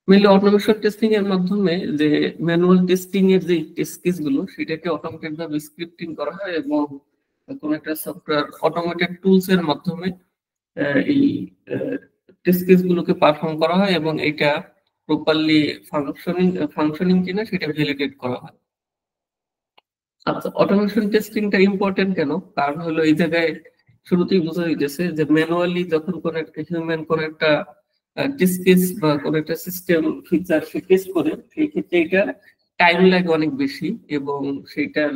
Mainly automation testing এর মাধ্যমে যে ম্যানুয়াল টেস্টিং এর যে টেস্ট কেস গুলো সেটাকে অটোমেটেড ভাবে স্ক্রিপ্টিং করা হয় এবং কোন একটা সফটওয়্যার অটোমেটেড টুলস এর মাধ্যমে এই টেস্ট কেস গুলোকে পারফর্ম করা হয় এবং এটা প্রপারলি ফাংশনিং কিনা সেটা ভ্যালিডেট করা হয়। আচ্ছা, অটোমেশন টেস্টিংটা ইম্পর্টেন্ট কেন? কারণ হলো এই জায়গায় শুরুতেই বোঝা যাইতেছে যে ম্যানুয়ালি যখন কোন একটা হিউম্যান কোন একটা টেস্ট কেস বা কোন একটা সিস্টেম ফিচার সে টেস্ট করে, সেই ক্ষেত্রে এটা টাইম লাগে অনেক বেশি এবং সেটার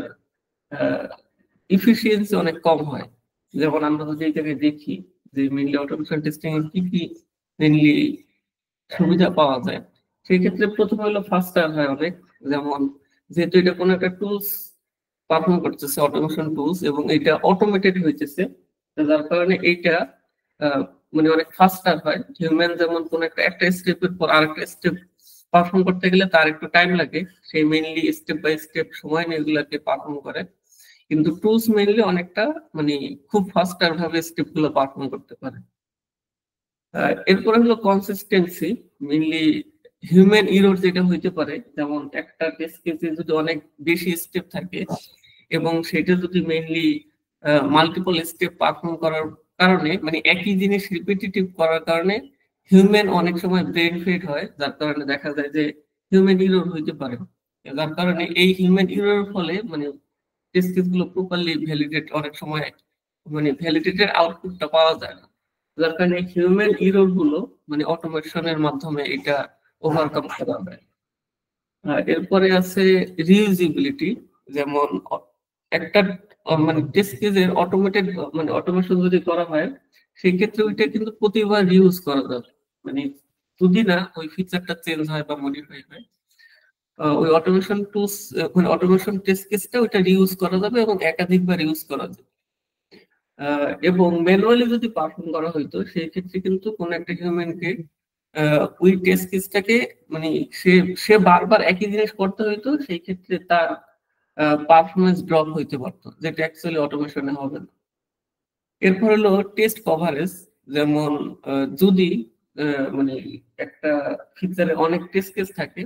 ইফিসিয়েন্সি অনেক কম হয়। যেমন আমরা যদি এই জায়গায় দেখি যে মেইনলি অটোমেশন টেস্টিং এর কি কি মেইনলি সুবিধা পাওয়া যায়, সেই ক্ষেত্রে প্রথম হলো ফাস্টার হয় অনেক। যেমন যেহেতু এটা কোনো একটা টুলস পারফর্ম করতেছে, অটোমেশন টুলস, এবং এটা অটোমেটেড হইতেছে, যার কারণে এইটা মানে অনেক ফাস্টার হয়। হিউম্যান যেমন কোন একটা স্টেপের পর আরেকটা স্টেপ পারফর্ম করতে গেলে তার একটু টাইম লাগে, সেই মেইনলি স্টেপ বাই স্টেপ সময় নিয়ে এগুলাকে পারফর্ম করে, কিন্তু টুলস মেইনলি অনেকটা মানে খুব ফাস্টার ভাবে স্টেপ গুলো পারফর্ম করতে পারে। এরপরে হলো কনসিস্টেন্সি। মেইনলি হিউম্যান ইরর যেটা হইতে পারে, যেমন একটা টেস্ট কেসে যদি অনেক বেশি স্টেপ থাকে এবং সেটা যদি মেইনলি মাল্টিপল স্টেপ পারফর্ম করার কারণে, মানে একই জিনিস রিপিটিটিভ করার কারণে হিউম্যান অনেক সময় ব্রেন ফেড হয়, যার কারণে দেখা যায় যে হিউম্যান ইরর হইতে পারে। যার কারণে এই হিউম্যান ইররের ফলে মানে টেস্ট কেসগুলো প্রপারলি ভ্যালিডেট অনেক সময় মানে ভ্যালিডেটেড আউটপুটটা পাওয়া যায় না। যার কারণে হিউম্যান ইরর গুলো মানে অটোমেশনের মাধ্যমে এটা ওভারকাম করা যায়। এরপরে আছে রিউজিবিলিটি। যেমন একটা মানে টেস্ট কেসের অটোমেটেড মানে অটোমেশন যদি করা হয়, সেই ক্ষেত্রে ওইটা কিন্তু প্রতিবার রিউজ করা যাবে। মানে যদি না ওই ফিচারটা চেঞ্জ হয় বা মডিফাই হয়, ওই অটোমেশন টুলস মানে অটোমেশন টেস্ট কেসটা ওইটা রিউজ করা যাবে এবং একাধিকবার ইউজ করা যাবে। এবং ম্যানুয়ালি যদি পারফর্ম করা হইতো, সেই ক্ষেত্রে কিন্তু কোন একটা হিউম্যানকে ওই টেস্ট কেসটাকে মানে সে সে বারবার একই জিনিস করতে হইতো, সেই ক্ষেত্রে তার পারফরমেন্স ড্রপ হইতে পারতো, যেটা অ্যাকচুয়ালি অটোমেশনে হবে না। এরপর হলো টেস্ট কভারেজ। যেমন যদি মানে একটা ফিচারে অনেক টেস্ট কেস থাকে,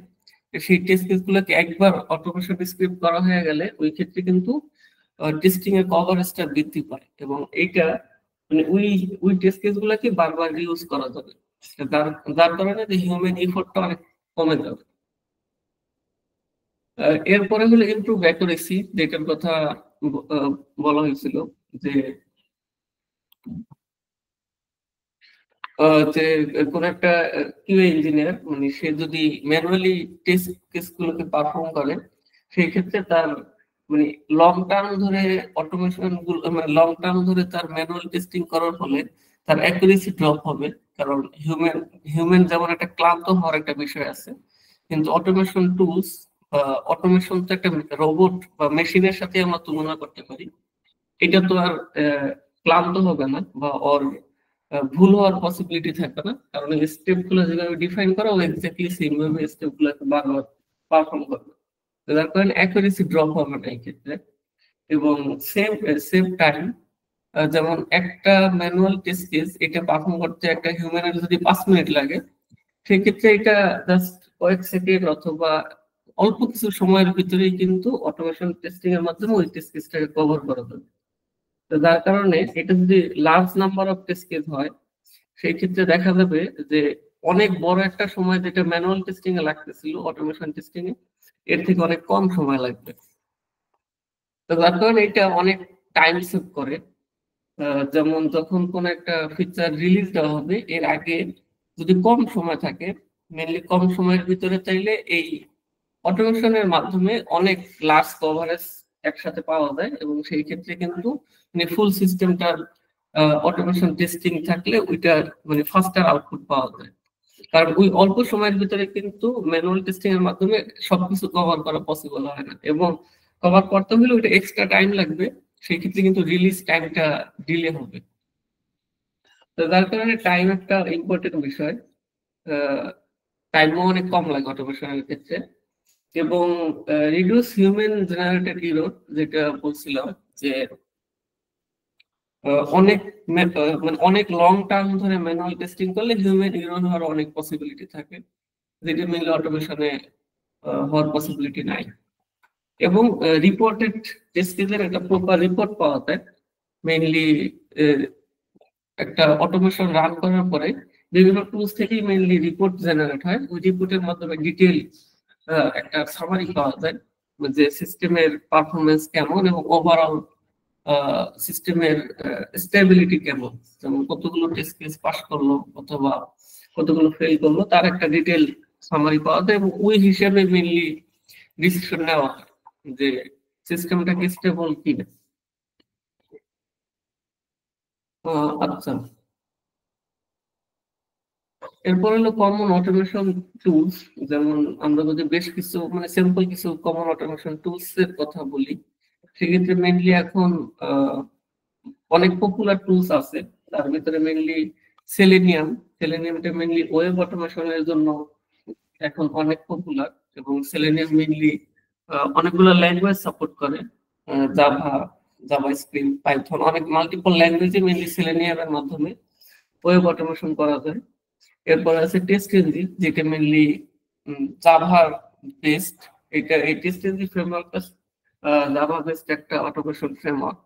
সেই টেস্ট কেস গুলোকে একবার অটোমেশন স্ক্রিপ্ট করা হয়ে গেলে ওই ক্ষেত্রে কিন্তু টেস্টিং এর কভারেজটা বৃদ্ধি পায় এবং এইটা মানে ওই ওই টেস্ট কেস গুলাকে বারবার ইউজ করা যাবে, যার যার কারণে হিউম্যান এফোর্টটা অনেক কমে যাবে। এরপরে হলো ইমপ্রুভ অ্যাকুরেসি, যেটার কথা বলা হয়েছিল যে যে কোন একটা কিউএ ইঞ্জিনিয়ার মানে সে যদি ম্যানুয়ালি টেস্ট কেস গুলোকে পারফর্ম করে, সেই ক্ষেত্রে তার মানে লং টার্ম ধরে অটোমেশন গুলো মানে লং টার্ম ধরে তার ম্যানুয়াল টেস্টিং করার ফলে তার অ্যাকুরেসি ড্রপ হবে। কারণ হিউম্যান যেমন একটা ক্লান্ত হওয়ার একটা বিষয় আছে, কিন্তু অটোমেশন টুলস বা অটোমেশন তো একটা রোবট বা মেশিনের সাথে আমরা তুলনা করতে পারি। এটা তো আর ক্লান্ত হবে না বা ওর ভুল হওয়ার পসিবিলিটি থাকবে না, কারণ স্টেপ গুলো যেভাবে ডিফাইন করা ও এক্স্যাক্টলি সেম ভাবে স্টেপ গুলোকে বারবার পারফর্ম করবে, যার কারণে অ্যাকুরেসি ড্রপ হবে না এই ক্ষেত্রে। এবং সেম সেম টাইম, যেমন একটা ম্যানুয়াল টেস্ট কেস এটা পারফর্ম করতে একটা হিউম্যানের যদি 5 মিনিট লাগে, সেক্ষেত্রে এটা জাস্ট কয়েক সেকেন্ড অথবা অল্প কিছু সময়ের ভিতরেই কিন্তু অটোমেশন টেস্টিং এর মাধ্যমে ওই টেস্ট কেসটাকে কভার করা যাবে। তো যার কারণে এটা যদি large number of test case হয়, সেই ক্ষেত্রে দেখা যাবে যে অনেক বড় একটা সময় যেটা ম্যানুয়াল টেস্টিং এ লাগতেছিল অটোমেশন টেস্টিং এ, এর থেকে অনেক কম সময় লাগবে। তো যার কারণে এটা অনেক টাইম সেভ করে। যেমন যখন কোন একটা ফিচার রিলিজ দেওয়া হবে, এর আগে যদি কম সময় থাকে, মেনলি কম সময়ের ভিতরে চাইলে এই অটোমেশনের মাধ্যমে অনেক লার্জ কভারেজ একসাথে পাওয়া যায় এবং সেই ক্ষেত্রে কিন্তু মানে ফুল সিস্টেমটার অটোমেশন টেস্টিং থাকলে ওইটা মানে ফাস্টার আউটপুট পাওয়া যায়। কারণ ওই অল্প সময়ের ভিতরে কিন্তু ম্যানুয়াল টেস্টিং এর মাধ্যমে সবকিছু কভার করা পসিবল হয় না এবং কভার করতে হলে ওইটা এক্সট্রা টাইম লাগবে, সেই ক্ষেত্রে কিন্তু রিলিজ টাইমটা ডিলে হবে। তো যার কারণে টাইম একটা ইম্পর্টেন্ট বিষয়। টাইমও অনেক কম লাগে অটোমেশনের ক্ষেত্রে। এবং রিডিউস হিউম্যান জেনারেটেড এরর, যেটা বলছিলাম যে অনেক মানে অনেক লং টার্ম ধরে ম্যানুয়াল টেস্টিং করলে হিউম্যান এরর হওয়ার অনেক পসিবিলিটি থাকে। যেটা মেইনলি অটোমেশনে হওয়ার পসিবিলিটি নাই। এবং রিপোর্টেড টেস্ট কেসের একটা প্রপার রিপোর্ট পাওয়া যায় মেইনলি একটা অটোমেশন রান করার পরে বিভিন্ন টুলস থেকেই মেইনলি রিপোর্ট জেনারেট হয়। ওই রিপোর্টের মাধ্যমে ডিটেইল একটা সামারি পাওয়া যায় যে সিস্টেমের পারফরমেন্স কেমন এবং ওভারঅল সিস্টেমের স্টেবিলিটি কেমন, যেমন কতগুলো টেস্ট কেস পাস করলো অথবা কতগুলো ফেল করলো তার একটা ডিটেইল সামারি পাওয়া যায় এবং ওই হিসেবে মেইনলি ডিসিশন নেওয়া হয় যে সিস্টেমটা কি স্টেবল কিনা। আচ্ছা, এরপর হলো কমন অটোমেশন টুলস। যেমন আমরা যদি বেশ কিছু মানে সিম্পল কিছু কমন অটোমেশন টুলস এর কথা বলি, সেক্ষেত্রে মেইনলি এখন অনেক পপুলার টুলস আছে। তার ভিতরে মেইনলি সেলেনিয়ামটা মেইনলি ওয়েব অটোমেশনের জন্য এখন অনেক পপুলার এবং সেলেনিয়াম মেইনলি অনেকগুলো ল্যাঙ্গুয়েজ সাপোর্ট করে, জাভা, জাভাস্ক্রিপ্ট, পাইথন, অনেক মাল্টিপল ল্যাঙ্গুয়েজে মেইনলি সেলেনিয়ামের মাধ্যমে ওয়েব অটোমেশন করা যায়। এরপর আছে টেস্ট ইঞ্জিন, যেটা মেইনলি জাভার বেসড। এই টেস্ট ইঞ্জিন ফ্রেমওয়ার্কটা জাভা বেসড একটা অটোমেশন ফ্রেমওয়ার্ক।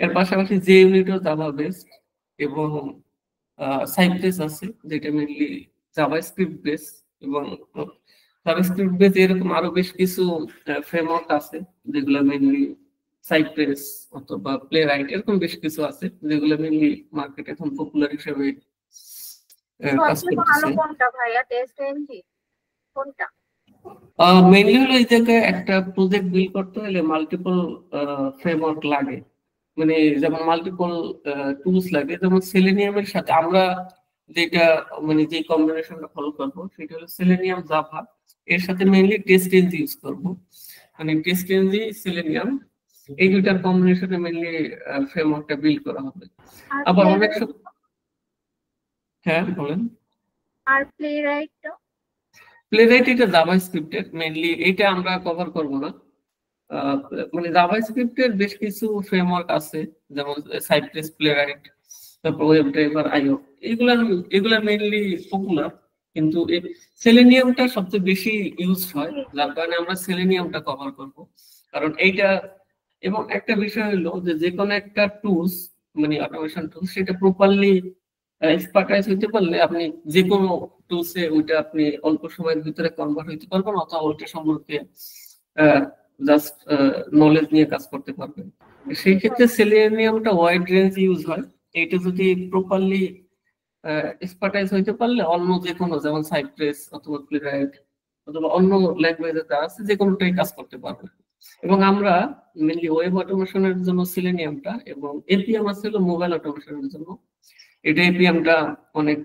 এর পাশাপাশি যে ইউনিটও জাভা বেসড এবং সাইপ্রেস আছে যেটা মেইনলি জাভাস্ক্রিপ্ট বেস এবং জাভাস্ক্রিপ্ট বেস এরকম আরো বেশ কিছু ফ্রেমওয়ার্ক আছে যেগুলো মেইনলি সাইপ্রেস অথবা প্লেরাইট এরকম বেশ কিছু আছে যেগুলো মেইনলি মার্কেটে এখন পপুলার হিসেবে কাজ করতেছে। কোনটা ভাইয়া, টেস্ট ইঞ্জিন কোনটা? মেইনলি হলো এই জায়গায় একটা প্রজেক্ট বিল্ড করতে হলে মাল্টিপল ফ্রেমওয়ার্ক লাগে, মানে যেমন মাল্টিপল টুলস লাগে। যেমন সেলেনিয়ামের সাথে আমরা যেটা মানে যে কম্বিনেশনটা ফলো করবো সেটা হলো সেলেনিয়াম জাভা, এর সাথে মেইনলি টেস্ট ইঞ্জিন ইউজ করবো, মানে টেস্ট ইঞ্জিন সেলেনিয়াম এই দুইটার কম্বিনেশনে মেইনলি ফ্রেমওয়ার্কটা বিল্ড করা হবে। আবার অনেক হ্যাঁ বলেন। আর প্লেরাইট এটা জাভাস্ক্রিপ্টের মেইনলি, এটা আমরা কভার করব না। মানে জাভাস্ক্রিপ্টের বেশ কিছু ফ্রেমওয়ার্ক আছে যেমন সাইপ্রেস, প্লেরাইট, তারপর ওয়েব ড্রাইভার, আইও, এগুলা মেইনলি পপুলার, কিন্তু সেলেনিয়ামটা সবচেয়ে বেশি ইউজ হয়, যার কারণে আমরা সেলেনিয়ামটা কভার করব। কারণ এইটা এবং একটা বিষয় হলো যে কোনো একটা টুলস মানে অটোমেশন টুলস সেটা প্রপারলি এক্সপার্টাইজ হইতে পারলে আপনি যে কোনো টুলসে ওইটা আপনি অল্প সময়ের ভিতরে কনভার্ট হইতে পারবেন অথবা ওইটা সম্পর্কে জাস্ট নলেজ নিয়ে কাজ করতে পারবেন। সেই ক্ষেত্রে সেলেনিয়ামটা ওয়াইড রেঞ্জ ইউজ হয়। এইটা যদি প্রপারলি এক্সপার্টাইজ হইতে পারলে অন্য যে কোনো যেমন সাইপ্রেস অথবা প্লেরাইট অথবা অন্য ল্যাঙ্গুয়েজে আছে যে কোনোটাই কাজ করতে পারবে। এবং আমরা মেইনলি ওয়েব অটোমেশনের জন্য সেলেনিয়ামটা এবং এপিএম আছে হলো মোবাইল অটোমেশনের জন্য। এটা এপিএমটা অনেক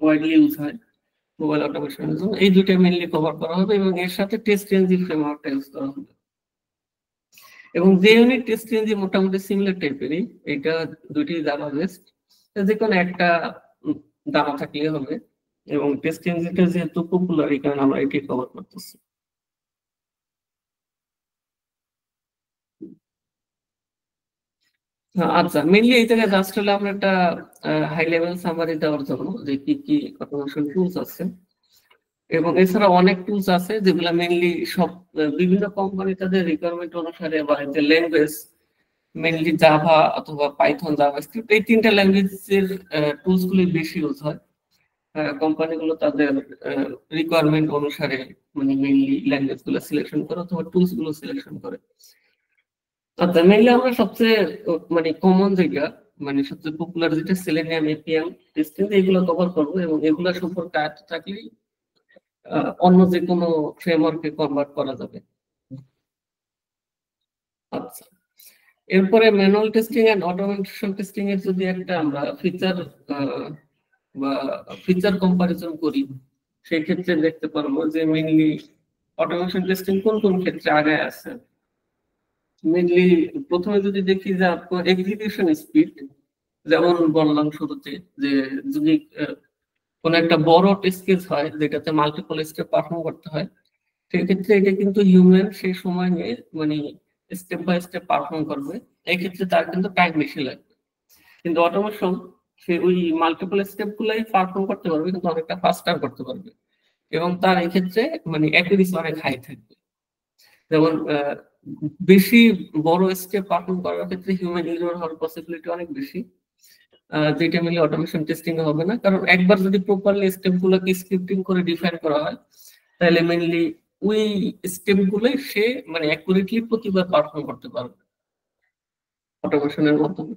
ওয়াইডলি ইউজ হয় মোবাইল অটোমেশনের জন্য। এই দুইটা মেইনলি কভার করা হবে এবং এর সাথে টেস্ট ইঞ্জিন ফ্রেমওয়ার্কটা ইউজ করা হবে। এবং যে ইউনিট টেস্ট ইঞ্জিন মোটামুটি সিমিলার টাইপেরই, এটা দুইটি জাভা বেসড, যে কোনো একটা জানা থাকলে হবে। এবং টেস্ট ইঞ্জিনটা যেহেতু পপুলার এই কারণে আমরা এটি কভার করতেছি। আচ্ছা, মেইনলি এই জায়গায় জাস্ট হলে আমরা একটা হাই লেভেল সামারি দেওয়ার জন্য যে কি কি অটোমেশন টুলস আছে এবং এছাড়া অনেক টুলস আছে যেগুলো মেইনলি সব বিভিন্ন কোম্পানি তাদের রিকোয়ারমেন্ট অনুসারে বা যে ল্যাঙ্গুয়েজ মেইনলি জাভা অথবা পাইথন, জাভাস্ক্রিপ্ট এই তিনটা ল্যাঙ্গুয়েজের টুলস গুলি বেশি ইউজ হয়। কোম্পানিগুলো তাদের রিকোয়ারমেন্ট অনুসারে মানে মেইনলি ল্যাঙ্গুয়েজ গুলো সিলেকশন করে অথবা টুলস গুলো সিলেকশন করে। আচ্ছা, মেইনলি আমরা সবচেয়ে মানে কমন যেটা মানে সবচেয়ে পপুলার যেটা সেলেনিয়াম, এপিএম, টেস্টিং এগুলো কভার করবো এবং এগুলো সম্পর্কে আয়ত্ত থাকলেই অন্য যে কোনো ফ্রেমওয়ার্কে কনভার্ট করা যাবে। আচ্ছা, এরপরে manual testing and automation testing এর যদি একটা আমরা ফিচার কম্পারিজন করি সেই ক্ষেত্রে দেখতে পারবো যে মেইনলি অটোমেশন টেস্টিং কোন কোন ক্ষেত্রে আগে আছে। মেইনলি প্রথমে যদি দেখি যে আপনার এক্সিকিউশন স্পিড, যেমন বললাম শুরুতে যে যদি কোন একটা বড় টেস্ট কেস হয় যেটাতে মাল্টিপল স্টেপ পারফর্ম করতে হয়, সেক্ষেত্রে এটা কিন্তু হিউম্যান সেই সময় নিয়ে মানে স্টেপ বাই স্টেপ পারফর্ম করবে, এই ক্ষেত্রে তার কিন্তু টাইম বেশি লাগবে। কিন্তু অটোমেশন সে ওই মাল্টিপল স্টেপ গুলাই পারফর্ম করতে পারবে কিন্তু অনেকটা ফাস্টার করতে পারবে। এবং তার এক্ষেত্রে মানে অ্যাকুরেসি অনেক হাই থাকবে। যেমন বেশি বড় স্টেপ পারফর্ম করার ক্ষেত্রে হিউম্যান এরর হওয়ার পসিবিলিটি অনেক বেশি, যেটা মিলে অটোমেশন টেস্টিং হবে না। কারণ একবার যদি প্রপারলি স্টেপ গুলোকে স্ক্রিপ্টিং করে ডিফাইন করা হয়, তাহলে মেইনলি ওই স্টেপ গুলোই সে মানে অ্যাকুরেটলি প্রতিবার পারফর্ম করতে পারবে অটোমেশনের মাধ্যমে।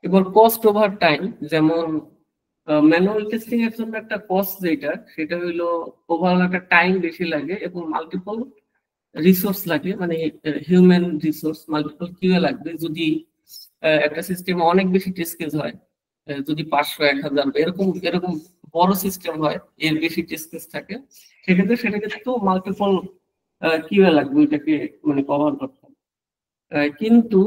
এবার কস্ট ওভার টাইম, যেমন ম্যানুয়াল টেস্টিং এর জন্য একটা কস্ট যেটা, সেটা হলো ওভারঅল একটা টাইম বেশি লাগে এবং মাল্টিপল রিসোর্স লাগে, মানে হিউম্যান রিসোর্স মাল্টিপল কিউএ লাগবে। যদি একটা সিস্টেমে অনেক বেশি টেস্ট কেস হয়, যদি 500 1000 এরকম এরকম বড় সিস্টেম হয়, এর বেশি টেস্ট কেস থাকে, সেক্ষেত্রে সেটাকে তো মাল্টিপল কিউএ লাগবে এটাকে মানে কভার করতে। কিন্তু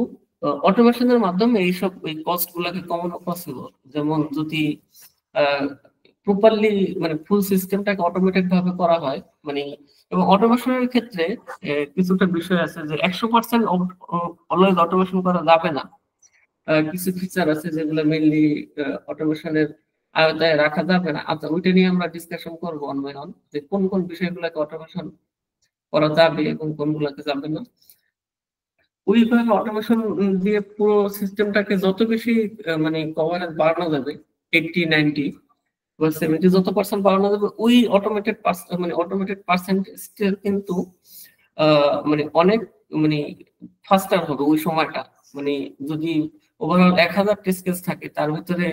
অটোমেশনের মাধ্যমে এইসব এই কস্ট গুলাকে কমানো পসিবল। যেমন যদি প্রপারলি মানে ফুল সিস্টেমটাকে অটোমেটেড ভাবে করা হয়, মানে এবং অটোমেশনের ক্ষেত্রে কিছুটা বিষয় আছে যে 100% অলওয়েজ অটোমেশন করা যাবে না। কিছু ফিচার আছে যেগুলো মেইনলি অটোমেশনের আওতায় রাখা যাবে না। আচ্ছা, ওইটা নিয়ে আমরা ডিসকাশন করবো অন বাই অন, যে কোন কোন বিষয়গুলোকে অটোমেশন করা যাবে এবং কোনগুলোকে যাবে না। ওইভাবে অটোমেশন দিয়ে পুরো সিস্টেমটাকে যত বেশি মানে কভারেজ বাড়ানো যাবে, 80 90 বা 70 যত পার্সেন্ট বাড়ানো যাবে, ওই অটোমেটেড পার্সেন্টেজ কিন্তু মানে অনেক মানে ফাস্টার হবে ওই সময়টা। মানে যদি ওভারঅল 1000 টেস্ট কেস থাকে, তার ভিতরে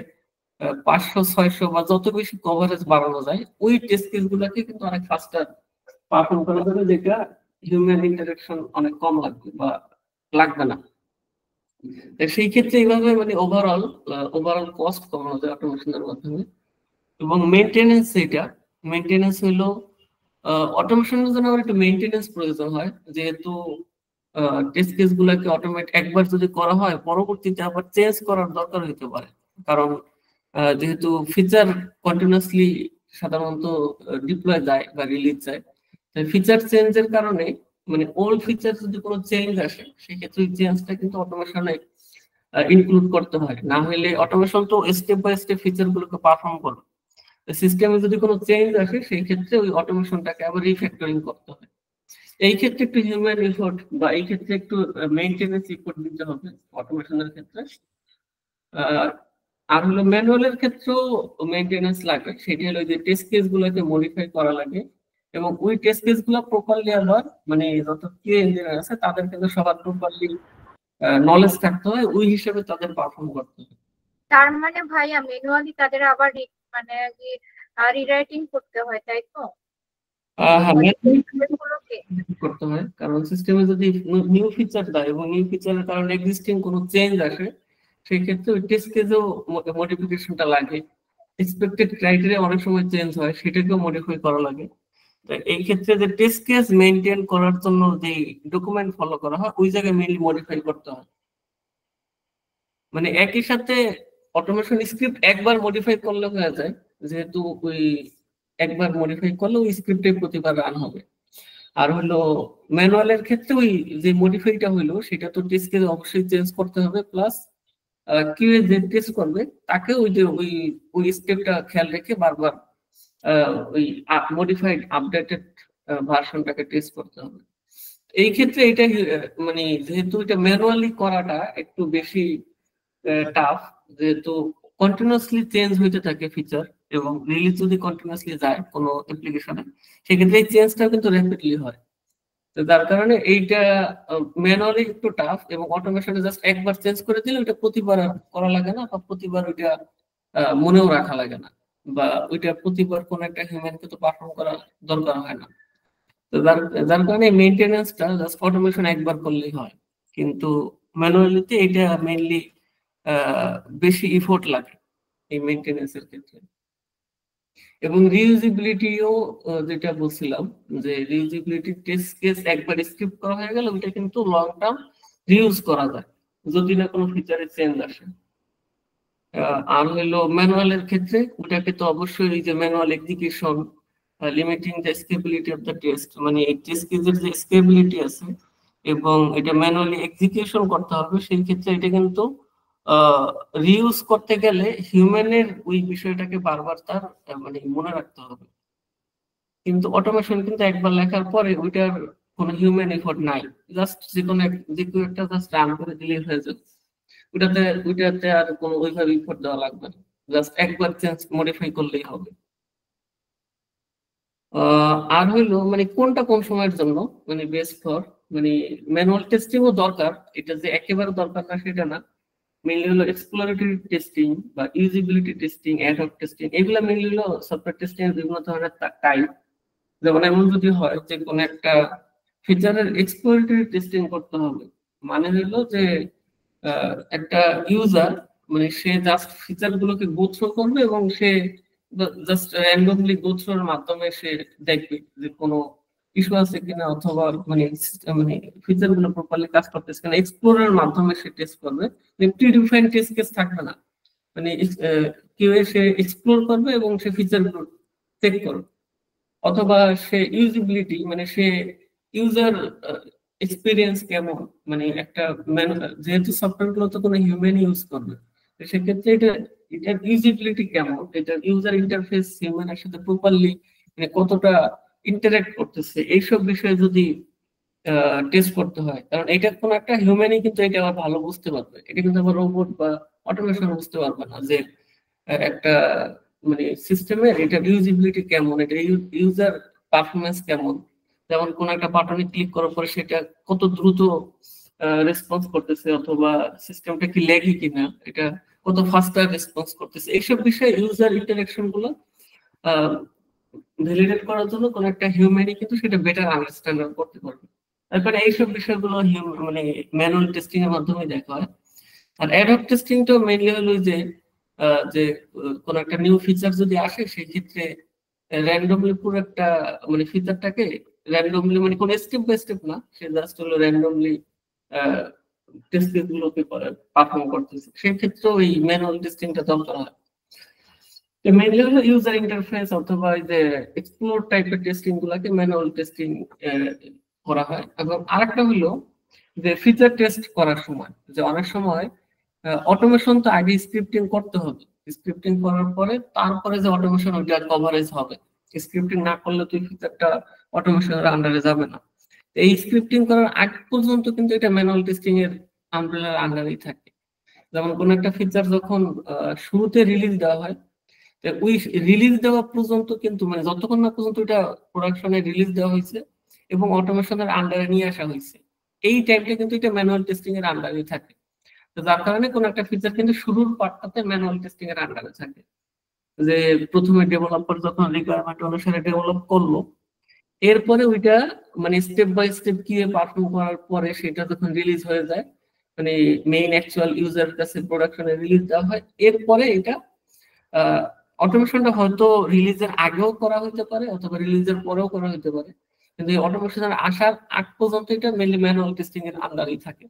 500 600 বা যত বেশি কভারেজ বাড়ানো যায়, ওই টেস্ট কেস গুলাকে কিন্তু অনেক ফাস্টার পারফর্ম করা যাবে, যেটা হিউম্যান ইন্টারাকশন অনেক কম লাগবে বা লাগবে না। সেই ক্ষেত্রে এইভাবে মানে ওভারঅল কস্ট কমানো যায় অটোমেশনের মাধ্যমে। এবং মেইনটেনেন্স, মেইনটেনেন্স হলো অটোমেশনের জন্য আবার একটু মেইনটেনেন্স প্রয়োজন হয়, যেহেতু টেস্ট কেস গুলাকে অটোমেট একবার যদি করা হয়, পরবর্তীতে আবার চেঞ্জ করার দরকার হতে পারে। কারণ যেহেতু ফিচার কন্টিনিউয়াসলি সাধারণত ডিপ্লয় যায় বা রিলিজ যায়, ফিচার চেঞ্জের কারণে মানে ওল্ড ফিচার যদি কোনো চেঞ্জ আসে, সেক্ষেত্রে ওই চেঞ্জটা কিন্তু অটোমেশনে ইনক্লুড করতে হয়। না হলে অটোমেশন তো স্টেপ বাই স্টেপ ফিচার গুলোকে পারফর্ম করবে, সিস্টেমে যদি কোনো চেঞ্জ আসে সেই ক্ষেত্রে ওই অটোমেশনটাকে আবার রিফ্যাক্টরিং করতে হয়। এই ক্ষেত্রে একটু হিউম্যান এফোর্ট বা এই ক্ষেত্রে একটু মেইনটেনেন্স এফোর্ট দিতে হবে অটোমেশনের ক্ষেত্রে। আর হলো ম্যানুয়ালের ক্ষেত্রেও মেইনটেনেন্স লাগে, সেটি হলো যে টেস্ট কেস গুলোকে মডিফাই করা লাগে, এবং ওই টেস্ট কেস গুলো প্রপারলি আবার মানে যত কিউ ইঞ্জিনিয়ার আছে তাদের কিন্তু সবার প্রপারলি নলেজ থাকতে হয়, ওই হিসেবে তাদের পারফর্ম করতে হয়। তার মানে ভাইয়া ম্যানুয়ালি তাদের আবার মানে রিরাইটিং করতে হয়, তাই তো? হ্যাঁ, গুলোকে করতে হয়, কারণ সিস্টেমে যদি নিউ ফিচার দেয় এবং নিউ ফিচারের কারণে এক্সিস্টিং কোনো চেঞ্জ আসে, সেই ক্ষেত্রে ওই টেস্ট কেসেও মডিফিকেশনটা লাগে। এক্সপেক্টেড ক্রাইটেরিয়া অনেক সময় চেঞ্জ হয়, সেটাকেও মডিফাই করা লাগে। এই ক্ষেত্রে যে টেস্ট কেস মেইনটেইন করার জন্য যে ডকুমেন্ট ফলো করা হয়, ওই জায়গায় মেইনলি মডিফাই করতে হয়। মানে একই সাথে অটোমেশন স্ক্রিপ্ট একবার মডিফাই করলে হয়ে যায়, যেহেতু ওই একবার মডিফাই করলে ওই স্ক্রিপ্টে প্রতিবার রান হবে। আর হলো ম্যানুয়ালের ক্ষেত্রে ওই যে মডিফাইটা হইলো সেটা তো টেস্ট কেস অবশ্যই চেঞ্জ করতে হবে, প্লাস কিউএ যে টেস্ট করবে তাকে ওই যে ওই স্টেপটা খেয়াল রেখে বারবার ওই মডিফাইড আপডেটেড ভার্সনটাকে টেস্ট করতে হবে। এই ক্ষেত্রে এটা মানে যেহেতু এটা ম্যানুয়ালি করাটা একটু বেশি টাফ, যেহেতু কন্টিনিউয়াসলি চেঞ্জ হইতে থাকে ফিচার, এবং রিলিজ যদি কন্টিনিউয়াসলি যায় কোনো অ্যাপ্লিকেশনে, সেক্ষেত্রে এই চেঞ্জটা কিন্তু র্যাপিডলি হয়। তো যার কারণে এইটা ম্যানুয়ালি একটু টাফ, এবং অটোমেশনে জাস্ট একবার চেঞ্জ করে দিলে ওইটা প্রতিবার আর করা লাগে না, বা প্রতিবার ওইটা মনেও রাখা লাগে না, বা ওইটা প্রতিবার কোন একটা হিউম্যানকে তো পারফর্ম করা দরকার হয় না। তো যার কারণে মেইনটেনেন্সটা জাস্ট অটোমেশন একবার করলেই হয়, কিন্তু ম্যানুয়ালিতে এটা মেইনলি বেশি ইফোর্ট লাগে এই মেইনটেনেন্সের ক্ষেত্রে। এবং রিউজিবিলিটিও যেটা বলছিলাম, যে রিউজিবিলিটি টেস্ট কেস একবার স্ক্রিপ্ট করা হয়ে গেল, ওইটা কিন্তু লং টার্ম রিউজ করা যায় যদি না কোনো ফিচারে চেঞ্জ আসে। আর হলো ম্যানুয়ালের ক্ষেত্রে ওটাকে তো অবশ্যই এই যে manual execution, limiting the scalability of the test, মানে এই টেস্ট কেসের যে স্কেবিলিটি আছে এবং এটা ম্যানুয়ালি এক্সিকিউশন করতে হবে, সেই ক্ষেত্রে এটা কিন্তু রিউজ করতে গেলে হিউম্যানের ওই বিষয়টাকে বারবার তার মানে মনে রাখতে হবে। কিন্তু অটোমেশন কিন্তু একবার লেখার পরে ওইটার কোনো হিউম্যান এফোর্ট নাই, জাস্ট যে কোনো একটা জাস্ট রান করে দিলেই হয়ে যাবে। ওইটাতে আর কোনো ওইভাবে এফোর্ট দেওয়া লাগবে না, জাস্ট একবার চেঞ্জ মডিফাই করলেই হবে। আর হইলো মানে কোনটা কোন সময়ের জন্য মানে বেস্ট ফর মানে ম্যানুয়াল টেস্টিংও দরকার, এটা যে একেবারে দরকার না সেটা না। মেইনলি হলো এক্সপ্লোরেটরি টেস্টিং বা usability testing, ad hoc testing, এগুলা মেইনলি হলো সফটওয়্যার টেস্টিং এর বিভিন্ন ধরনের টাইপ। যেমন এমন যদি হয় যে কোনো একটা ফিচারের এক্সপ্লোরেটরি টেস্টিং করতে হবে, মানে হলো যে একটা ইউজার মানে সে জাস্ট ফিচার গুলোকে গো থ্রু করবে এবং সে জাস্ট র্যান্ডমলি গো থ্রুর মাধ্যমে সে দেখবে যে কোনো ইস্যু আছে কিনা, অথবা মানে মানে ফিচার গুলো প্রপারলি কাজ করতেছে কিনা, এক্সপ্লোরের মাধ্যমে সে টেস্ট করবে। প্রিডিফাইন্ড টেস্ট কেস থাকবে না, মানে কেউ সে এক্সপ্লোর করবে এবং সে ফিচার গুলো চেক করবে। অথবা সে ইউজিবিলিটি মানে সে ইউজার এক্সপিরিয়েন্স কেমন, মানে একটা যেহেতু সফটওয়্যার গুলো তো কোনো হিউম্যান ইউজ করবে, তো সেক্ষেত্রে এটার ইউজিবিলিটি কেমন, এটার ইউজার ইন্টারফেস হিউম্যানের সাথে প্রপারলি মানে কতটা ইন্টারেক্ট করতেছে, এইসব বিষয়ে যদি টেস্ট করতে হয়। কারণ এটা কোনো একটা হিউম্যানই কিন্তু এটা আবার ভালো বুঝতে পারবে, এটা কিন্তু আবার রোবট বা অটোমেশন বুঝতে পারবে না যে একটা মানে সিস্টেমের এটা ইউজিবিলিটি কেমন, এটা ইউজার পারফরমেন্স কেমন। যেমন কোন একটা বাটনে ক্লিক করার পরে সেটা কত দ্রুত রেসপন্স করতেছে, অথবা সিস্টেমটা কি ল্যাগি কিনা, এটা কত ফাস্টার রেসপন্স করতেছে, এইসব বিষয়ে ইউজার ইন্টারাকশন গুলো ভ্যালিডেট করার জন্য কোন একটা হিউম্যানই কিন্তু সেটা বেটার আন্ডারস্ট্যান্ড করতে পারবে। তারপরে এইসব বিষয়গুলো মানে ম্যানুয়াল টেস্টিং এর মাধ্যমে দেখা হয়। আর অ্যাডহক টেস্টিংটা মেইনলি হলো যে কোন একটা নিউ ফিচার যদি আসে সেই ক্ষেত্রে র্যান্ডমলি পুরো একটা মানে ফিচারটাকে র্যান্ডমলি মানে কোন স্টেপ বাই স্টেপ না, সে জাস্ট হলো র্যান্ডমলি টেস্ট কেসগুলোকে পারফর্ম করতেছে, সেই ক্ষেত্রে ওই ম্যানুয়াল টেস্টিংটা দরকার হয়। মেইনলি হলো ইউজার ইন্টারফেস অথবা এই যে এক্সপ্লোর টাইপের টেস্টিং গুলাকে ম্যানুয়াল টেস্টিং করা হয়। এবং আরেকটা হলো যে ফিচার টেস্ট করার সময়, যে অনেক সময় অটোমেশন তো আগে স্ক্রিপ্টিং করতে হবে, স্ক্রিপ্টিং করার পরে তারপরে যে অটোমেশন ওইটা কভারেজ হবে। স্ক্রিপ্টিং না করলে তুই ফিচারটা অটোমেশনের আন্ডারে যাবে না। এই স্ক্রিপ্টিং করার আগ পর্যন্ত কিন্তু এটা ম্যানুয়াল টেস্টিং এর আমব্রেলার আন্ডারেই থাকে। যেমন কোন একটা ফিচার যখন শুরুতে রিলিজ দেওয়া হয়, ওই রিলিজ দেওয়া পর্যন্ত কিন্তু মানে যতক্ষণ না পর্যন্ত এটা প্রোডাকশনে রিলিজ দেওয়া হয়েছে এবং অটোমেশনের আন্ডারে নিয়ে আসা হয়েছে, এই টাইমটা কিন্তু এটা ম্যানুয়াল টেস্টিং এর আন্ডারে থাকে। তো যার কারণে কোন একটা ফিচার কিন্তু শুরুর পার্টটাতে ম্যানুয়াল টেস্টিং এর আন্ডারে থাকে। যে প্রথমে ডেভেলপার যখন রিকোয়ারমেন্ট অনুসারে ডেভেলপ করলো, এরপরে ওইটা মানে স্টেপ বাই স্টেপ কি পারফর্ম করার পরে সেটা যখন রিলিজ হয়ে যায়, মানে মেইন অ্যাকচুয়াল ইউজার কাছে প্রোডাকশনে রিলিজ দেওয়া হয়, এরপরে এটা অটোমেশনটা হয়তো রিলিজের আগেও করা হতে পারে অথবা রিলিজের পরেও করা হতে পারে, কিন্তু এই অটোমেশনের আসার আগ পর্যন্ত এটা মেইনলি ম্যানুয়াল টেস্টিং এর আন্ডারেই থাকে।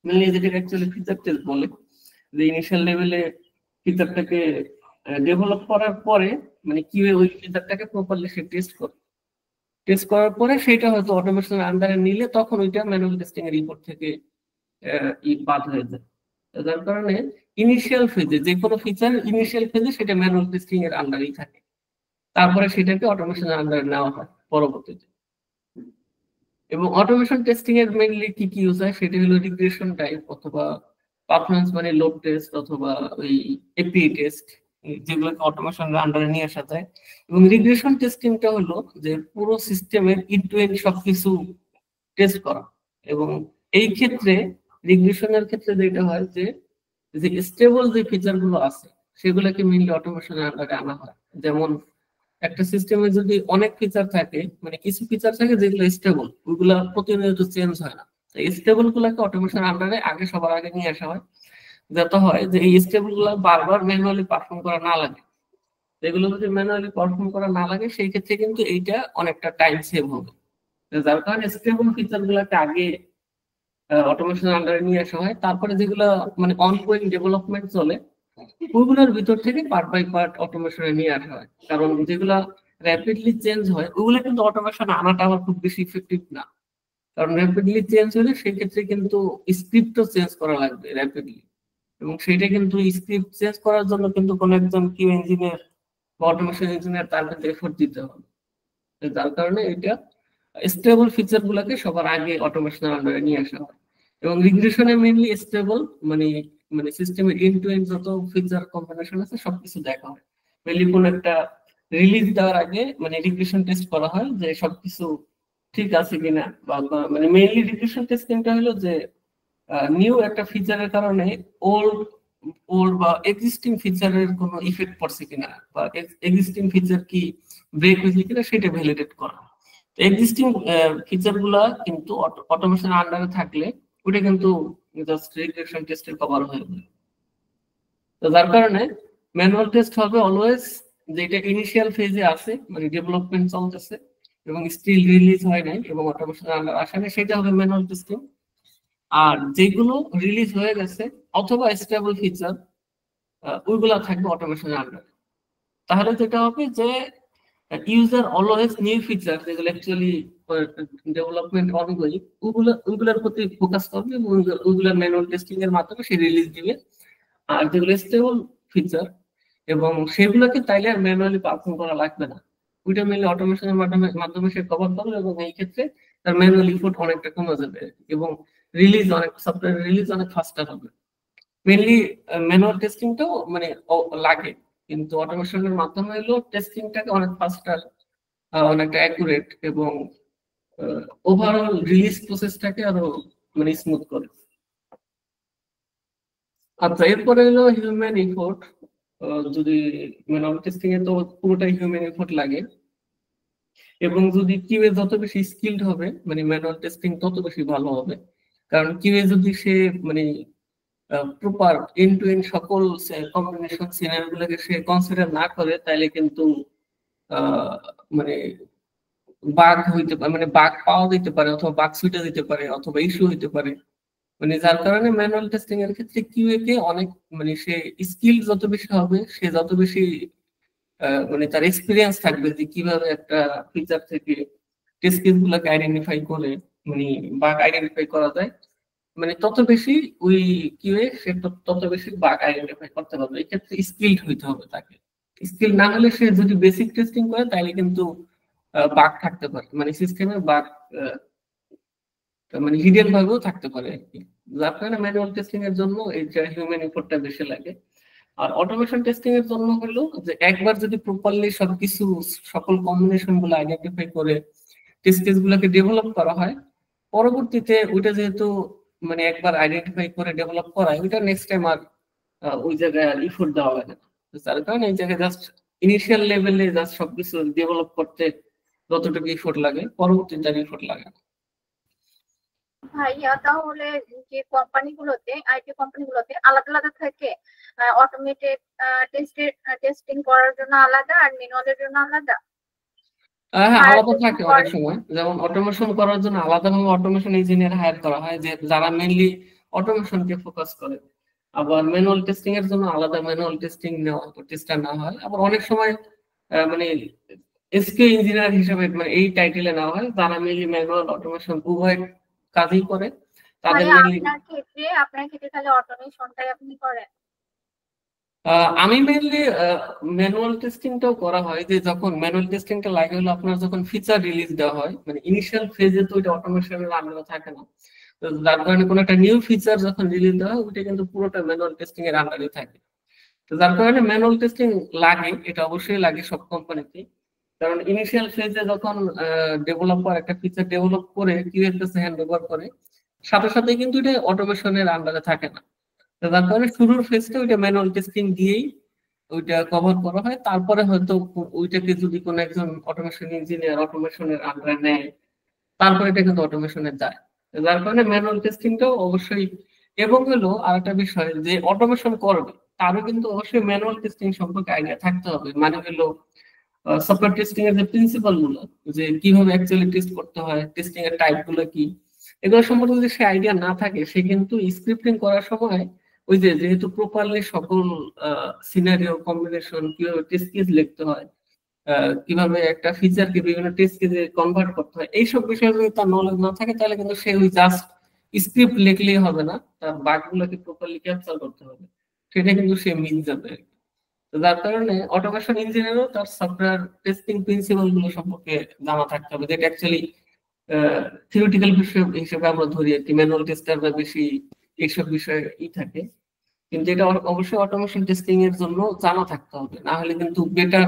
মেইনলি যেটা অ্যাকচুয়ালি ফিচার টেস্ট বলে, যে ইনিশিয়াল লেভেলে ফিচারটাকে ডেভেলপ করার পরে মানে কিভাবে ওই ফিচারটাকে প্রপারলি সে টেস্ট করে, টেস্ট করার পরে সেটা হয়তো অটোমেশনের আন্ডারে নিলে তখন ওইটা ম্যানুয়াল টেস্টিং এর রিপোর্ট থেকে বাদ হয়ে যায়। যার কারণে ইনিশিয়াল ফেজে যে কোনো ফিচার ইনিশিয়াল ফেজে সেটা ম্যানুয়াল টেস্টিং এর আন্ডারেই থাকে, তারপরে সেটাকে অটোমেশনের আন্ডারে নেওয়া হয় পরবর্তীতে। এবং অটোমেশন টেস্টিং এর মেইনলি কি কি ইউজ হয় সেটা হলো রিগ্রেশন টাইপ অথবা পারফরম্যান্স মানে লোড টেস্ট অথবা ওই এপিআই টেস্ট, যেগুলোকে অটোমেশনের আন্ডারে নিয়ে আসা যায়। এবং রিগ্রেশন টেস্টিংটা হলো যে পুরো সিস্টেমের ইন্ড টু এন্ড সবকিছু টেস্ট করা। এবং এই ক্ষেত্রে রিগ্রেশনের ক্ষেত্রে যেটা হয় যে স্টেবল যে ফিচার গুলো আছে সেগুলোকে মেইনলি অটোমেশনের আন্ডারে আনা হয়। যেমন একটা সিস্টেমে যদি অনেক ফিচার থাকে, মানে কিছু ফিচার থাকে যেগুলো স্টেবল, ওইগুলো প্রতিনিয়ত চেঞ্জ হয় না, স্টেবল গুলাকে অটোমেশন আন্ডারে আগে সবার আগে নিয়ে আসা হয়, যাতে হয় যে এই স্টেবল গুলা বারবার ম্যানুয়ালি পারফর্ম করা না লাগে। এগুলো যদি ম্যানুয়ালি পারফর্ম করা না লাগে সেই ক্ষেত্রে কিন্তু এইটা অনেকটা টাইম সেভ হবে। যার কারণে স্টেবল ফিচার গুলাকে আগে অটোমেশন আন্ডারে নিয়ে আসা হয়, তারপরে যেগুলো মানে অনগোয়িং ডেভেলপমেন্ট চলে ওইগুলোর ভিতর থেকে পার্ট বাই পার্ট অটোমেশনে নিয়ে আসা হয়। কারণ যেগুলা র্যাপিডলি চেঞ্জ হয় ওগুলো কিন্তু অটোমেশন আনাটা আবার খুব বেশি ইফেক্টিভ না, কারণ র্যাপিডলি চেঞ্জ হলে সেই ক্ষেত্রে কিন্তু স্ক্রিপ্টও চেঞ্জ করা লাগবে র্যাপিডলি, এবং সেটা কিন্তু স্ক্রিপ্ট চেঞ্জ করার জন্য কিন্তু কোনো একজন কিউ ইঞ্জিনিয়ার বা অটোমেশন ইঞ্জিনিয়ার তার কিন্তু এফোর্ট দিতে হবে। যার কারণে এটা স্টেবল ফিচার গুলাকে সবার আগে অটোমেশনের আন্ডারে নিয়ে আসা হয়। এবং রিগ্রেশনে মেইনলি স্টেবল মানে মানে সিস্টেমের এন্ড টু এন্ড যত ফিচার কম্বিনেশন আছে সবকিছু দেখা হয়। মেইনলি কোন একটা রিলিজ দেওয়ার আগে মানে রিগ্রেশন টেস্ট করা হয় যে সবকিছু ঠিক আছে কিনা, বা মানে মেইনলি রিগ্রেশন টেস্টিংটা হলো যে নিউ একটা ফিচারের কারণে ওল্ড ওল্ড বা এক্সিস্টিং ফিচারের কোনো ইফেক্ট পড়ছে কিনা, বা এক্সিস্টিং ফিচার কি ব্রেক হয়েছে কিনা সেটা ভ্যালিডেট করা। এক্সিস্টিং ফিচার গুলা কিন্তু অটোমেশন আন্ডারে থাকলে ওটা কিন্তু জাস্ট রিগ্রেশন টেস্টের কভার হয়ে যাবে। তো যার কারণে ম্যানুয়াল টেস্ট হবে অলওয়েজ যেটা ইনিশিয়াল ফেজে আছে, মানে ডেভেলপমেন্ট চলতেছে এবং স্টিল রিলিজ হয় নাই এবং অটোমেশন আন্ডার আসে নাই, সেটা হবে ম্যানুয়াল টেস্টিং। আর যেগুলো রিলিজ হয়ে গেছে অথবা স্টেবল ফিচার ওইগুলা থাকবে অটোমেশন আন্ডারে। তাহলে যেটা হবে যে ইউজার অলওয়েজ নিউ ফিচার যেগুলো অ্যাকচুয়ালি ডেভেলপমেন্ট অনগোয়িং ওইগুলোর প্রতি ফোকাস করবে এবং ওইগুলোর ম্যানুয়াল টেস্টিং এর মাধ্যমে সে রিলিজ দিবে। আর যেগুলো স্টেবল ফিচার এবং সেগুলোকে তাইলে আর ম্যানুয়ালি পারফর্ম করা লাগবে না, ওইটা মেনলি অটোমেশনের মাধ্যমে সে কভার করবে এবং এই ক্ষেত্রে তার ম্যানুয়াল ইফোর্ট অনেকটা কমে যাবে এবং রিলিজ অনেক সফটওয়্যার রিলিজ অনেক ফাস্টার হবে। মেনলি ম্যানুয়াল টেস্টিংটাও মানে লাগে, কিন্তু অটোমেশনের মাধ্যমে হলো টেস্টিংটাকে অনেক ফাস্টার, অনেকটা অ্যাকুরেট এবং ওভারঅল রিলিজ প্রসেসটাকে আরো মানে স্মুথ করে। আচ্ছা, এরপরে হলো হিউম্যান এফোর্ট। যদি ম্যানুয়াল টেস্টিং এ তো পুরোটাই হিউম্যান এফোর্ট লাগে, এবং যদি কিউএ যত বেশি স্কিলড হবে মানে ম্যানুয়াল টেস্টিং তত বেশি ভালো হবে। কারণ কিউএ যদি সে মানে প্রপার এন্ড টু এন্ড সকল কম্বিনেশন সিনারিও গুলোকে সে কনসিডার না করে তাহলে কিন্তু মানে বাগ হইতে পারে, মানে বাগ পাওয়া যেতে পারে অথবা বাগ সুইটে দিতে পারে অথবা ইস্যু হইতে পারে। মানে যার কারণে ম্যানুয়াল টেস্টিং এর ক্ষেত্রে কিউএ কে অনেক মানে সে স্কিল যত বেশি হবে সে যত বেশি মানে তার এক্সপিরিয়েন্স থাকবে যে কিভাবে একটা ফিচার থেকে টেস্ট কেস গুলোকে আইডেন্টিফাই করে মানে বাগ আইডেন্টিফাই করা যায়, মানে তত বেশি ওই কিউএ সে তত বেশি বাগ আইডেন্টিফাই করতে পারবে। এই ক্ষেত্রে স্কিলড হইতে হবে তাকে। স্কিল না হলে সে যদি বেসিক টেস্টিং করে তাহলে কিন্তু বাগ থাকতে পারে, মানে সিস্টেমে বাগ মানে হিডেন ভাবেও থাকতে পারে আর কি। যার কারণে ম্যানুয়াল টেস্টিং এর জন্য এই যে হিউম্যান এফোর্টটা বেশি লাগে। আর অটোমেশন টেস্টিং এর জন্য হলো যে একবার যদি প্রপারলি সবকিছু সকল কম্বিনেশন গুলো আইডেন্টিফাই করে টেস্ট কেস গুলোকে ডেভেলপ করা হয়, পরবর্তীতে ওইটা যেহেতু মানে একবার আইডেন্টিফাই করে ডেভেলপ করা ওইটা নেক্সট টাইম আর ওই জায়গায় আর ইফোর্ট দেওয়া লাগে না। যার কারণে এই জায়গায় জাস্ট ইনিশিয়াল লেভেলে জাস্ট সবকিছু ডেভেলপ করতে যতটুকু ইফোর্ট লাগে পরবর্তীতে আর ইফোর্ট লাগে না। ভাইয়া তাহলে যে কোম্পানিগুলোতে আইটি কোম্পানিগুলোতে আলাদা আলাদা থাকে, অটোমেটেড টেস্টিং করার জন্য আলাদা আর ম্যানুয়ালের জন্য আলাদা? হ্যাঁ, আলাদা থাকে অনেক সময়। যেমন অটোমেশন করার জন্য আলাদাভাবে অটোমেশন ইঞ্জিনিয়ার হায়ার করা হয় যে যারা মেইনলি অটোমেশনকে ফোকাস করে। আবার ম্যানুয়াল টেস্টিং এর জন্য আলাদা ম্যানুয়াল টেস্টিং টেস্টার নেওয়া হয়। আবার অনেক সময় মানে এসকিউ ইঞ্জিনিয়ার হিসেবে মানে এই টাইটেলে নেওয়া হয় যারা মেইনলি ম্যানুয়াল অটোমেশন উভয় কাজই করে। তাদের মেইনলি আপনার ক্ষেত্রে তাহলে অটোমেশনটাই আপনি করেন? আমি মেইনলি ম্যানুয়াল টেস্টিংটাও করা হয়, যে যখন ম্যানুয়াল টেস্টিংটা লাগে হলো আপনার যখন ফিচার রিলিজ দেওয়া হয়, মানে ইনিশিয়াল ফেজে তো এটা অটোমেশনের আন্ডারে থাকে না। তো যার কারণে কোনো একটা নিউ ফিচার যখন রিলিজ দেওয়া হয় ওইটা কিন্তু পুরোটা ম্যানুয়াল টেস্টিং এর আন্ডারে থাকে। তো যার কারণে ম্যানুয়াল টেস্টিং লাগে, এটা অবশ্যই লাগে সব কোম্পানিতেই। কারণ ইনিশিয়াল ফেজে যখন ডেভেলপার একটা ফিচার ডেভেলপ করে কিউএর কাছে হ্যান্ড ওভার করে সাথে সাথে কিন্তু এটা অটোমেশনের আন্ডারে থাকে না। যার কারণে শুরুর ফেজটা ওইটা ম্যানুয়াল টেস্টিং দিয়েই ওইটা কভার করা হয়। তারপরে হয়তো ওইটাকে যদি কোনো একজন অটোমেশন ইঞ্জিনিয়ার অটোমেশনের আন্ডারে নেয় তারপরে এটা কিন্তু অটোমেশনে যায়। যার কারণে ম্যানুয়াল টেস্টিংটাও অবশ্যই। এবং হলো আরেকটা বিষয় যে অটোমেশন করবে তারও কিন্তু অবশ্যই ম্যানুয়াল টেস্টিং সম্পর্কে আইডিয়া থাকতে হবে। মানে হলো সফটওয়্যার টেস্টিং এর যে প্রিন্সিপাল গুলো, যে কিভাবে অ্যাকচুয়ালি টেস্ট করতে হয়, টেস্টিং এর টাইপ গুলো কি, এগুলো সম্পর্কে যদি সে আইডিয়া না থাকে সে কিন্তু স্ক্রিপ্টিং করার সময় ওই যে যেহেতু প্রপারলি সকল সিনারিও কম্বিনেশন কিভাবে টেস্ট কেস লিখতে হয়, কিভাবে একটা ফিচারকে বিভিন্ন টেস্ট কেসে কনভার্ট করতে হয়, এইসব বিষয়ে যদি তার নলেজ না থাকে তাহলে কিন্তু সে ওই জাস্ট স্ক্রিপ্ট লিখলেই হবে না, তার বাগগুলোকে প্রপারলি ক্যাপচার করতে হবে, সেটা কিন্তু সে মিস যাবে। যার কারণে অটোমেশন ইঞ্জিনিয়ারও তার সফটওয়্যার টেস্টিং প্রিন্সিপাল গুলো সম্পর্কে জানা থাকতে হবে, যেটা অ্যাকচুয়ালি থিওরিটিক্যাল বিষয় হিসেবে আমরা ধরি আর কি, ম্যানুয়াল টেস্টার বা বেশি এইসব বিষয়ে থাকে। কিন্তু এটা অবশ্যই অটোমেশন টেস্টিং এর জন্য জানা থাকতে হবে, না হলে কিন্তু বেটার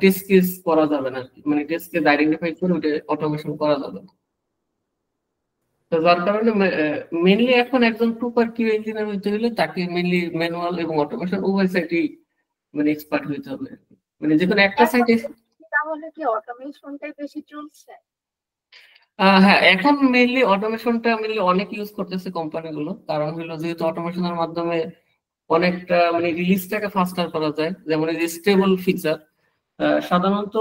টেস্ট কেস করা যাবে না, মানে টেস্ট কেস আইডেন্টিফাই করে ওটা অটোমেশন করা যাবে না। তো যার কারণে মেনলি এখন একজন প্রপার কিউ ইঞ্জিনিয়ার হইতে হলে তাকে মেনলি ম্যানুয়াল এবং অটোমেশন উভয় সাইডই মানে এক্সপার্ট হইতে হবে, মানে যে কোনো একটা সাইডে। তাহলে কি অটোমেশনটাই বেশি চলছে? হ্যাঁ, এখন মেইনলি অটোমেশনটা মেইনলি অনেক ইউজ করতেছে কোম্পানিগুলো, কারণ হলো যেহেতু অটোমেশনের মাধ্যমে অনেকটা মানে রিলিজটাকে ফাস্টার করা যায়। যেমন এই যে স্টেবল ফিচার, সাধারণত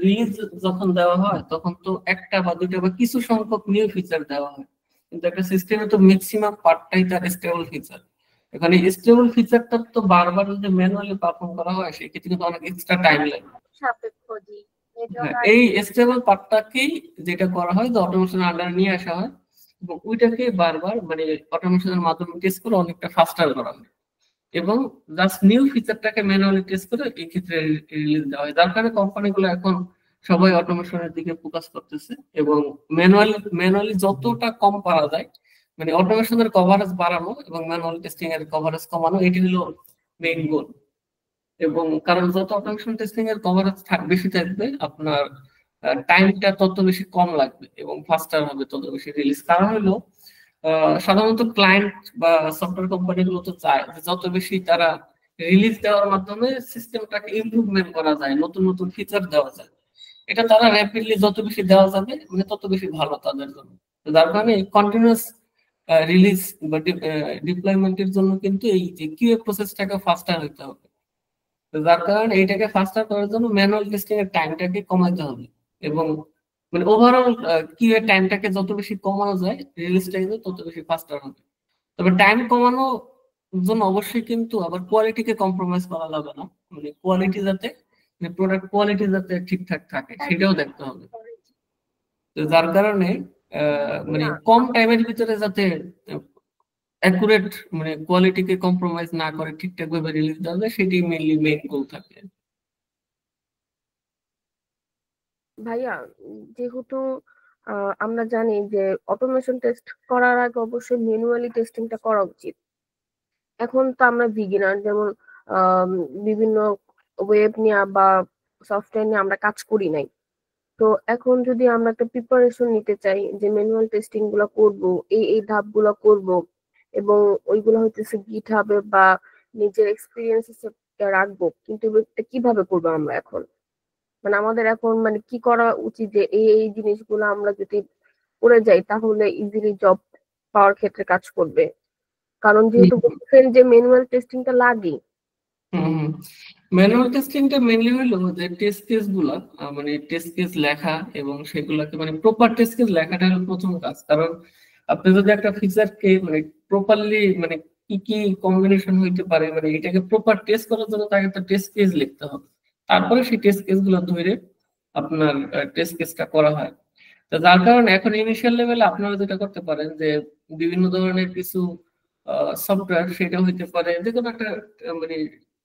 রিলিজ যখন দেওয়া হয় তখন তো একটা বা দুটো বা কিছু সংখ্যক নিউ ফিচার দেওয়া হয়, কিন্তু একটা সিস্টেমে তো ম্যাক্সিমাম পার্টটাই তার স্টেবল ফিচার। এখানে স্টেবল ফিচারটা তো বারবার যদি ম্যানুয়ালি পারফর্ম করা হয় সেক্ষেত্রে কিন্তু অনেক এক্সট্রা টাইম লাগে। হ্যাঁ, এই স্টেবল পার্টটাকেই যেটা করা হয় যে অটোমেশনের আন্ডারে নিয়ে আসা হয় এবং ওইটাকে বারবার মানে অটোমেশনের মাধ্যমে টেস্ট করে অনেকটা ফাস্টার করা হয় এবং জাস্ট নিউ ফিচারটাকে ম্যানুয়ালি টেস্ট করে এই ক্ষেত্রে রিলিজ দেওয়া হয়। যার কারণে কোম্পানিগুলো এখন সবাই অটোমেশনের দিকে ফোকাস করতেছে এবং ম্যানুয়ালি যতটা কম পারা যায়, মানে অটোমেশনের কভারেজ বাড়ানো এবং ম্যানুয়াল টেস্টিং এর কভারেজ কমানো, এটি হলো মেইন গোল। এবং কারণ যত অটোমেশন টেস্টিং এর কভারেজ বেশি থাকবে, আপনার টাইমটা তত বেশি কম লাগবে এবং ফাস্টার হবে তত বেশি রিলিজ। কারণ হলো সাধারণত ক্লায়েন্ট বা সফটওয়্যার কোম্পানিগুলো তো চায় যে যত বেশি তারা রিলিজ দেওয়ার মাধ্যমে সিস্টেমটাকে ইমপ্রুভমেন্ট করা যায়, নতুন নতুন ফিচার দেওয়া যায়, এটা তারা র্যাপিডলি যত বেশি দেওয়া যাবে মানে তত বেশি ভালো তাদের জন্য। যার কারণে কন্টিনিউয়াস রিলিজ বা ডিপ্লয়মেন্টের জন্য কিন্তু এই যে কিউএ প্রসেসটাকে ফাস্টার হইতে হবে। যার কারণে এইটাকে ফাস্টার করার জন্য ম্যানুয়াল টেস্টিং এর টাইমটাকে কমাতে হবে এবং মানে ওভারঅল কিউএ টাইমটাকে যত বেশি কমানো যায় রিলিজটা কিন্তু তত বেশি ফাস্টার হবে। তবে টাইম কমানোর জন্য অবশ্যই কিন্তু আবার কোয়ালিটিকে কম্প্রোমাইজ করা যাবে না, মানে কোয়ালিটি যাতে মানে প্রোডাক্ট কোয়ালিটি যাতে ঠিকঠাক থাকে সেটাও দেখতে হবে। তো যার কারণে মানে কম টাইমের ভিতরে যাতে অ্যাকুরেট মানে কোয়ালিটিকে কম্প্রোমাইজ না করে ঠিকঠাক ভাবে রিলিজ দেওয়া যায়, সেটি মেইনলি মেইন গোল থাকে। ভাইয়া, যেহেতু আমরা জানি যে অটোমেশন টেস্ট করার আগে অবশ্যই ম্যানুয়ালি টেস্টিংটা করা উচিত। এখন তো আমরা বিগিনার, যেমন বিভিন্ন ওয়েব নিয়ে বা সফটওয়্যার নিয়ে আমরা কাজ করি নাই। তো এখন যদি আমরা একটা প্রিপারেশন নিতে চাই যে ম্যানুয়াল টেস্টিং গুলো করবো, এই ধাপগুলো করব, এবং ওইগুলো হইতেছে গিটহাবে বা নিজের এক্সপিরিয়েন্স রাখবো, কিন্তু এটা কিভাবে করবো আমরা এখন? মানে আমাদের এখন মানে কি করা উচিত যে এই জিনিসগুলো আমরা যদি করে যাই তাহলে ইজিলি জব পাওয়ার ক্ষেত্রে কাজ করবে? কারণ যেহেতু বলছেন যে ম্যানুয়াল টেস্টিংটা লাগে। ম্যানুয়াল টেস্টিংটা মেইনলি হলো যে টেস্ট কেস গুলা মানে টেস্ট কেস লেখা এবং সেগুলোকে মানে প্রপার টেস্ট কেস লেখাটা হলো প্রথম কাজ। কারণ আপনি যদি একটা ফিচারকে মানে প্রপারলি মানে কি কি কম্বিনেশন হইতে পারে মানে এটাকে প্রপার টেস্ট করার জন্য তাকে একটা টেস্ট কেস লিখতে হবে, তারপরে সেই টেস্ট কেস গুলো ধরে আপনার টেস্ট কেসটা করা হয়। তো যার কারণে এখন ইনিশিয়াল লেভেলে আপনারা যেটা করতে পারেন যে বিভিন্ন ধরনের কিছু সফটওয়্যার, সেটা হইতে পারে যে কোনো একটা মানে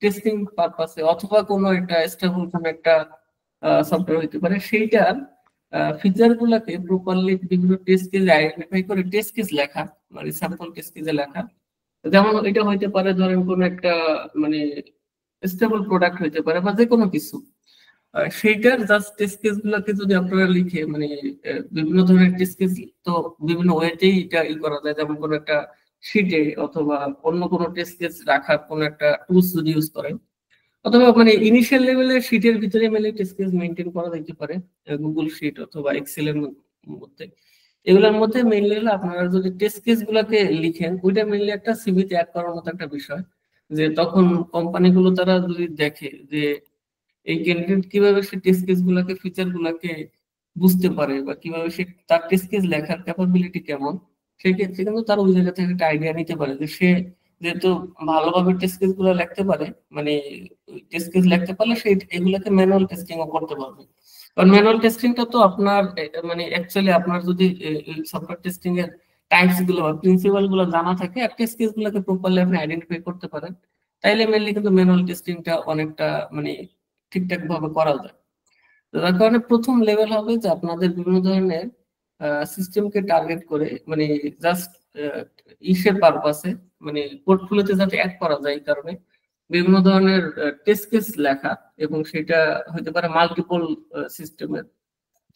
টেস্টিং পারপাসে অথবা কোনো একটা স্টেবল কোনো একটা সফটওয়্যার হইতে পারে, সেইটার ফিচার গুলাকে প্রপারলি বিভিন্ন টেস্ট কেসে আইডেন্টিফাই করে টেস্ট কেস লেখা, মানে স্যাম্পল টেস্ট কেসে লেখা। যেমন এটা হইতে পারে ধরেন কোনো একটা মানে স্টেবল প্রোডাক্ট হইতে পারে বা যে কোনো কিছু, সেইটার জাস্ট টেস্ট কেস গুলাকে যদি আপনারা লিখে মানে বিভিন্ন ধরনের টেস্ট কেস তো বিভিন্ন ওয়েতেই এটা করা যায়। যেমন কোনো একটা শিটে অথবা অন্য কোনো টেস্ট কেস রাখার কোনো একটা টুলস যদি ইউজ করেন, অথবা মানে ইনিশিয়াল লেভেলে শিটের ভিতরে মেলে টেস্ট কেস মেনটেন করা যেতে পারে গুগল শিট অথবা এক্সেল এর মধ্যে। এগুলোর মধ্যে মেইনলি হলো আপনারা যদি টেস্ট কেস গুলাকে লিখেন, ওইটা মেইনলি একটা সিভিতে অ্যাড করার মতো একটা বিষয়, যে তখন কোম্পানিগুলো তারা যদি দেখে যে এই ক্যান্ডিডেট কিভাবে সে টেস্ট কেস গুলাকে ফিচার গুলাকে বুঝতে পারে বা কিভাবে সে তার টেস্ট কেস লেখার ক্যাপাবিলিটি কেমন, সেই ক্ষেত্রে কিন্তু তার ওই জায়গা থেকে একটা আইডিয়া নিতে পারে যে সে যেহেতু ভালোভাবে টেস্ট কেস গুলো লিখতে পারে, মানে টেস্ট কেস লিখতে পারলে সে এগুলাকে ম্যানুয়াল টেস্টিংও করতে পারবে। কারণ ম্যানুয়াল টেস্টিংটা তো আপনার মানে অ্যাকচুয়ালি আপনার যদি সফটওয়্যার টেস্টিং এর টাইপস গুলো বা প্রিন্সিপাল গুলো জানা থাকে আর টেস্ট কেস গুলোকে প্রপারলি আপনি আইডেন্টিফাই করতে পারেন, তাইলে মেনলি কিন্তু ম্যানুয়াল টেস্টিংটা অনেকটা মানে ঠিকঠাক ভাবে করা যায়। যার কারণে প্রথম লেভেল হবে যে আপনাদের বিভিন্ন ধরনের সিস্টেমকে টার্গেট করে মানে জাস্ট ইসের পারপাসে মানে পোর্টফোলিওতে যাতে অ্যাড করা যায় এই কারণে বিভিন্ন ধরনের টেস্ট কেস লেখা, এবং সেটা হতে পারে মাল্টিপল সিস্টেমের।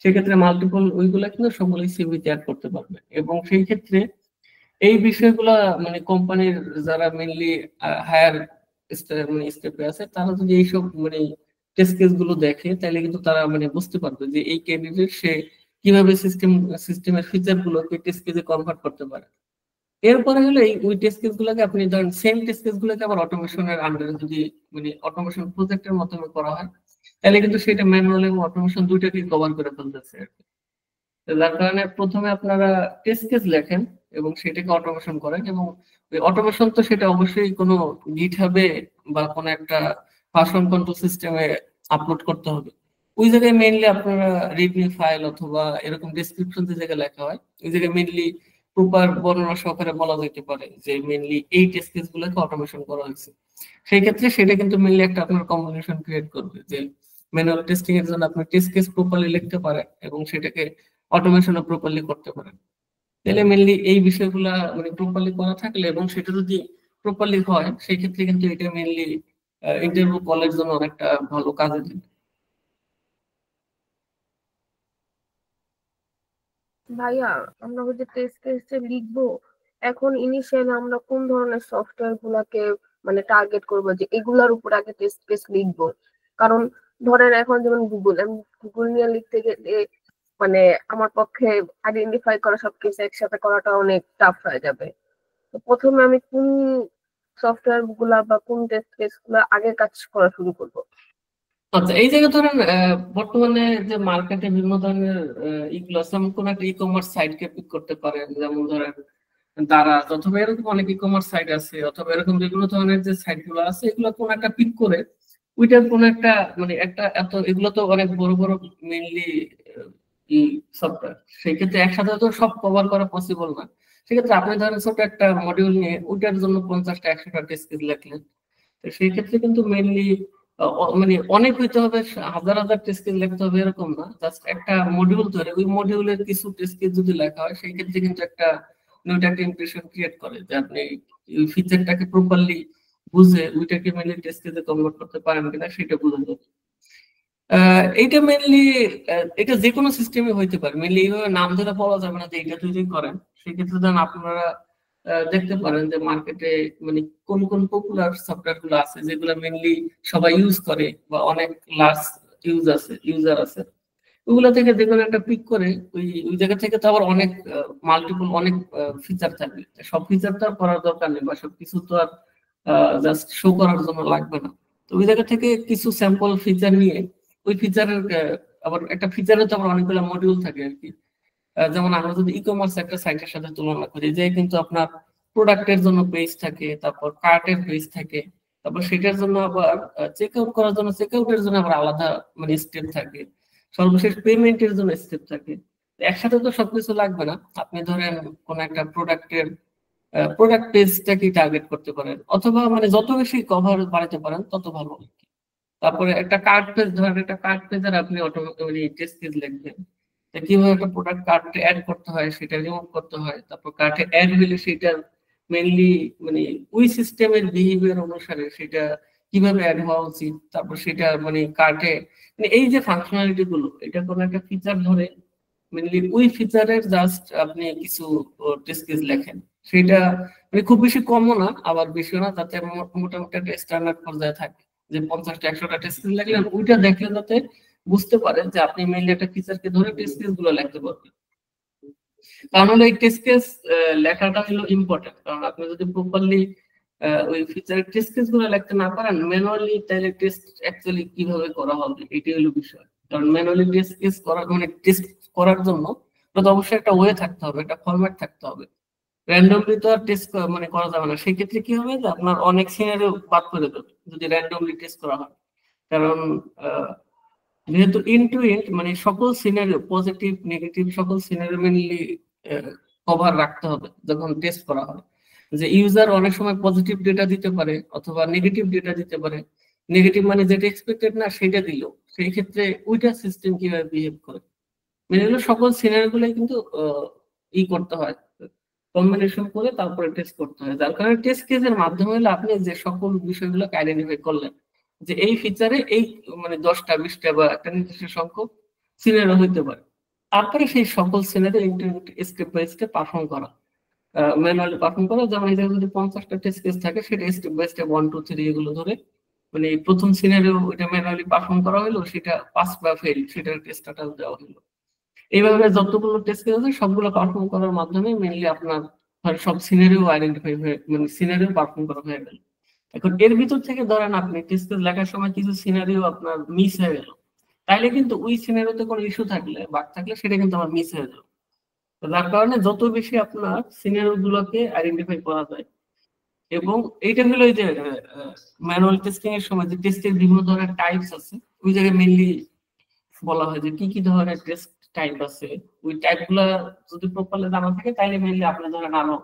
সেক্ষেত্রে মাল্টিপল ওইগুলা কিন্তু সবগুলোই সিভিতে অ্যাড করতে পারবে, এবং সেই ক্ষেত্রে এই বিষয়গুলা মানে কোম্পানির যারা মেনলি হায়ার মানে স্টেপে আছে তারা যদি এইসব মানে টেস্ট কেস গুলো দেখে তাহলে কিন্তু তারা মানে বুঝতে পারবে যে এই ক্যান্ডিডেট সে কিভাবে সিস্টেমের ফিচার গুলোকে টেস্ট কেসে কনভার্ট করতে পারে। এরপরে হলো এই ওই টেস্ট কেস গুলোকে আপনি ধরেন সেম টেস্ট কেস গুলোকে আবার অটোমেশনের আন্ডারে যদি মানে অটোমেশন প্রজেক্টের মাধ্যমে করা হয় তাহলে কিন্তু সেটা ম্যানুয়াল এবং অটোমেশন দুইটাকে কভার করে ফেলতেছে আর কি। যার কারণে প্রথমে আপনারা টেস্ট কেস লেখেন এবং সেটাকে অটোমেশন করেন, এবং অটোমেশন তো সেটা অবশ্যই কোনো গিটহাবে বা কোনো একটা ভার্সন কন্ট্রোল সিস্টেমে আপলোড করতে হবে। ওই জায়গায় মেইনলি আপনারা রিডমি ফাইল অথবা এরকম ডেসক্রিপশন যে জায়গায় লেখা হয় ওই জায়গায় মেইনলি প্রপার বর্ণনা সহকারে বলা যেতে পারে যে মেইনলি এই টেস্ট কেস গুলোকে অটোমেশন করা হয়েছে। সেই ক্ষেত্রে সেটা কিন্তু মেইনলি একটা আপনার কম্বিনেশন ক্রিয়েট করবে যে ম্যানুয়াল টেস্টিং এর জন্য আপনি টেস্ট কেস প্রপারলি লিখতে পারেন এবং সেটাকে অটোমেশনও প্রপারলি করতে পারেন। তাহলে মেনলি এই বিষয়গুলা মানে প্রপারলি করা থাকলে এবং সেটা যদি প্রপারলি হয় সেই ক্ষেত্রে কিন্তু এটা মেনলি ইন্টারভিউ কলের জন্য অনেকটা ভালো কাজে দেবে। ভাইয়া আমরা যে টেস্ট কেসে লিখবো, এখন ইনিশিয়ালি আমরা কোন ধরনের সফটওয়্যার গুলাকে মানে টার্গেট করবো যে এগুলার উপর আগে টেস্ট কেস লিখবো? কারণ ধরেন এখন যেমন গুগল, আমি গুগল নিয়ে লিখতে গেলে মানে আমার পক্ষে আইডেন্টিফাই করা সবকিছু একসাথে করাটা অনেক টাফ হয়ে যাবে। তো প্রথমে আমি কোন সফটওয়্যার গুলা বা কোন টেস্ট কেস গুলা আগে কাজ করা শুরু করবো? আচ্ছা, এই জায়গায় ধরেন বর্তমানে যে মার্কেটে বিভিন্ন ধরনের ইগুলো আছে, যেমন কোন একটা ই কমার্স সাইটকে পিক করতে পারেন, যেমন ধরেন দারাজ অথবা এরকম অনেক ই কমার্স সাইট আছে, অথবা এরকম বিভিন্ন ধরনের যে সাইট গুলো আছে এগুলো কোন একটা পিক করে ওইটার কোন একটা মানে একটা এত এগুলো তো অনেক বড় বড় মেইনলি সফটওয়্যার, সেই ক্ষেত্রে একসাথে তো সব কভার করা পসিবল না। সেক্ষেত্রে আপনি ধরেন ছোট একটা মডিউল নিয়ে ওইটার জন্য 50টা 100টা টেস্ট কেস লিখলেন, তো সেই ক্ষেত্রে কিন্তু মেইনলি মানে অনেক হইতে হবে, হাজার হাজার টেস্ট কেস লিখতে হবে এরকম না, জাস্ট একটা মডিউল ধরে ওই মডিউলের কিছু টেস্ট কেস যদি লেখা হয় সেই ক্ষেত্রে কিন্তু একটা ওইটা একটা ইমপ্রেশন ক্রিয়েট করে যে আপনি ওই ফিচারটাকে প্রপারলি বুঝে ওইটাকে মেইনলি টেস্ট কেসে কনভার্ট করতে পারেন কিনা সেটা বোঝা যাবে। এইটা মেইনলি এটা যে কোনো সিস্টেমে হইতে পারে, মেইনলি এইভাবে নাম ধরে বলা যাবে না যে এটা তৈরি করেন। সেক্ষেত্রে ধরেন আপনারা দেখতে পারেন যে মার্কেটে মানে কোন কোন পপুলার সফটওয়্যার গুলো আছে যেগুলো মেইনলি সবাই ইউজ করে বা অনেক লার্জ ইউজার আছে, ওগুলো থেকে যে কোনো একটা পিক করে ওই ওই জায়গা থেকে তো আবার অনেক মাল্টিপল অনেক ফিচার থাকবে, সব ফিচার তো আর করার দরকার নেই বা সবকিছু তো আর জাস্ট শো করার জন্য লাগবে না। তো ওই জায়গা থেকে কিছু স্যাম্পল ফিচার নিয়ে ওই ফিচারের আবার একটা ফিচারে তো আবার অনেকগুলো মডিউল থাকে আর কি। যেমন আমরা যদি ই কমার্স একটা সাইটের সাথে তুলনা করি যে কিন্তু আপনার প্রোডাক্টের জন্য পেজ থাকে, তারপর কার্টের পেজ থাকে, তারপর সেটার জন্য আবার চেক আউট করার জন্য চেক আউটের জন্য আবার আলাদা মানে স্টেপ থাকে, সর্বশেষ পেমেন্টের জন্য স্টেপ থাকে। একসাথে তো সবকিছু লাগবে না। আপনি ধরেন কোন একটা প্রোডাক্ট পেজটাকে টার্গেট করতে পারেন, অথবা মানে যত বেশি কভার বাড়াতে পারেন তত ভালো। তারপরে একটা কার্ড পেজ ধরেন, একটা কার্ড পেজের আপনি অটোমেটিক্যালি টেস্ট কেস লিখবেন কিভাবে একটা প্রোডাক্ট কার্টে অ্যাড করতে হয়, সেটা রিমুভ করতে হয়, তারপর কার্টে অ্যাড হলে সেটা মেইনলি মানে ওই সিস্টেমের বিহেভিয়ার অনুসারে সেটা কিভাবে অ্যাড হওয়া উচিত, তারপর সেটা মানে কার্টে মানে এই যে ফাংশনালিটি গুলো এটা কোনো একটা ফিচার ধরে মেইনলি ওই ফিচারের জাস্ট আপনি কিছু টেস্ট কেস লেখেন। সেটা মানে খুব বেশি কমও না আবার বেশিও না, তাতে মোটামুটি একটা স্ট্যান্ডার্ড পর্যায়ে থাকে যে 50টা 100টা টেস্ট কেস লিখলেন, ওইটা দেখলে যাতে বুঝতে পারেন যে আপনি মেইনলি একটা ফিচারকে ধরে টেস্ট কেস গুলো লিখতে পারবেন। কারণ হলো এই টেস্ট কেস লেখাটা হলো ইম্পর্টেন্ট, কারণ আপনি যদি প্রপারলি ওই ফিচারের টেস্ট কেস গুলো লিখতে না পারেন ম্যানুয়ালি, তাহলে টেস্ট অ্যাকচুয়ালি কিভাবে করা হবে এটাই হলো বিষয়। কারণ ম্যানুয়ালি টেস্ট কেস করার মানে টেস্ট করার জন্য তো অবশ্যই একটা ওয়ে থাকতে হবে, একটা ফরম্যাট থাকতে হবে। র্যান্ডমলি তো আর টেস্ট মানে করা যাবে না। সেই ক্ষেত্রে কি হবে যে আপনার অনেক সিনারিও বাদ করে দেবে যদি র্যান্ডমলি টেস্ট করা হয়। কারণ যেহেতু এন্ড টু এন্ড মানে সকল সিনারিও পজিটিভ নেগেটিভ সকল সিনারিও মেনলি কভার রাখতে হবে যখন টেস্ট করা হয়। যে ইউজার অনেক সময় পজিটিভ ডেটা দিতে পারে অথবা নেগেটিভ ডেটা দিতে পারে, নেগেটিভ মানে যেটা এক্সপেক্টেড না সেটা দিল, সেই ক্ষেত্রে ওইটা সিস্টেম কিভাবে বিহেভ করে, মেনে হলো সকল সিনারিও গুলো কিন্তু করতে হয়, কম্বিনেশন করে তারপরে টেস্ট করতে হয়। যার কারণে টেস্ট কেসের মাধ্যমে হলে আপনি যে সকল বিষয়গুলোকে আইডেন্টিফাই করলেন যে এই ফিচারে এই মানে 10টা 20টা বা একটা নির্দিষ্ট সংখ্যক সিনারিও হইতে পারে, তারপরে সেই সকল scenario step by step perform করা, ম্যানুয়ালি পারফর্ম করা। যেমন এই জায়গায় যদি 50টা টেস্ট কেস থাকে সেটা স্টেপ বাই স্টেপ 1 2 3 এগুলো ধরে মানে প্রথম সিনারিও এটা ম্যানুয়ালি পারফর্ম করা হলো, সেটা পাস বা ফেল সেটার টেস্ট স্ট্যাটাস দেওয়া হলো। এইভাবে যতগুলো টেস্ট কেস আছে সবগুলো পারফর্ম করার মাধ্যমে মেইনলি আপনার সব সিনারিও আইডেন্টিফাই হয়ে মানে সিনারিও পারফর্ম করা হয়ে গেল। এখন এর ভিতর থেকে ধরেন আপনি টেস্ট কেস লেখার সময় কিছু সিনারিও আপনার মিস হয়ে গেল, তাইলে কিন্তু ওই সিনারিওতে কোনো ইস্যু থাকলে বাগ থাকলে সেটা কিন্তু আমার মিস হয়ে যাবে। যার কারণে যত বেশি আপনার সিনারিও গুলোকে আইডেন্টিফাই করা যায়, এবং এইটা হলো যে ম্যানুয়াল টেস্টিং এর সময় যে টেস্টের বিভিন্ন ধরনের টাইপস আছে, ওই জায়গায় মেইনলি বলা হয় যে কি কি ধরনের টেস্ট টাইপ আছে, ওই টাইপ গুলা যদি প্রপারলি জানা থাকে তাহলে মেইনলি আপনি ধরেন আরো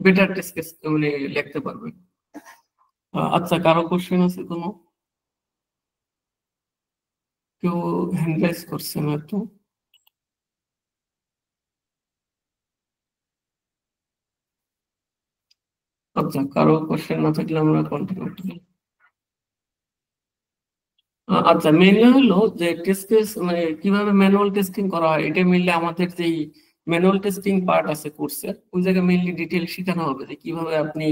বেটার টেস্ট কেস মানে লিখতে পারবেন। আচ্ছা, কারো কোশ্চেন আছে কোনো? কেউ হ্যান্ড রাইজ করছে না তো? আচ্ছা, কারো কোশ্চেন না থাকলে আমরা কন্টিনিউ করি। আচ্ছা, মেইনলি হলো যে টেস্ট কেস মানে কিভাবে ম্যানুয়াল টেস্টিং করা হয়, এটা মেইনলি আমাদের যেই ম্যানুয়াল টেস্টিং পার্ট আছে কোর্সের ওই জায়গায় মেইনলি ডিটেইল শেখানো হবে যে কিভাবে আপনি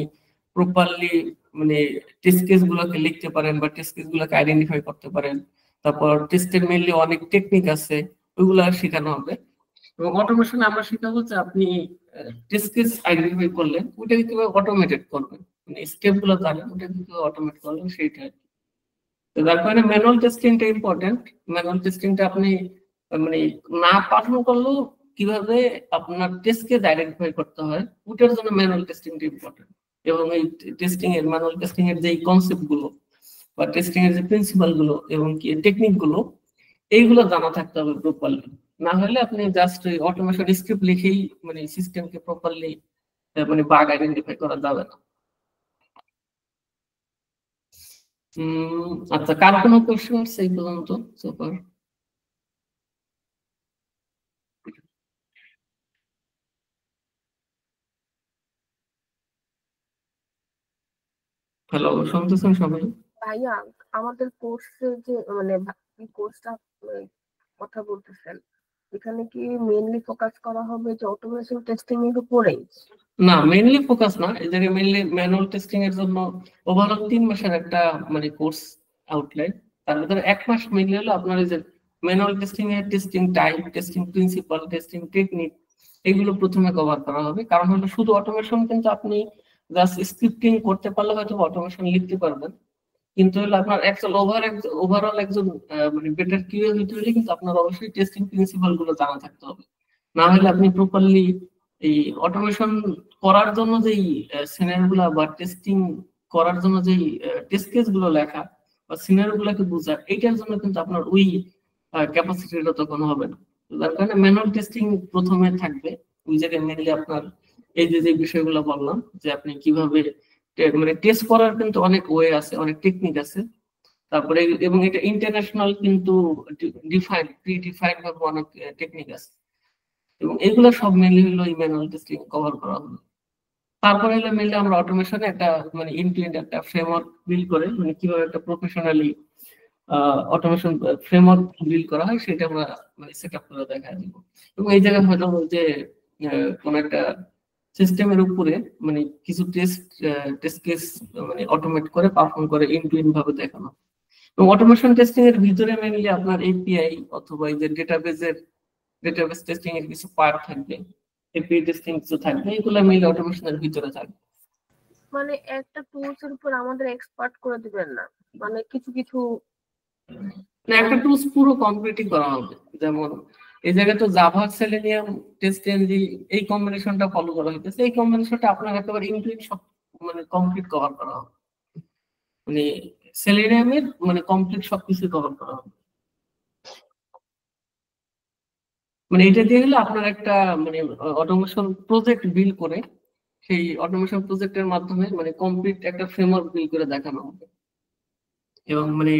প্রপারলি মানে টেস্ট কেস গুলোকে লিখতে পারেন বা টেস্ট কেস গুলোকে আইডেন্টিফাই করতে পারেন। তারপর টেস্টের মেইনলি অনেক টেকনিক আছে, ওইগুলো শেখানো হবে। এবং অটোমেশন আমরা শেখাবো যে আপনি টেস্ট কেস আইডেন্টিফাই করলেন ওইটাকে কিভাবে অটোমেটেড করবেন, মানে স্টেপ গুলো জানেন ওটা কিভাবে অটোমেট করবেন সেইটা। যার কারণে ম্যানুয়াল টেস্টিংটা ইম্পর্টেন্ট। ম্যানুয়াল টেস্টিংটা আপনি মানে না পারফর্ম করলেও কিভাবে আপনার টেস্টকে আইডেন্টিফাই করতে হয় ওটার জন্য ম্যানুয়াল টেস্টিংটা ইম্পর্টেন্ট। এবং এই টেস্টিং এর ম্যানুয়াল টেস্টিং এর যে কনসেপ্ট গুলো বা টেস্টিং এর যে প্রিন্সিপাল গুলো এবং কি টেকনিক গুলো এইগুলো জানা থাকতে হবে প্রপারলি। না হলে আপনি জাস্ট অটোমেশন স্ক্রিপ্ট লিখেই মানে সিস্টেমকে প্রপারলি মানে বাগ আইডেন্টিফাই করা যাবে না। আচ্ছা, কার কোনো কোশ্চেন আছে এই পর্যন্ত সুপার? হ্যালো, শুনতেছেন সবাই? ভাইয়া আমাদের কোর্সে যে মানে কোর্সটা কথা বলতেছেন এখানে কি মেইনলি ফোকাস করা হবে যে অটোমেশন টেস্টিং এর উপরেই? না, মেইনলি ফোকাস না, এই জায়গায় মেইনলি ম্যানুয়াল টেস্টিং এর জন্য ওভারঅল 3 মাসের একটা মানে কোর্স আউটলাইন। তার ভিতরে 1 মাস মেইনলি হলো আপনার এই যে ম্যানুয়াল টেস্টিং এর testing type, testing principal, testing technique এগুলো প্রথমে কভার করা হবে। কারণ হলো শুধু অটোমেশন কিন্তু আপনি জাস্ট স্ক্রিপ্টিং করতে পারলে হয়তো অটোমেশন লিখতে পারবেন, কিন্তু হলো আপনার ওভারঅল একজন মানে বেটার কিউএ হতে হলে কিন্তু আপনার অবশ্যই টেস্টিং প্রিন্সিপাল গুলো জানা থাকতে হবে। না হলে আপনি প্রপারলি এই অটোমেশন করার জন্য যেই সিনারিও গুলা বা টেস্টিং করার জন্য যেই টেস্ট কেস গুলো লেখা বা সিনারিও গুলোকে বোঝা এইটার জন্য কিন্তু আপনার ওই ক্যাপাসিটিটা তখন হবে না। যার কারণে ম্যানুয়াল টেস্টিং প্রথমে থাকবে। ওই জায়গায় মেনলি আপনার এই যে বিষয়গুলো বললাম যে আপনি কিভাবে মানে টেস্ট করার কিন্তু অনেক ওয়ে আছে, অনেক টেকনিক আছে। তারপরে এবং এটা ইন্টারন্যাশনাল কিন্তু প্রি ডিফাইন্ড ভাবে অনেক টেকনিক আছে, এবং এগুলো সব মেনলি হলো ম্যানুয়াল টেস্টিং কভার করা হবে। তারপরে হলো মেনলি আমরা অটোমেশনে একটা মানে ইন্ড টু এন্ড একটা ফ্রেমওয়ার্ক বিল্ড করে মানে কিভাবে একটা প্রফেশনালি অটোমেশন ফ্রেমওয়ার্ক বিল্ড করা হয় সেটা আমরা মানে সেট আপ করে দেখা দিব। এবং এই জায়গায় হয়তো যে কোন একটা সিস্টেমের উপরে মানে কিছু টেস্ট কেস মানে অটোমেট করে পারফর্ম করে ইন্ড টু এন্ড ভাবে দেখানো। এবং অটোমেশন টেস্টিং এর ভিতরে মেইনলি আপনার এপিআই অথবা এই যে ডেটাবেস টেস্টিং এর কিছু পার্ট থাকবে, এপিআই টেস্টিং কিছু থাকবে, এগুলো মেইনলি অটোমেশনের ভিতরে থাকবে। মানে একটা টুলস এর উপর আমাদের এক্সপার্ট করে দিবেন না, মানে কিছু কিছু না, একটা টুলস পুরো কমপ্লিটই করা হবে। যেমন এই জায়গায় তো জাভা সেলেনিয়াম টেস্টএনজি এই কম্বিনেশনটা ফলো করা হইতেছে, এই কম্বিনেশনটা আপনার একেবারে ইনক্লুড সব মানে কমপ্লিট কভার করা হবে, মানে সেলেনিয়ামের মানে কমপ্লিট সবকিছু কভার করা হবে। মানে এটা দিয়ে গেলে আপনার একটা মানে অটোমেশন প্রজেক্ট বিল্ড করে সেই অটোমেশন প্রজেক্টের মাধ্যমে মানে কমপ্লিট একটা ফ্রেমওয়ার্ক বিল্ড করে দেখানো হবে, এবং মানে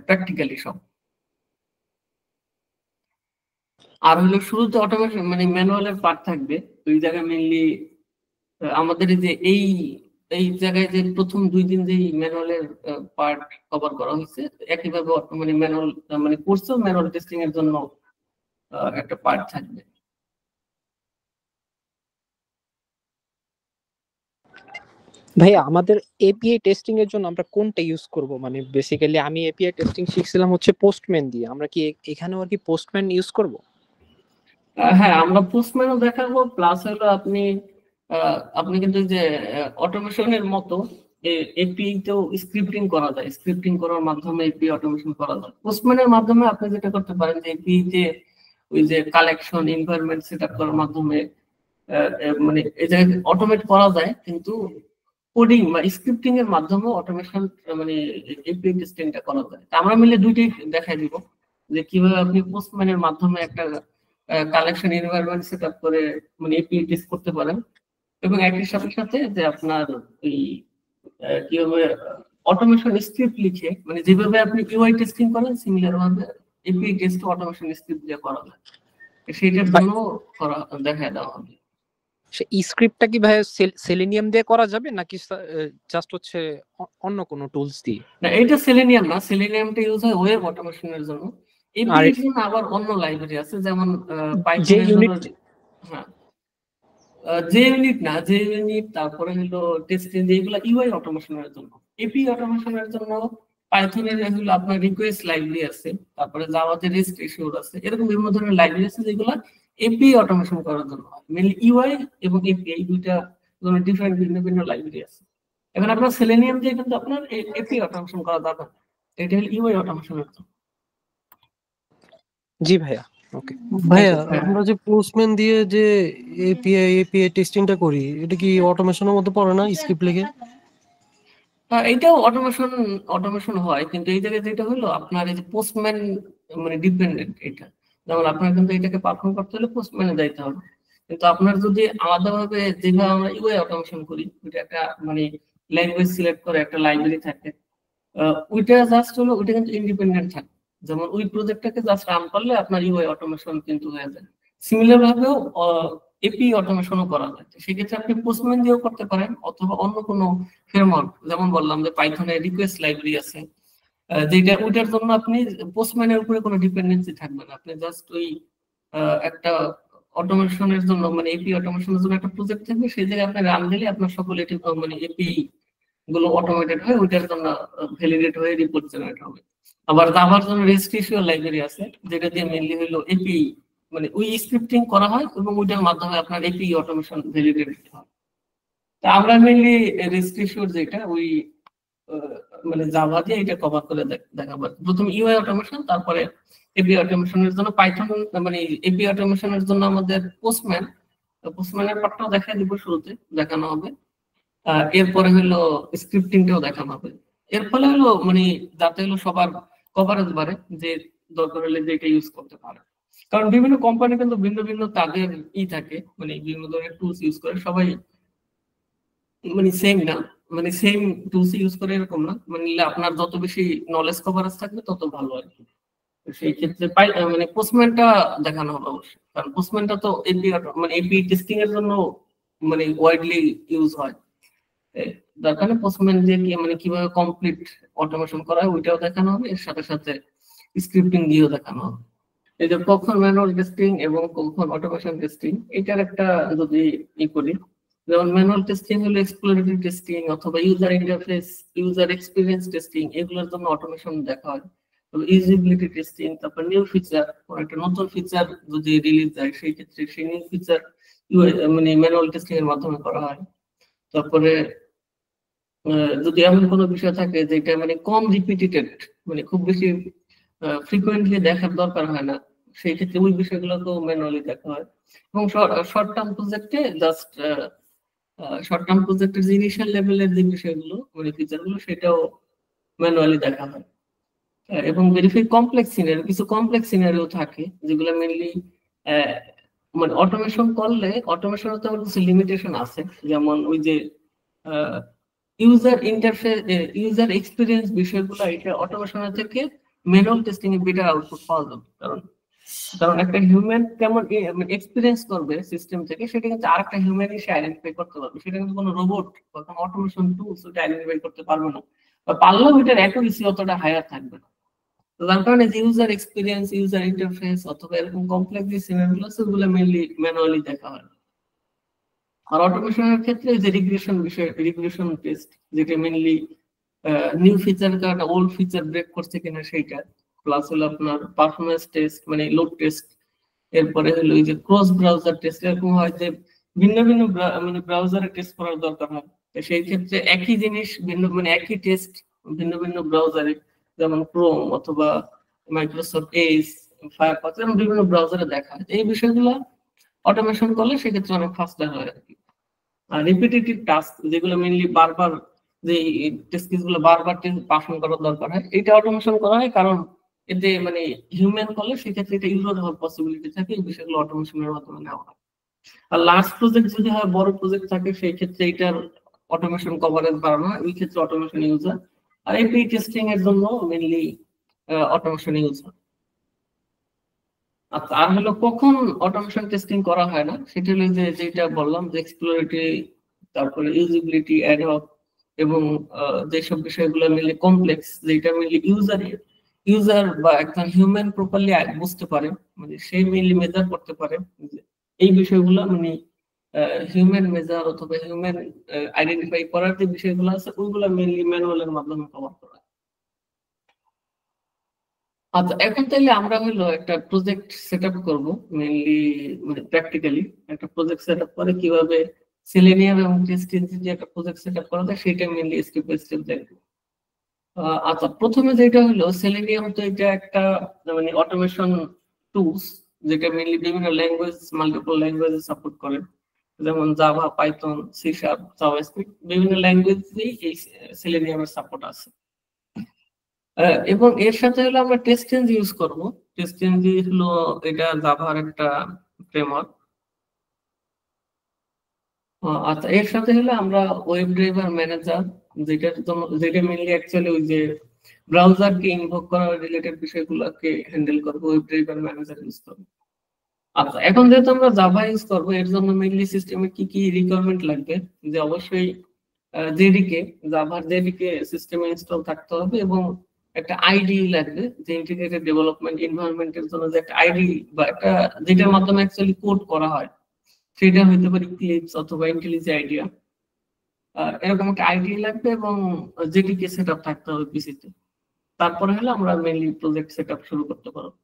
প্র্যাকটিক্যালি সব। আর হলো শুরুতে অটোমেশন মানে ম্যানুয়ালের পার্ট থাকবে, ওই জায়গায় মেইনলি আমাদের যে এই জায়গায় যে প্রথম 2 দিন যে ম্যানুয়ালের পার্ট কভার করা হয়েছে, একইভাবে মানে ম্যানুয়াল মানে কোর্সেও ম্যানুয়াল টেস্টিং এর জন্য একটা পার্ট থাকবে। ভাইয়া আমাদের এপিআই টেস্টিং এর জন্য আমরা কোনটা ইউজ করব? মানে বেসিক্যালি আমি এপিআই টেস্টিং শিখছিলাম হচ্ছে পোস্টম্যান দিয়ে, আমরা কি এখানেও আর কি পোস্টম্যান ইউজ করব? হ্যাঁ, আমরা পোস্টম্যানও দেখাবো, প্লাস হলো আপনি কিন্তু যে অটোমেশনের মতো এপিআই তেও স্ক্রিপ্টিং করা যায়, স্ক্রিপ্টিং করার মাধ্যমে এপিআই অটোমেশন করা যায়। পোস্টম্যানের মাধ্যমে আপনি যেটা করতে পারেন যে এপিআই তে ওই যে কালেকশন এনভায়রনমেন্ট সেটআপ করার মাধ্যমে মানে এই জায়গায় অটোমেট করা যায়, কিন্তু কোডিং বা স্ক্রিপ্টিং এর মাধ্যমে অটোমেশন মানে এপিআই টেস্টিংটা করা যায়। আমরা মিলে দুইটাই দেখাই দিব যে কিভাবে আপনি পোস্টম্যানের মাধ্যমে একটা কালেকশন এনভায়রনমেন্ট সেটআপ করে মানে এপিআই টেস্ট করতে পারেন, এবং একই সাথে সাথে যে আপনার এই কিভাবে অটোমেশন স্ক্রিপ্ট লিখে মানে যেভাবে আপনি ইউআই টেস্টিং করেন সিমিলার ভাবে এপিআই টেস্ট অটোমেশন স্ক্রিপ্ট দিয়ে করা যায়, সেইটার জন্য দেখা দেওয়া হবে। এই স্ক্রিপ্টটা কি ভাই সেলেনিয়াম দিয়ে করা যাবে নাকি জাস্ট হচ্ছে অন্য কোনো টুলস দিয়ে? না, এটা সেলেনিয়াম না, সেলেনিয়ামটা ইউজ হয় ওয়েব অটোমেশনের জন্য। এপিআই এর জন্য আবার অন্য লাইব্রেরি আছে, যেমন পাইথনের জন্য হ্যাঁ যে ইউনিট না, যে ইউনিট, তারপরে হলো টেস্টিং, যেগুলো ইউআই অটোমেশনের জন্য। এপিআই অটোমেশনের জন্য পাইথনের হলো আপনার রিকোয়েস্ট লাইব্রেরি আছে, তারপরে জাভাতে রেস্ট এশিওর আছে, এরকম বিভিন্ন ধরনের লাইব্রেরি আছে যেগুলো এপিআই অটোমেশন করার জন্য। মেইনলি ইউআই এবং এপিআই দুইটা ধরনের ডিফারেন্ট ভিন্ন ভিন্ন লাইব্রেরি আছে। এখন আপনার সেলেনিয়াম দিয়ে কিন্তু আপনার এপিআই অটোমেশন করা যাবে, এটা হলো ইউআই অটোমেশনের জন্য। জি ভাইয়া, ওকে ভাইয়া আমরা যে পোস্টম্যান দিয়ে যে এপিআই টেস্টিংটা করি, এটা কি অটোমেশনের মধ্যে পড়ে না স্ক্রিপ্ট লিখে? হ্যাঁ, এটাও অটোমেশন হয়, কিন্তু এই জায়গায় যেটা হলো আপনার এই যে পোস্টম্যান মানে ডিপেন্ডেন্ট এটা, যেমন আপনার কিন্তু এটাকে পারফর্ম করতে হলে পোস্টম্যানে যাইতে হবে। কিন্তু আপনার যদি আলাদাভাবে যেভাবে আমরা ইউআই অটোমেশন করি, ওইটা একটা মানে ল্যাঙ্গুয়েজ সিলেক্ট করে একটা লাইব্রেরি থাকে, ওইটা জাস্ট হলো ওইটা কিন্তু ইন্ডিপেন্ডেন্ট থাকে। যেমন ওই প্রজেক্টটাকে জাস্ট রান করলে আপনার ইউআই অটোমেশন কিন্তু হয়ে যায়। সিমিলার ভাবেও এপিআই অটোমেশনও করা যায়, সেক্ষেত্রে আপনি পোস্টম্যান দিয়েও করতে পারেন, অথবা অন্য কোনো ফ্রেমওয়ার্ক, যেমন বললাম যে পাইথনের রিকোয়েস্ট লাইব্রেরি আছে, যেটা ওইটার জন্য আপনি পোস্টম্যানের উপরে কোনো ডিপেন্ডেন্সি থাকবে না। আপনি জাস্ট ওই একটা অটোমেশনের জন্য মানে এপিআই অটোমেশনের জন্য একটা প্রজেক্ট থাকবে, সেই জায়গায় আপনি রান দিলে আপনার সকল এটি মানে এপিআই গুলো অটোমেটেড হয়ে ওইটার জন্য ভ্যালিডেট হয়ে রিপোর্ট জেনারেট হবে। আবার জাভার জন্য রেস্ট এশিওর লাইব্রেরি আছে, যেটা দিয়ে মেইনলি হলো এপিআই মানে ওই স্ক্রিপ্টিং করা হয়, এবং ওইটার মাধ্যমে আপনার এপিআই অটোমেশন ভ্যালিডেট হয়। তা আমরা মেইনলি রেস্ট এশিওর যেটা ওই মানে জাভা দিয়ে এটা কভার করে দেখাবো। প্রথম ইউআই অটোমেশন, তারপরে এপিআই অটোমেশনের জন্য পাইথন মানে এপিআই অটোমেশনের জন্য আমাদের পোস্টম্যানের পার্টটাও দেখাই দিব, শুরুতে দেখানো হবে। এরপরে হলো স্ক্রিপ্টিংটাও দেখানো হবে। এর ফলে হলো মানে যাতে হলো সবার কভারেজ বাড়ে, যে দরকার হলে যেটা ইউজ করতে পারে। কারণ বিভিন্ন কোম্পানি কিন্তু ভিন্ন ভিন্ন তাদের থাকে, মানে বিভিন্ন ধরনের টুলস ইউজ করে, সবাই মানে সেম না, মানে সেম টুলস ইউজ করে এরকম না। মানে আপনার যত বেশি নলেজ কভারেজ থাকবে তত ভালো আর কি। সেই ক্ষেত্রে মানে পোস্টম্যানটা দেখানো হবে অবশ্যই, কারণ পোস্টম্যানটা তো এপিআই মানে এপিআই টেস্টিং এর জন্য মানে ওয়াইডলি ইউজ হয়। যার কারণে পোস্টম্যান দিয়ে কি মানে কিভাবে কমপ্লিট অটোমেশন করা হয় ওইটাও দেখানো হবে, এর সাথে সাথে স্ক্রিপ্টিং দিয়েও দেখানো হবে। এই যে কখন ম্যানুয়াল টেস্টিং এবং কখন অটোমেশন টেস্টিং, এটার একটা যদি করি, যেমন ম্যানুয়াল টেস্টিং হলো এক্সপ্লোরেটরি টেস্টিং অথবা user interface user experience testing, এগুলোর জন্য অটোমেশন দেখা হয়। ইউজিবিলিটি টেস্টিং, তারপর নিউ ফিচার, একটা নতুন ফিচার যদি রিলিজ হয় সেই ক্ষেত্রে সেই নিউ ফিচার মানে ম্যানুয়াল টেস্টিং এর মাধ্যমে করা হয়। তারপরে যদি এমন কোনো বিষয় থাকে যেটা মানে কম রিপিটেড, মানে খুব বেশি ফ্রিকোয়েন্টলি দেখার দরকার হয় না, সেই ক্ষেত্রে ওই বিষয়গুলোকেও ম্যানুয়ালি দেখা হয়। এবং শর্ট টার্ম প্রজেক্টে জাস্ট শর্ট টার্ম প্রজেক্টের যে ইনিশিয়াল লেভেলের যে বিষয়গুলো মানে ফিচারগুলো সেটাও ম্যানুয়ালি দেখা হয়। এবং ভেরিফাই কমপ্লেক্স সিনারিও, কিছু কমপ্লেক্স সিনারিও থাকে যেগুলো মেনলি মানে অটোমেশন করলে অটোমেশনের তো আমার কিছু লিমিটেশন আছে, যেমন ওই যে ইউজার ইন্টারফেস ইউজার এক্সপিরিয়েন্স বিষয়গুলো এটা অটোমেশনের থেকে manual testing a better output পাওয়া যাবে। কারণ কারণ একটা হিউম্যান কেমন এক্সপিরিয়েন্স করবে সিস্টেম থেকে সেটা কিন্তু আরেকটা হিউম্যান এসে আইডেন্টিফাই করতে পারবে, সেটা কিন্তু কোনো রোবট বা কোনো অটোমেশন টুলস ওটা আইডেন্টিফাই করতে পারবে না, বা পারলেও এটার অ্যাকুরেসি অতটা হায়ার থাকবে না। তো যার কারণে যে ইউজার এক্সপিরিয়েন্স, ইউজার ইন্টারফেস অথবা এরকম কমপ্লেক্স যে সিনারিগুলো আছে ওগুলো মেইনলি ম্যানুয়ালি দেখা হয়। আর অটোমেশনের ক্ষেত্রে যে রিগ্রেশন টেস্ট, যেটা মেইনলি নিউ ফিচার কারণে ওল্ড ফিচার ব্রেক করছে কিনা সেইটা, প্লাস হলো আপনার পারফরমেন্স টেস্ট মানে লোড টেস্ট, এরপরে হলো ওই যে ক্রস ব্রাউজার টেস্ট। এরকম হয় যে ভিন্ন ভিন্ন মানে ব্রাউজারে টেস্ট করার দরকার হয়, তো সেই ক্ষেত্রে একই জিনিস ভিন্ন মানে একই টেস্ট ভিন্ন ভিন্ন ব্রাউজারে, যেমন ক্রোম অথবা মাইক্রোসফট এজ, ফায়ারফক্স, এরকম বিভিন্ন ব্রাউজারে দেখা হয়। এই বিষয়গুলো অটোমেশন করলে সেক্ষেত্রে অনেক ফাস্টার হয় আর কি। আর রিপিটেটিভ টাস্ক যেগুলো মেইনলি বারবার, যে টেস্ট কেসগুলো বারবার পারফর্ম করার দরকার হয়, এটা অটোমেশন করা হয় কারণ এতে মানে হিউম্যান করলে সেক্ষেত্রে এটা ইউরোর হওয়ার পসিবিলিটি থাকে, এই বিষয়গুলো অটোমেশনের মাধ্যমে নেওয়া হয়। আর লার্জ প্রজেক্ট যদি হয়, বড় প্রজেক্ট থাকে, সেই ক্ষেত্রে এটার অটোমেশন কভারেজ বাড়ানো হয়, ওই ক্ষেত্রে অটোমেশন ইউজ হয়। আর এপি টেস্টিং এর জন্য মেইনলি অটোমেশন ইউজ হয়। আচ্ছা, আর হলো কখন অটোমেশন টেস্টিং করা হয় না, সেটা হলো যে যেটা বললাম যে এক্সপ্লোরেটরি, তারপরে ইউজিবিলিটি, অ্যাডহক, এবং যেসব বিষয়গুলো মিলে কমপ্লেক্স, যেটা মিলে ইউজার বা একজন হিউম্যান প্রপারলি বুঝতে পারে, মানে সেই মিলি মেজার করতে পারে এই বিষয়গুলো, মানে হিউম্যান মেজার অথবা হিউম্যান আইডেন্টিফাই করার যে বিষয়গুলো আছে ওইগুলো মেইনলি ম্যানুয়ালের মাধ্যমে কভার করা। আচ্ছা, এখন তাইলে আমরা হলো একটা প্রজেক্ট সেটআপ করব মেইনলি, মানে প্র্যাকটিক্যালি একটা প্রজেক্ট সেটআপ করে কিভাবে সেলেনিয়াম এবং টেস্ট ইঞ্জিন যে একটা প্রজেক্ট সেটআপ করা যায় সেটা মেইনলি স্টেপ বাই স্টেপ দেখব। আচ্ছা, প্রথমে যেটা হলো সেলেনিয়াম, তো এটা একটা মানে অটোমেশন টুলস যেটা মেইনলি বিভিন্ন ল্যাঙ্গুয়েজ, মাল্টিপল ল্যাঙ্গুয়েজে সাপোর্ট করে, যেমন Java, Python, C sharp, JavaScript, বিভিন্ন ল্যাঙ্গুয়েজেই এই সেলেনিয়ামের সাপোর্ট আছে। এবং এর সাথে হলো আমরা টেস্ট চেঞ্জ ইউজ করব। টেস্ট চেঞ্জ হলো এটা জাভার একটা ফ্রেমওয়ার্ক। আচ্ছা, এর সাথে হলো আমরা ওয়েব ড্রাইভার ম্যানেজার, যেটা মেইনলি অ্যাকচুয়ালি ওই যে ব্রাউজারকে ইনভোক করার রিলেটেড বিষয়গুলোকে হ্যান্ডেল করবো, ওয়েব ড্রাইভার ম্যানেজার ইউজ করবো। আচ্ছা, এখন যেহেতু আমরা জাভা ইউজ করবো, এর জন্য মেইনলি সিস্টেমে কি কি রিকোয়ারমেন্ট লাগবে, যে অবশ্যই জেডিকে, জাভার জেডিকে সিস্টেমে ইনস্টল থাকতে হবে, এবং একটা আইডি লাগবে, যে ইন্টিগ্রেটেড ডেভেলপমেন্ট এনভায়রনমেন্টের জন্য যে একটা আইডি বা একটা যেটার মাধ্যমে অ্যাকচুয়ালি কোড করা হয়, সেটা হইতে পারে ইক্লিপস অথবা ইন্টেলিজেন্ট আইডিয়া। এরকম একটা আইডি লাগবে এবং জেডিকে সেটআপ থাকতে হবে পিসিতে। তারপরে হলে আমরা মেইনলি প্রজেক্ট সেটআপ শুরু করতে পারবো।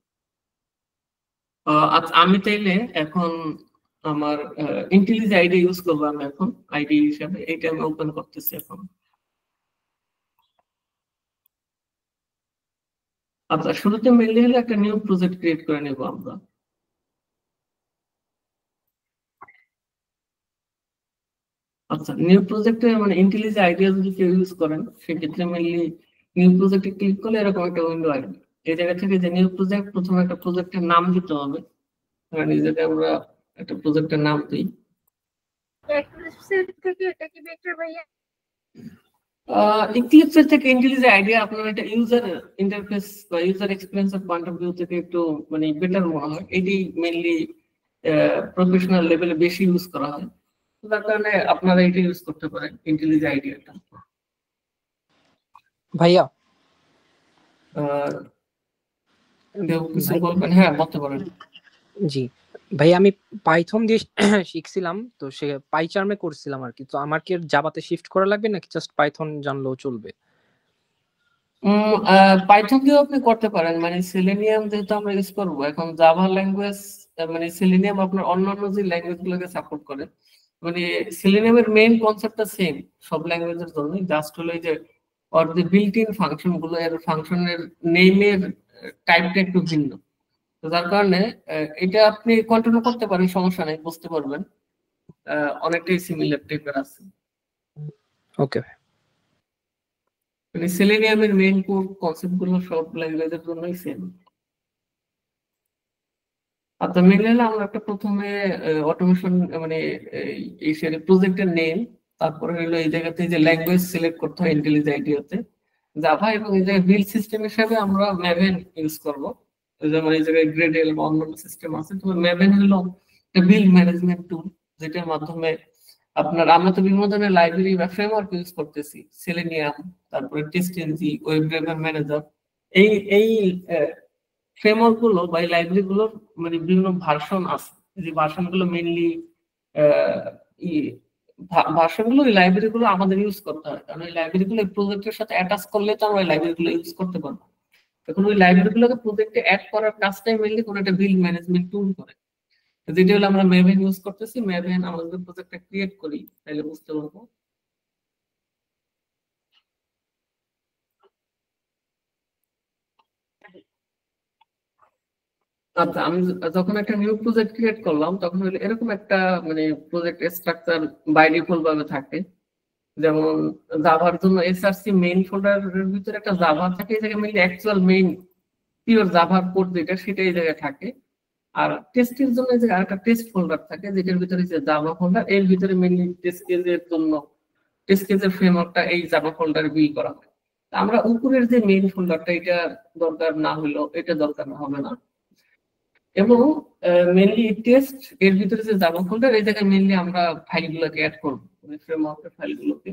আচ্ছা, আমি তাইলে এখন আমার ইন্টেলিজেন্ট আইডি ইউজ করবো, আমি এখন আইডি হিসাবে এটা আমি ওপেন করতেছি এখন। আচ্ছা, শুরুতে মেইনলি হলে একটা নিউ প্রজেক্ট ক্রিয়েট করে নেব আমরা। আচ্ছা, নিউ প্রজেক্টে মানে ইন্টেলিজেন্ট আইডিয়া যদি কেউ ইউজ করেন, সেক্ষেত্রে মেইনলি নিউ প্রজেক্টে ক্লিক করলে এরকম একটা উইন্ডো আসবে। এই জায়গা থেকে যে নিউ প্রজেক্ট, প্রথমে একটা প্রজেক্টের নাম দিতে হবে। যদি আমরা একটা প্রজেক্টের নাম দিই, থেকে এটা কি বেটার ভাইয়া? ইক্লিপসের থেকে ইন্টেলিজেন্ট আইডিয়া আপনার একটা ইউজার ইন্টারফেস বা ইউজার এক্সপিরিয়েন্সের পয়েন্ট অফ ভিউ থেকে একটু মানে বেটার মনে হয়। এটি মেইনলি প্রফেশনাল লেভেলে বেশি ইউজ করা হয়, যার কারণে আপনারা এটা ইউজ করতে পারেন ইন্টেলিজেন্ট আইডিয়াটা। ভাইয়া কেউ কিছু বলবেন? হ্যাঁ, বলতে পারেন। জি ভাই, আমি পাইথন দিয়ে শিখছিলাম, তো সে পাইচার্মে করছিলাম আর কি। তো আমার কি জাভাতে শিফট করা লাগবে নাকি জাস্ট পাইথন জানলেও চলবে? পাইথন দিয়েও আপনি করতে পারেন, মানে সেলেনিয়াম যেহেতু আমরা ইউজ করবো এখন জাভা ল্যাঙ্গুয়েজ, মানে সেলেনিয়াম আপনার অন্যান্য যে ল্যাঙ্গুয়েজ গুলোকে সাপোর্ট করে, মানে সেলেনিয়ামের মেইন কনসেপ্টটা সেম সব ল্যাঙ্গুয়েজের জন্য, জাস্ট হলো যে অর যে বিল্ট ইন ফাংশন গুলো, এর ফাংশনের নেমের টাইপটা একটু ভিন্ন, তো যার কারণে এটা আপনি কন্টিনিউ করতে পারেন, সমস্যা নেই, বুঝতে পারবেন অনেকটাই সিমিলার টাইপের আছে। ওকে, মানে সেলেনিয়ামের মেইন কোর কনসেপ্ট গুলো সব ল্যাঙ্গুয়েজের জন্যই সেম। আচ্ছা, মেনলি হলে আমরা একটা প্রথমে অটোমেশন মানে এই প্রজেক্টের নেম, তারপরে হলো এই জায়গাতে যে ল্যাঙ্গুয়েজ সিলেক্ট করতে হয় ইন্টেলিজ আইডিয়াতে জাভা, এবং এই জায়গায় বিল্ড সিস্টেম হিসেবে আমরা ম্যাভেন ইউজ করবো। যেমন এই জায়গায় গ্রেডেল বা অন্যান্য সিস্টেম আছে, তো ম্যাভেন হলো একটা বিল্ড ম্যানেজমেন্ট টুল, যেটার মাধ্যমে আমরা তো বিভিন্ন ধরনের লাইব্রেরি বা ফ্রেমওয়ার্ক ইউজ করতেছি, সেলেনিয়াম, তারপরে test NG, web driver manager. এই এই ফ্রেমওয়ার্ক গুলো বা এই লাইব্রেরি গুলোর মানে বিভিন্ন ভার্সন আছে, যে ভার্সন গুলো মেনলি ভার্সন গুলো এই লাইব্রেরি গুলো আমাদের ইউজ করতে হয়, কারণ এই লাইব্রেরি গুলো প্রজেক্টের সাথে অ্যাটাচ করলে তো আমরা এই লাইব্রেরি গুলো ইউজ করতে পারবো। এখন ওই লাইব্রেরি গুলোকে প্রজেক্টে অ্যাড করার কাজটাই মেনলি কোনো একটা বিল্ড ম্যানেজমেন্ট টুল করে, যেটা হলো আমরা ম্যাভেন ইউজ করতেছি। ম্যাভেন আমাদের প্রজেক্টটা ক্রিয়েট করি, তাহলে বুঝতে পারবো। আচ্ছা, আমি যখন একটা নিউ প্রজেক্ট ক্রিয়েট করলাম, তখন হলো এরকম একটা মানে প্রজেক্ট স্ট্রাকচার বাই ডিফল্ট ভাবে থাকে। যেমন জাভার জন্য এসআরসি মেইন ফোল্ডারের ভিতরে একটা জাভা থাকে, এই জায়গায় মেইনলি অ্যাকচুয়াল মেইন পিওর জাভার কোড যেটা, সেটা এই জায়গায় থাকে। আর টেস্টের জন্য যে আরেকটা টেস্ট ফোল্ডার থাকে, যেটার ভিতরে যে জাভা ফোল্ডার, এর ভিতরে মেইনলি টেস্ট কেসের জন্য টেস্ট কেসের ফ্রেমওয়ার্কটা এই জাভা ফোল্ডারে বিল করা হয়। আমরা উপরের যে মেইন ফোল্ডারটা, এটা দরকার না হলেও এটা দরকার হবে না। এবং মেইনলি টেস্ট এর ভিতরে যে জাভা ফোল্ডার, এই জায়গায় মেইনলি আমরা ফাইলগুলোকে অ্যাড করবো, ফ্রেমওয়ার্কের ফাইলগুলোকে।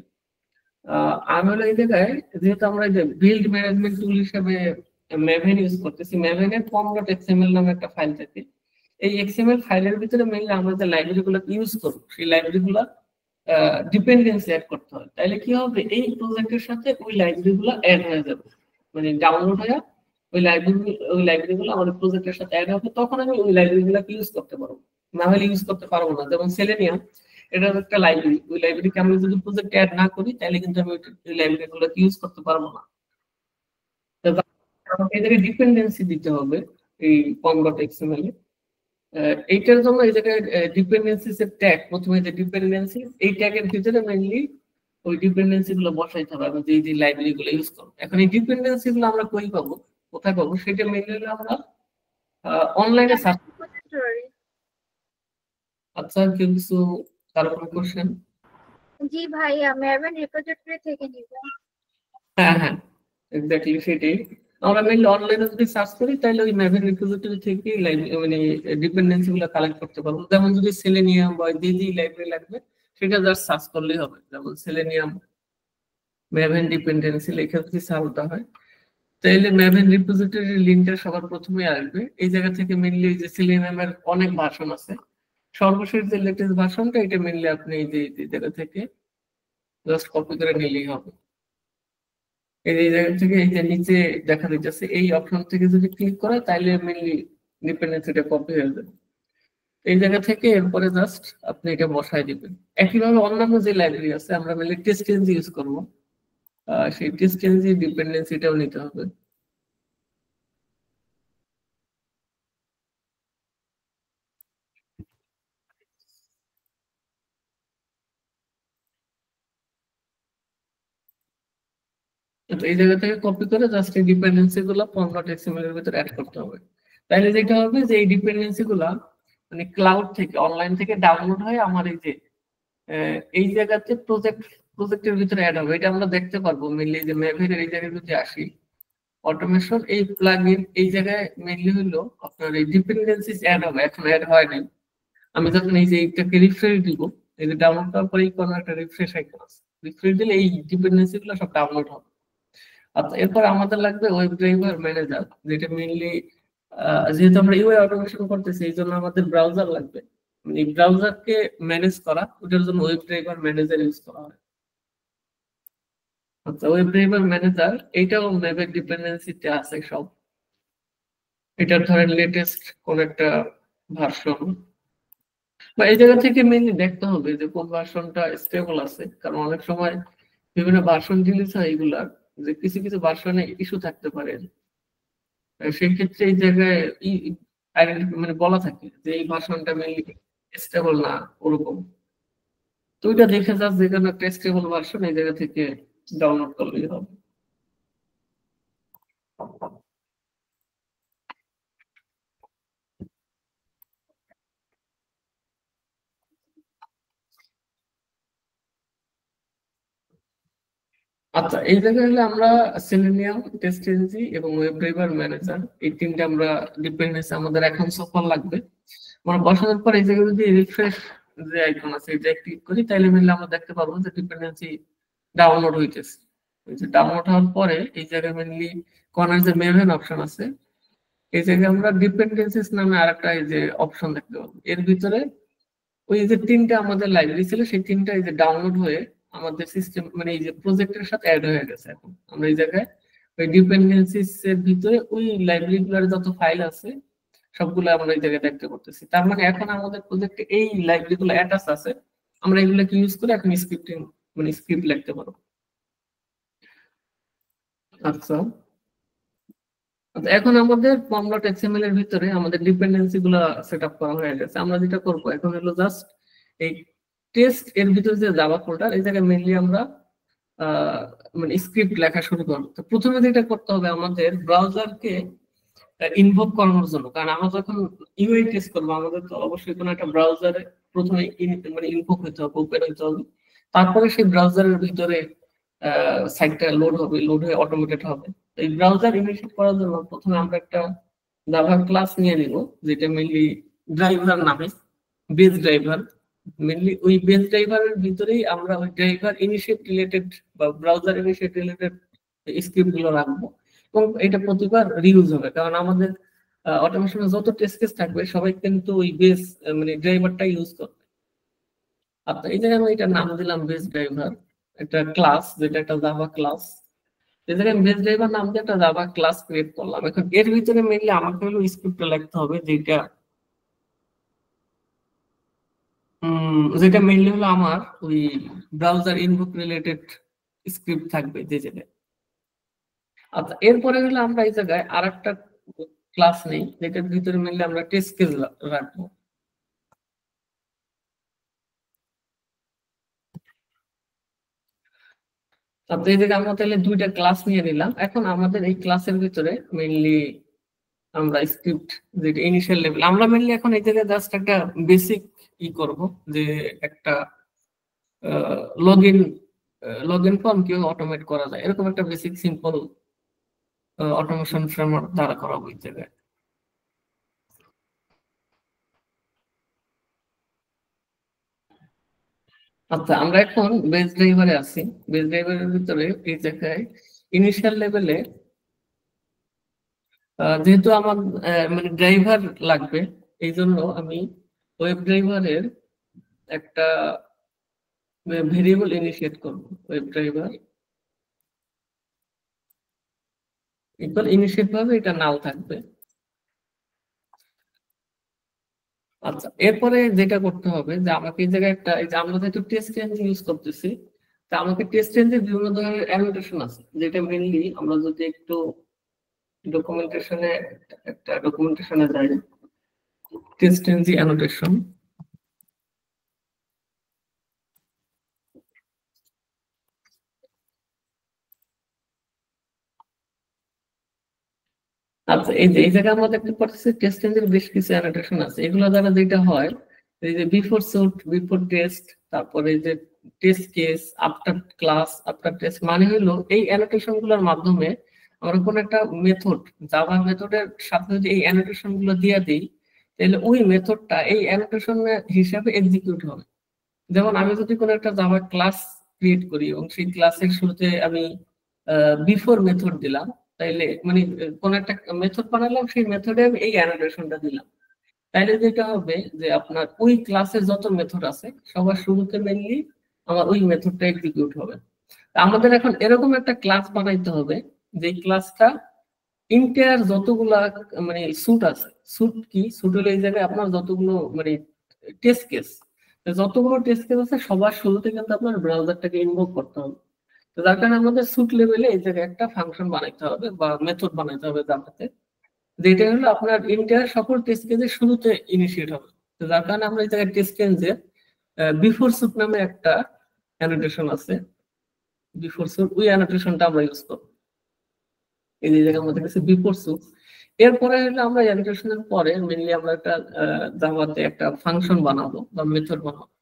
আমি হলো এই জায়গায়, যেহেতু আমরা এই যে বিল্ড ম্যানেজমেন্ট টুল হিসেবে ম্যাভেন ইউজ করতেছি, ম্যাভেনের pom.xml নামে একটা ফাইল থাকে। এই এক্সএমএল ফাইলের ভিতরে মেইনলি আমরা যে লাইব্রেরি গুলো ইউজ করবো, সেই লাইব্রেরি গুলো ডিপেন্ডেন্সি অ্যাড করতে হয়। তাইলে কি হবে, এই প্রজেক্টের সাথে ওই লাইব্রেরি গুলো অ্যাড হয়ে যাবে, মানে ডাউনলোড হয়ে ওই লাইব্রেরি গুলো আমাদের প্রজেক্টের সাথে অ্যাড হবে, তখন আমি ওই লাইব্রেরি গুলো ইউজ করতে পারবো, না হলে ইউজ করতে পারবো না। যেমন সেলেনিয়াম, এটা একটা লাইব্রেরি, ওই লাইব্রেরিকে আমি যদি প্রজেক্ট অ্যাড না করি, তাহলে কিন্তু আমি ওই লাইব্রেরি গুলো ইউজ করতে পারবো না। আমাকে এটাকে ডিপেন্ডেন্সি দিতে হবে এই pom.xml এ। এইটার জন্য এই জায়গায় ডিপেন্ডেন্সিস এর ট্যাগ, প্রথমে যে ডিপেন্ডেন্সি, এই ট্যাগের ভিতরে মেইনলি ওই ডিপেন্ডেন্সি গুলো বসাইতে হবে, আমি যে লাইব্রেরি গুলো ইউজ করবো। এখন এই ডিপেন্ডেন্সি গুলো আমরা কই পাবো, কোথায় পাবো, সেটা মেইনলি আমরা অনলাইনে সার্চ। রিপোজিটরি। আচ্ছা, কেউ কিছু, কারো কোনো কোশ্চেন? জি ভাইয়া, ম্যাভেন রিপোজিটরি থেকে নিব। হ্যাঁ হ্যাঁ, এক্স্যাক্টলি সেটাই। আমরা মেইনলি অনলাইনে যদি সার্চ করি, তাহলে ওই ম্যাভেন রিপোজিটরি থেকে মানে ডিপেন্ডেন্সি গুলো কালেক্ট করতে পারবো। যেমন যদি সেলেনিয়াম বা যে লাইব্রেরি লাগবে, সেটা জাস্ট সার্চ করলেই হবে। যেমন সেলেনিয়াম ম্যাভেন ডিপেন্ডেন্সি লিখে যদি সার্চটা হয়, তাহলে ম্যাভেন রিপোজিটরির লিঙ্কটা সবার প্রথমে আসবে। এই জায়গা থেকে মেইনলি যে সেলেনিয়ামের অনেক ভার্সন আছে, সর্বশেষ যে লেটেস্ট ভার্সনটা, এটা মেইনলি আপনি এই যে জায়গা থেকে জাস্ট কপি করে নিলেই হবে। এই জায়গা থেকে এই যে নিচে দেখা যাচ্ছে, এই অপশন থেকে যদি ক্লিক করে, তাহলে মেইনলি ডিপেন্ডেন্সিটা কপি হয়ে যাবে। এই জায়গা থেকে এরপরে জাস্ট আপনি এটা বসায় দিবেন। একইভাবে অন্যান্য যে লাইব্রেরি আছে, আমরা মেইনলি টেস্ট এনজি ইউজ করবো, সেই টেস্ট এনজি ডিপেন্ডেন্সিটাও নিতে হবে। তো এই জায়গা থেকে কপি করে জাস্ট এই ডিপেন্ডেন্সি গুলো pom.xml এর ভিতরে অ্যাড করতে হবে। তাহলে যেটা হবে যে এই ডিপেন্ডেন্সি গুলা মানে ক্লাউড থেকে, অনলাইন থেকে ডাউনলোড হয়ে আমার এই যে এই জায়গাতে প্রজেক্টের ভিতরে অ্যাড হবে। এটা আমরা দেখতে পারবো মেনলি যে ম্যাভের এই জায়গায় যদি আসি, অটোমেশন এই প্লাগইন, এই জায়গায় মেনলি হলো আপনার এই ডিপেন্ডেন্সিস অ্যাড হবে, এখন অ্যাড হয় নাই। আমি যখন এই যে এইটাকে রিফ্রেশ দিব, এই যে ডাউনলোড করার পরে কোনো একটা রিফ্রেশ আইকন আছে, রিফ্রেশ দিলে এই ডিপেন্ডেন্সি গুলো সব ডাউনলোড হবে। আচ্ছা, এরপর আমাদের লাগবে ওয়েব ড্রাইভার ম্যানেজার, যেটা মেইনলি যেহেতু আমরা ইউআই অটোমেশন করতেছি, এই জন্য আমাদের ব্রাউজার লাগবে। এই ব্রাউজারকে ম্যানেজ করা, ওটার জন্য ওয়েব ড্রাইভার ম্যানেজার ইউজ করা হয়। আচ্ছা, ওয়েব ড্রাইভার ম্যানেজার এইটাও ম্যাভের ডিপেন্ডেন্সিতে আছে সব। এটার ধরেন লেটেস্ট কোন একটা ভার্সন, বা এই জায়গা থেকে মেইনলি দেখতে হবে যে কোন ভার্সনটা স্টেবল আছে, কারণ অনেক সময় বিভিন্ন ভার্সন রিলিজ হয় এগুলার, যে কিছু কিছু ভার্সনে ইস্যু থাকতে পারে। সেই ক্ষেত্রে এই জায়গায় মানে বলা থাকে যে এই ভার্সনটা মেইনলি স্টেবল না, ওরকম। তো ওইটা দেখে যাস যেখানে একটা স্টেবল ভার্সন, এই জায়গা থেকে ডাউনলোড করলেই হবে। আচ্ছা, এই জায়গায় হলে আমরা সেলেনিয়াম, টেস্টেনজি এবং ওয়েব ড্রাইভার ম্যানেজার এই তিনটা আমরা ডিপেন্ডেন্সি আমাদের এখন সফল লাগবে। আমরা বসানোর পর এই জায়গায় যদি রিফ্রেশ যে আইকন আছে এটা ক্লিক করি তাহলে মিললে আমরা দেখতে পারবো যে ডিপেন্ডেন্সি ডাউনলোড হইতেছে। ডাউনলোড হওয়ার পরে এই জায়গায় মেনলি কর্নার যে মেভেন অপশন আছে এই জায়গায় আমরা ডিপেন্ডেন্সিস নামে আরেকটা এই যে অপশন দেখতে পাবো। এর ভিতরে ওই যে তিনটা আমাদের লাইব্রেরি ছিল সেই তিনটা এই যে ডাউনলোড হয়ে আমাদের সিস্টেম মানে এই যে প্রজেক্টের সাথে অ্যাড হয়ে গেছে। এখন আমরা এই জায়গায় ওই ডিপেন্ডেন্সিস এর ভিতরে ওই লাইব্রেরি গুলোর যত ফাইল আছে সবগুলো আমরা এই জায়গায় দেখতে পারতেছি। তার মানে এখন আমাদের প্রজেক্টে এই লাইব্রেরি গুলো অ্যাটাচ আছে, আমরা এগুলোকে ইউজ করে এখন স্ক্রিপ্টিং মানে স্ক্রিপ্ট লিখতে পারবো। আচ্ছা, এখন আমাদের pom.xml এর ভিতরে আমাদের ডিপেন্ডেন্সি গুলো সেট আপ করা হয়ে গেছে। আমরা যেটা করবো এখন হলো জাস্ট এই টেস্ট এর ভিতরে যে জাভা ফোল্ডার এই জায়গায় মেইনলি আমরা মানে স্ক্রিপ্ট লেখা শুরু করবো। তো প্রথমে যেটা করতে হবে আমাদের ব্রাউজারকে ইনভোক করানোর জন্য, কারণ আমরা যখন ইউআই টেস্ট করবো আমাদের তো অবশ্যই কোনো একটা ব্রাউজারে প্রথমে মানে ইনভোক হতে হবে, ওপেন হতে হবে, তারপরে সেই ব্রাউজারের ভিতরে সাইটটা লোড হবে, লোড হয়ে অটোমেটেড হবে। এই ব্রাউজার ইনিশিয়েট করার জন্য প্রথমে আমরা একটা জাভা ক্লাস নিয়ে নিব যেটা মেইনলি ড্রাইভার নামে, বেস ড্রাইভার। মেইনলি ওই বেস ড্রাইভারের ভিতরেই আমরা ওই ড্রাইভার ইনিশিয়েট রিলেটেড বা ব্রাউজার ইনিশিয়েট রিলেটেড স্ক্রিপ্ট গুলো রাখবো এবং এটা প্রতিবার রিউজ হবে, কারণ আমাদের অটোমেশনে যত টেস্ট কেস থাকবে সবাই কিন্তু ওই বেস মানে ড্রাইভারটা ইউজ করবে। আচ্ছা, এই জায়গায় আমি এটার নাম দিলাম বেস ড্রাইভার, একটা ক্লাস যেটা একটা জাভা ক্লাস। এই জায়গায় বেস ড্রাইভার নাম দিয়ে একটা জাভা ক্লাস ক্রিয়েট করলাম। এখন এর ভিতরে মেইনলি আমাকে হলো স্ক্রিপ্টটা লিখতে হবে যেটা মেইনলি হলো আমার ওই ব্রাউজার ইনভোক রিলেটেড স্ক্রিপ্ট থাকবে যে জায়গায়। আচ্ছা, এরপরে হলো আমরা এই জায়গায় আরেকটা ক্লাস নেই যেটার ভিতরে মেইনলি আমরা টেস্ট কেস রাখবো। আচ্ছা, এই জায়গায় আমরা তাহলে দুইটা ক্লাস নিয়ে নিলাম। এখন আমাদের এই ক্লাসের ভিতরে মেইনলি আমরা স্ক্রিপ্ট যেটা ইনিশিয়াল লেভেল আমরা মেইনলি এখন এই জায়গায় জাস্ট একটা বেসিক করব যে একটা লগইন ফর্ম কিভাবে অটোমেট করা যায় এরকম একটা বেসিক সিম্পল অটোমেশন ফ্রেমওয়ার্ক দ্বারা করা এই জায়গায়। আচ্ছা, আমরা এখন বেস ড্রাইভারে আছি। বেস ড্রাইভারের ভিতরে এই জায়গায় ইনিশিয়াল লেভেলে যেহেতু আমার মানে ড্রাইভার লাগবে এই জন্য আমি ওয়েব ড্রাইভারের একটা ভেরিয়েবল ইনিশিয়েট করব। ওয়েব ড্রাইভার ইকুয়াল ইনিশিয়েট ভাবে এটা নাও থাকবে। আচ্ছা, এরপরে যেটা করতে হবে যে আমাকে এই জায়গায় একটা এই যে আমরা যেহেতু টেস্ট এনজিন ইউজ করতেছি তা আমাকে টেস্ট এনজিন বিভিন্ন ধরনের অ্যানোটেশন আছে যেটা মেইনলি আমরা যদি একটু ডকুমেন্টেশনে যাই, টেস্ট এনজিন অ্যানোটেশন। আচ্ছা, এই জায়গায় আমরা দেখতে পাচ্ছি টেস্ট এনজিন বেশ কিছু অ্যানোটেশন আছে। এগুলো দ্বারা যেটা হয় এই যে বিফোর স্যুট, বিফোর টেস্ট, তারপরে এই যে test case, after class, after test, মানে হলো এই অ্যানোটেশন গুলোর মাধ্যমে আমরা কোন একটা মেথড জাভা মেথডের সাথে যদি এই অ্যানোটেশন গুলো দিয়ে দিই তাহলে ওই মেথডটা এই অ্যানোটেশন হিসাবে এক্সিকিউট হবে। যেমন আমি যদি কোনো একটা জাভা ক্লাস ক্রিয়েট করি এবং সেই ক্লাসের শুরুতে আমি বিফোর মেথড দিলাম, তাইলে মানে কোন একটা মেথড বানালাম সেই মেথডে আমি এই অ্যানোটেশনটা দিলাম, তাইলে যেটা হবে যে আপনার ওই ক্লাসের যত মেথড আছে সবার শুরুতে মেইনলি আমার ওই মেথডটা এক্সিকিউট হবে। আমাদের এখন এরকম একটা ক্লাস বানাইতে হবে যে ক্লাসটা ইন্টার যতগুলা মানে স্যুট আছে, স্যুট কি স্যুট হলে এই জায়গায় আপনার যতগুলো মানে টেস্ট কেস, যতগুলো টেস্ট কেস আছে সবার শুরুতে কিন্তু আপনার ব্রাউজারটাকে ইনভোক করতে হবে। তো যার কারণে আমাদের স্যুট লেভেলে এই জায়গায় একটা ফাংশন বানাইতে হবে বা মেথড বানাইতে হবে জাভাতে, যেটা হলো আপনার ইন্টার সকল টেস্ট কেসের শুরুতে ইনিশিয়েট হবে। তো যার কারণে আমরা এই জায়গায় টেস্ট কেসে বিফোর স্যুট নামে একটা অ্যানোটেশন আছে, বিফোর স্যুট ওই অ্যানোটেশনটা আমরা ইউজ করব। এই জায়গায় আমাদের কাছে বিফোর স্যুট। এরপরে হলো আমরা অ্যানোটেশনের পরে মেইনলি আমরা একটা জাভাতে একটা ফাংশন বানাবো বা মেথড বানাবো,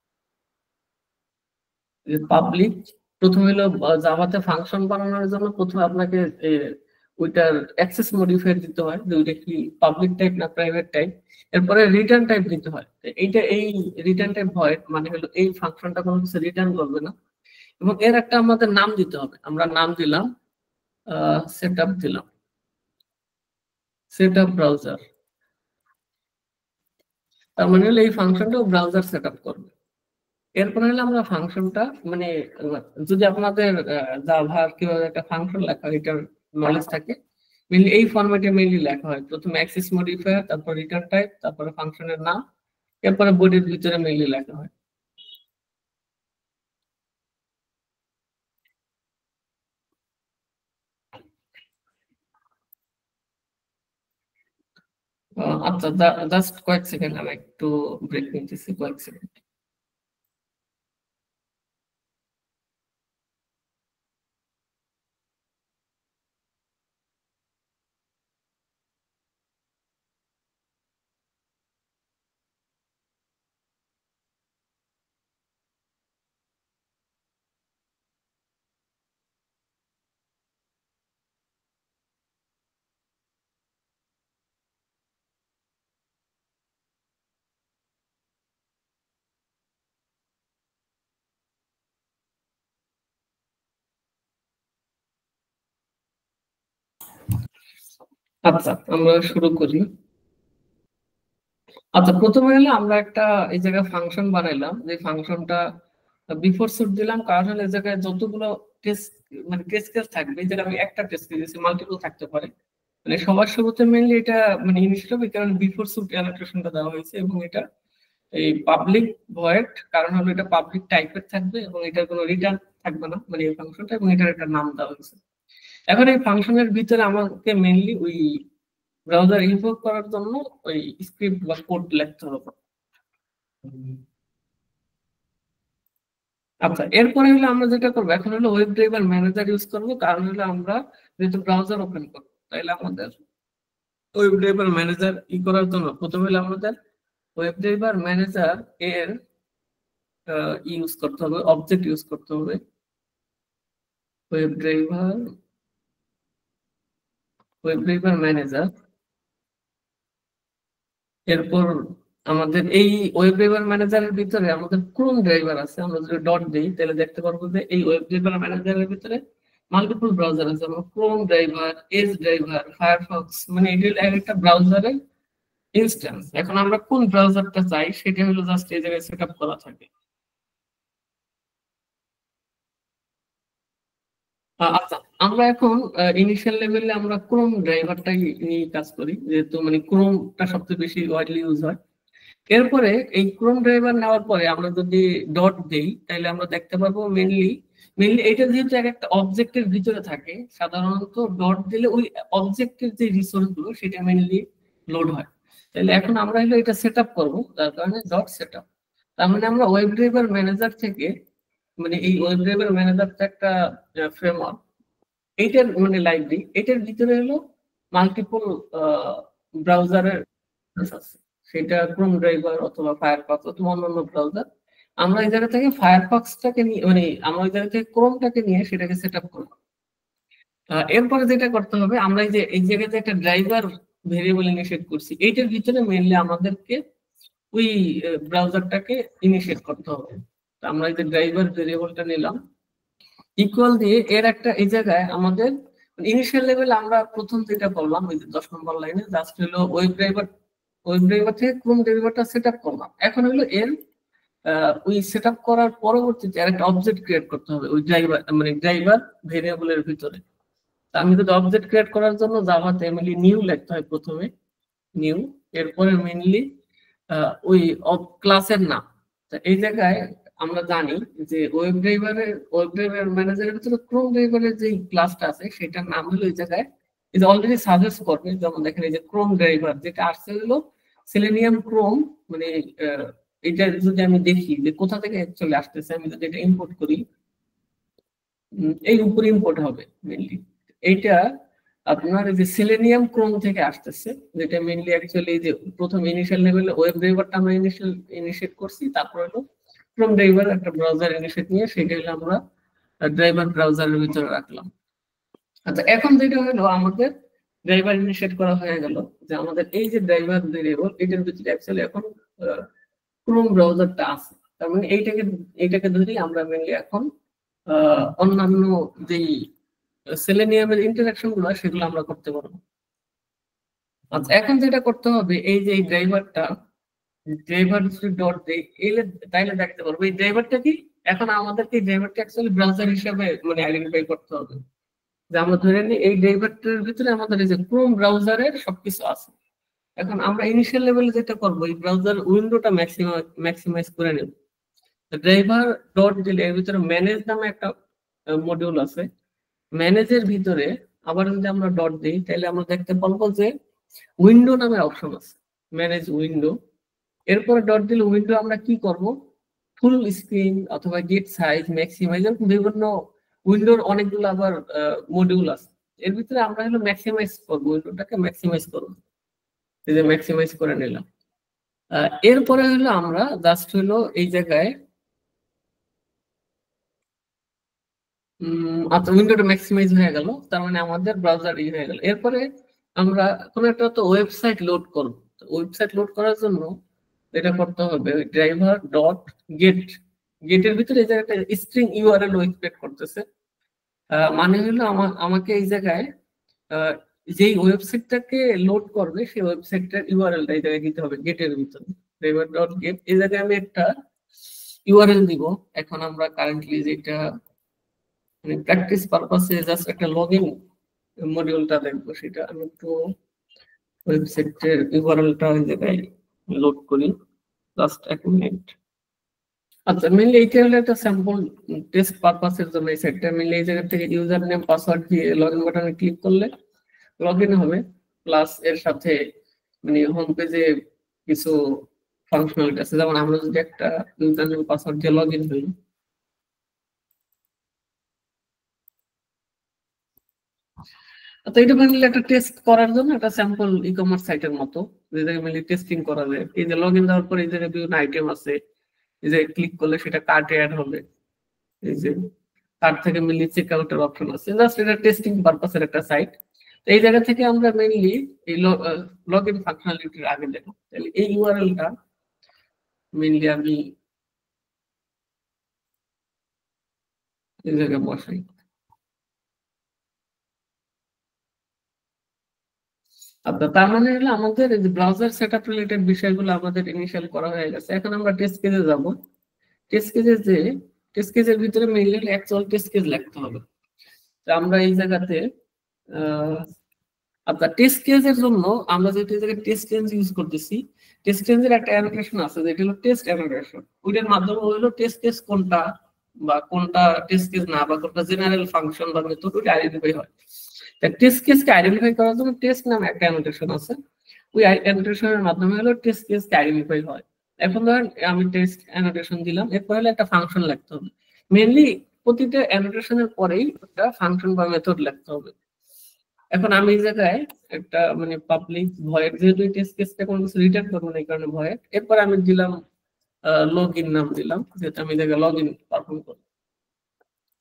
পাবলিক প্রথমে হলো জাভাতে ফাংশন বানানোর জন্য প্রথমে আপনাকে ওইটার অ্যাক্সেস মডিফায়ার দিতে হয় যে ওইটা কি পাবলিক টাইপ না প্রাইভেট টাইপ। এরপরে রিটার্ন টাইপ দিতে হয়। এইটা এই রিটার্ন টাইপ ভয়েড মানে হলো এই ফাংশনটা কোনো কিছু রিটার্ন করবে না। এবং এর একটা আমাদের নাম দিতে হবে। আমরা নাম দিলাম সেটআপ দিলাম, সেটআপ ব্রাউজার। তার মানে হলো এই ফাংশনটা ব্রাউজার সেটআপ করবে। এরপরে হলো আমরা ফাংশনটা মানে যদি আপনাদের জাভার কিভাবে একটা ফাংশন লেখা হয় এটার নলেজ থাকে, মেইনলি এই ফরম্যাটে মেইনলি লেখা হয়। প্রথমে অ্যাক্সেস মডিফায়ার, তারপর রিটার্ন টাইপ, তারপরে ফাংশনের নাম, এরপরে বডির ভিতরে মেইনলি লেখা হয়। আচ্ছা, জাস্ট কয়েক সেকেন্ড, আমি একটু ব্রেক নিতেছি কয়েক সেকেন্ড। আচ্ছা, আমরা শুরু করি। আচ্ছা, প্রথমে হলো আমরা একটা এই জায়গায় ফাংশন বানাইলাম, যে ফাংশনটা বিফোর সুট দিলাম, কারণ হলো এই জায়গায় যতগুলো টেস্ট মানে টেস্ট কেস থাকবে, এই জায়গায় আমি একটা টেস্ট কেস মাল্টিপল থাকতে পারে, মানে সবার শুরুতে মেইনলি এটা মানে ইনিশিয়াল হবে, কারণ বিফোর সুট অ্যালোকেশনটা দেওয়া হয়েছে এবং এটা এই পাবলিক ভয়েড, কারণ হলো এটা পাবলিক টাইপের থাকবে এবং এটার কোনো রিটার্ন থাকবে না, মানে এই ফাংশনটা, এবং এটার একটা নাম দেওয়া হয়েছে। এখন এই ফাংশনের ভিতরে আমাকে মেইনলি ওই ব্রাউজার ইনভোক করার জন্য ওই স্ক্রিপ্ট বা কোড লিখতে হবে। আচ্ছা, এরপরে হলো আমরা যেটা করবো এখন হলো ওয়েব ড্রাইভার ম্যানেজার ইউজ করবো, কারণ হলো আমরা যেহেতু ব্রাউজার ওপেন করবো, তাইলে আমাদের ওয়েব ড্রাইভার ম্যানেজার করার জন্য প্রথমে হলো আমাদের ওয়েব ড্রাইভার ম্যানেজার এর ইউজ করতে হবে, অবজেক্ট ইউজ করতে হবে। ওয়েব ড্রাইভার ম্যানেজার, এরপর আমাদের এই ওয়েব ড্রাইভার ম্যানেজারের ভিতরে আমাদের ক্রোম ড্রাইভার আছে। আমরা যদি ডট দিই তাহলে দেখতে পারবো যে এই ওয়েব ড্রাইভার ম্যানেজারের ভিতরে মাল্টিপল ব্রাউজার আছে, যেমন Chrome driver, Edge driver, Firefox, মানে এটা একটা ব্রাউজারের ইনস্ট্যান্স। এখন আমরা কোন ব্রাউজারটা চাই সেটা হলো জাস্ট এই জায়গায় সেটআপ করা থাকে। আচ্ছা, আমরা এখন ইনিশিয়াল লেভেলে আমরা ক্রোম ড্রাইভারটাই নিয়ে কাজ করি, যেহেতু মানে ক্রোমটা সবচেয়ে বেশি ওয়াইডলি ইউজ হয়। এরপরে এই ক্রোম ড্রাইভার নেওয়ার পরে আমরা যদি ডট দেই তাহলে আমরা দেখতে পাবো মেইনলি এটা যেহেতু একটা অবজেক্টের ভিতরে থাকে, সাধারণত ডট দিলে ওই অবজেক্টের যে রিসোর্স গুলো সেটা মেইনলি লোড হয়। তাহলে এখন আমরা হলো এটা সেট আপ করবো, তার কারণে ডট সেট আপ। তার মানে আমরা ওয়েব ড্রাইভার ম্যানেজার থেকে, মানে এই ওয়েব ড্রাইভার ম্যানেজারটা একটা ফ্রেমওয়ার্ক, এইটার মানে লাইব্রেরি, এটার ভিতরে হলো মাল্টিপল ব্রাউজারের আছে, সেটা ক্রোম ড্রাইভার অথবা ফায়ারফক্স অথবা অন্যান্য ব্রাউজার। আমরা এই জায়গা থেকে ফায়ারফক্সটাকে নিয়ে, মানে আমরা এই জায়গা থেকে ক্রোমটাকে নিয়ে সেটাকে সেট আপ করবো। এরপরে যেটা করতে হবে, আমরা এই জায়গাতে একটা ড্রাইভার ভেরিয়েবল ইনিশিয়েট করছি, এইটার ভিতরে মেইনলি আমাদেরকে ওই ব্রাউজারটাকে ইনিশিয়েট করতে হবে। আমরা এই যে ড্রাইভার ভেরিয়েবলটা নিলাম, ইকুয়াল দিয়ে এর একটা এই জায়গায় আমাদের ইনিশিয়াল লেভেল আমরা প্রথম যেটা করলাম ওই যে 10 নম্বর লাইনে জাস্ট হলো ওয়েব ড্রাইভার থেকে ক্রোম ড্রাইভারটা সেট আপ করলাম। এখন হলো এর ওই সেট আপ করার পরবর্তীতে একটা অবজেক্ট ক্রিয়েট করতে হবে ওই ড্রাইভার, মানে ড্রাইভার ভেরিয়েবলের ভিতরে। আমি যদি অবজেক্ট ক্রিয়েট করার জন্য জাভাতে মেইনলি নিউ লিখতে হয়, প্রথমে নিউ, এরপরে মেইনলি ওই ক্লাসের নাম। এই জায়গায় আমরা জানি যে ওয়েব ড্রাইভার ম্যানেজারের ভিতরে ক্রোম ড্রাইভারের যে ক্লাসটা আছে সেটার নাম হলো এই জায়গায় এই যে অলরেডি সাজেস্ট করবে, যেমন দেখেন এই যে ক্রোম ড্রাইভার যেটা আসছে হলো সেলেনিয়াম ক্রোম, মানে এটা যদি আমি দেখি যে কোথা থেকে চলে আসতেছে, আমি যদি এটা ইম্পোর্ট করি, এই উপরে ইম্পোর্ট হবে মেইনলি। এইটা আপনার এই যে সেলেনিয়াম ক্রোম থেকে আসতেছে, যেটা মেইনলি অ্যাকচুয়ালি যে প্রথম ইনিশিয়াল লেভেলে ওয়েব ড্রাইভারটা আমরা ইনিশিয়েট করছি, তারপর হলো ক্রোম ড্রাইভার একটা ব্রাউজার ইনিশিয়েট নিয়ে সেটা হলো আমরা ড্রাইভার ব্রাউজারের ভিতরে রাখলাম। আচ্ছা, এখন যেটা হলো আমাদের ড্রাইভার ইনিশিয়েট করা হয়ে গেল, যে আমাদের এই যে ড্রাইভার ভেরিয়েবল এটার ভিতরে অ্যাকচুয়ালি এখন ক্রোম ব্রাউজারটা আছে। তার মানে এইটাকে ধরেই আমরা মেনলি এখন অন্যান্য যেই সেলেনিয়ামের ইন্টারাকশন গুলো সেগুলো আমরা করতে পারবো। আচ্ছা, এখন যেটা করতে হবে এই যে এই ড্রাইভারটা ড্রাইভার ডট এলে তাইলে দেখতে পারবো এই ড্রাইভারটা কি। এখন আমাদেরকে এই ড্রাইভারটা অ্যাকচুয়ালি ব্রাউজার হিসেবে মানে আইডেন্টিফাই করতে হবে, যে আমরা ধরে নিই এই ড্রাইভারটার ভিতরে আমাদের এই যে ক্রোম ব্রাউজারের সবকিছু আছে। এখন আমরা ইনিশিয়াল লেভেলে যেটা করবো এই ব্রাউজার উইন্ডোটা ম্যাক্সিমাইজ করে নেব। ড্রাইভার ডট দিলে এর ভিতরে ম্যানেজ নামে একটা মডিউল আছে। ম্যানেজের ভিতরে আবার যদি আমরা ডট দিই তাহলে আমরা দেখতে পারবো যে উইন্ডো নামে অপশন আছে, ম্যানেজ উইন্ডো। এরপরে ডট দিলে উইন্ডো আমরা কি করব, ফুল স্ক্রিন অথবা গেট সাইজ ম্যাক্সিমাইজ, বিভিন্ন উইন্ডোর অনেকগুলো আবার মডিউল আছে। এর ভিতরে আমরা হলো ম্যাক্সিমাইজ করবো, উইন্ডোটাকে ম্যাক্সিমাইজ করবো, এই যে ম্যাক্সিমাইজ করে নিলাম। এরপরে হলো আমরা জাস্ট হলো এই জায়গায় আচ্ছা উইন্ডোটা ম্যাক্সিমাইজ হয়ে গেল, তার মানে আমাদের ব্রাউজার হয়ে গেল। এরপরে আমরা কোনো একটা তো ওয়েবসাইট লোড করব। ওয়েবসাইট লোড করার জন্য এটা করতে হবে ড্রাইভার ডট গেটের ভিতরে এই জায়গাটা স্ট্রিং ইউআরএল এক্সপেক্ট করতেছে। মানে হলো আমাকে এই জায়গায় যেই ওয়েবসাইটটাকে লোড করবে সেই ওয়েবসাইটটার ইউআরএলটা এই জায়গায় দিতে হবে গেটের ভিতরে, ড্রাইভার ডট গেট। এই জায়গায় আমি একটা ইউআরএল দিব। এখন আমরা কারেন্টলি যেটা মানে প্র্যাকটিস পারপাসে জাস্ট একটা লগইন মডিউলটা দেখবো, সেটা আমি একটু ওয়েবসাইটের ইউআরএলটা ওই জায়গায় লোড করি, জাস্ট এক মিনিট। আচ্ছা, মেইনলি এইটা হলো একটা স্যাম্পল টেস্ট পারপাসের জন্য এই সাইটটা। মেইনলি এই জায়গা থেকে ইউজার নেম পাসওয়ার্ড দিয়ে লগইন বাটনে ক্লিক করলে লগইন হবে, প্লাস এর সাথে মানে হোম পেজে কিছু ফাংশনালিটি আছে। যেমন আমরা যদি একটা ইউজার নেম পাসওয়ার্ড দিয়ে লগইন হই, তো এটা মেইনলি একটা টেস্ট করার জন্য একটা স্যাম্পল ই কমার্স সাইটের মতো, যে জায়গায় মেইনলি টেস্টিং করা যায়। এই যে লগইন দেওয়ার পরে এই জায়গায় বিভিন্ন আইটেম আছে, এই যে ক্লিক করলে সেটা কার্টে অ্যাড হবে, এই যে কার্ট থেকে মেইনলি চেক আউটের অপশন আছে। জাস্ট এটা টেস্টিং পারপাসের একটা সাইট। এই জায়গা থেকে আমরা মেইনলি এই লগইন ফাংশনালিটির আগে দেখো, তাহলে এই ইউআরএলটা মেইনলি আমি এই জায়গায় বসাই। আচ্ছা, তার মানে হলো আমাদের এই যে ব্রাউজার সেটআপ রিলেটেড বিষয়গুলো আমাদের ইনিশিয়াল করা হয়ে গেছে। এখন আমরা টেস্ট কেজে যাব। টেস্ট কেজের ভিতরে মেইনলি অ্যাকচুয়াল টেস্ট কেজ লিখতে হবে। তো আমরা এই জায়গাতে আচ্ছা টেস্ট কেজের জন্য আমরা যেটা জায়গায় টেস্ট কেজ ইউজ করতেছি, টেস্ট কেজের একটা অ্যানোটেশন আছে যেটা হলো টেস্ট অ্যানোটেশন। ওইটার মাধ্যমে হলো টেস্ট কেজ কোনটা বা কোনটা টেস্ট কেজ না, বা কোনটা জেনারেল ফাংশন বা মেথড ওটা আইডেন্টিফাই হয়। টেস্ট কেসকে আইডেন্টিফাই করার জন্য টেস্ট নামে একটা অ্যানোটেশন আছে, ওই অ্যানোটেশনের মাধ্যমে হলো টেস্ট কেসকে আইডেন্টিফাই হয়। এখন ধরেন আমি টেস্ট অ্যানোটেশন দিলাম, এরপর হলো একটা ফাংশন লিখতে হবে। মেইনলি প্রতিটা অ্যানোটেশনের পরেই একটা ফাংশন বা মেথড লিখতে হবে। এখন আমি এই জায়গায় একটা মানে পাবলিক ভয়েড, যেহেতু এই টেস্ট কেসটা কোনো কিছু রিটার্ন করবো না এই কারণে ভয়েড। এরপর আমি দিলাম লগইন নাম দিলাম, যেহেতু আমি এই জায়গায় লগইন পারফর্ম করবো।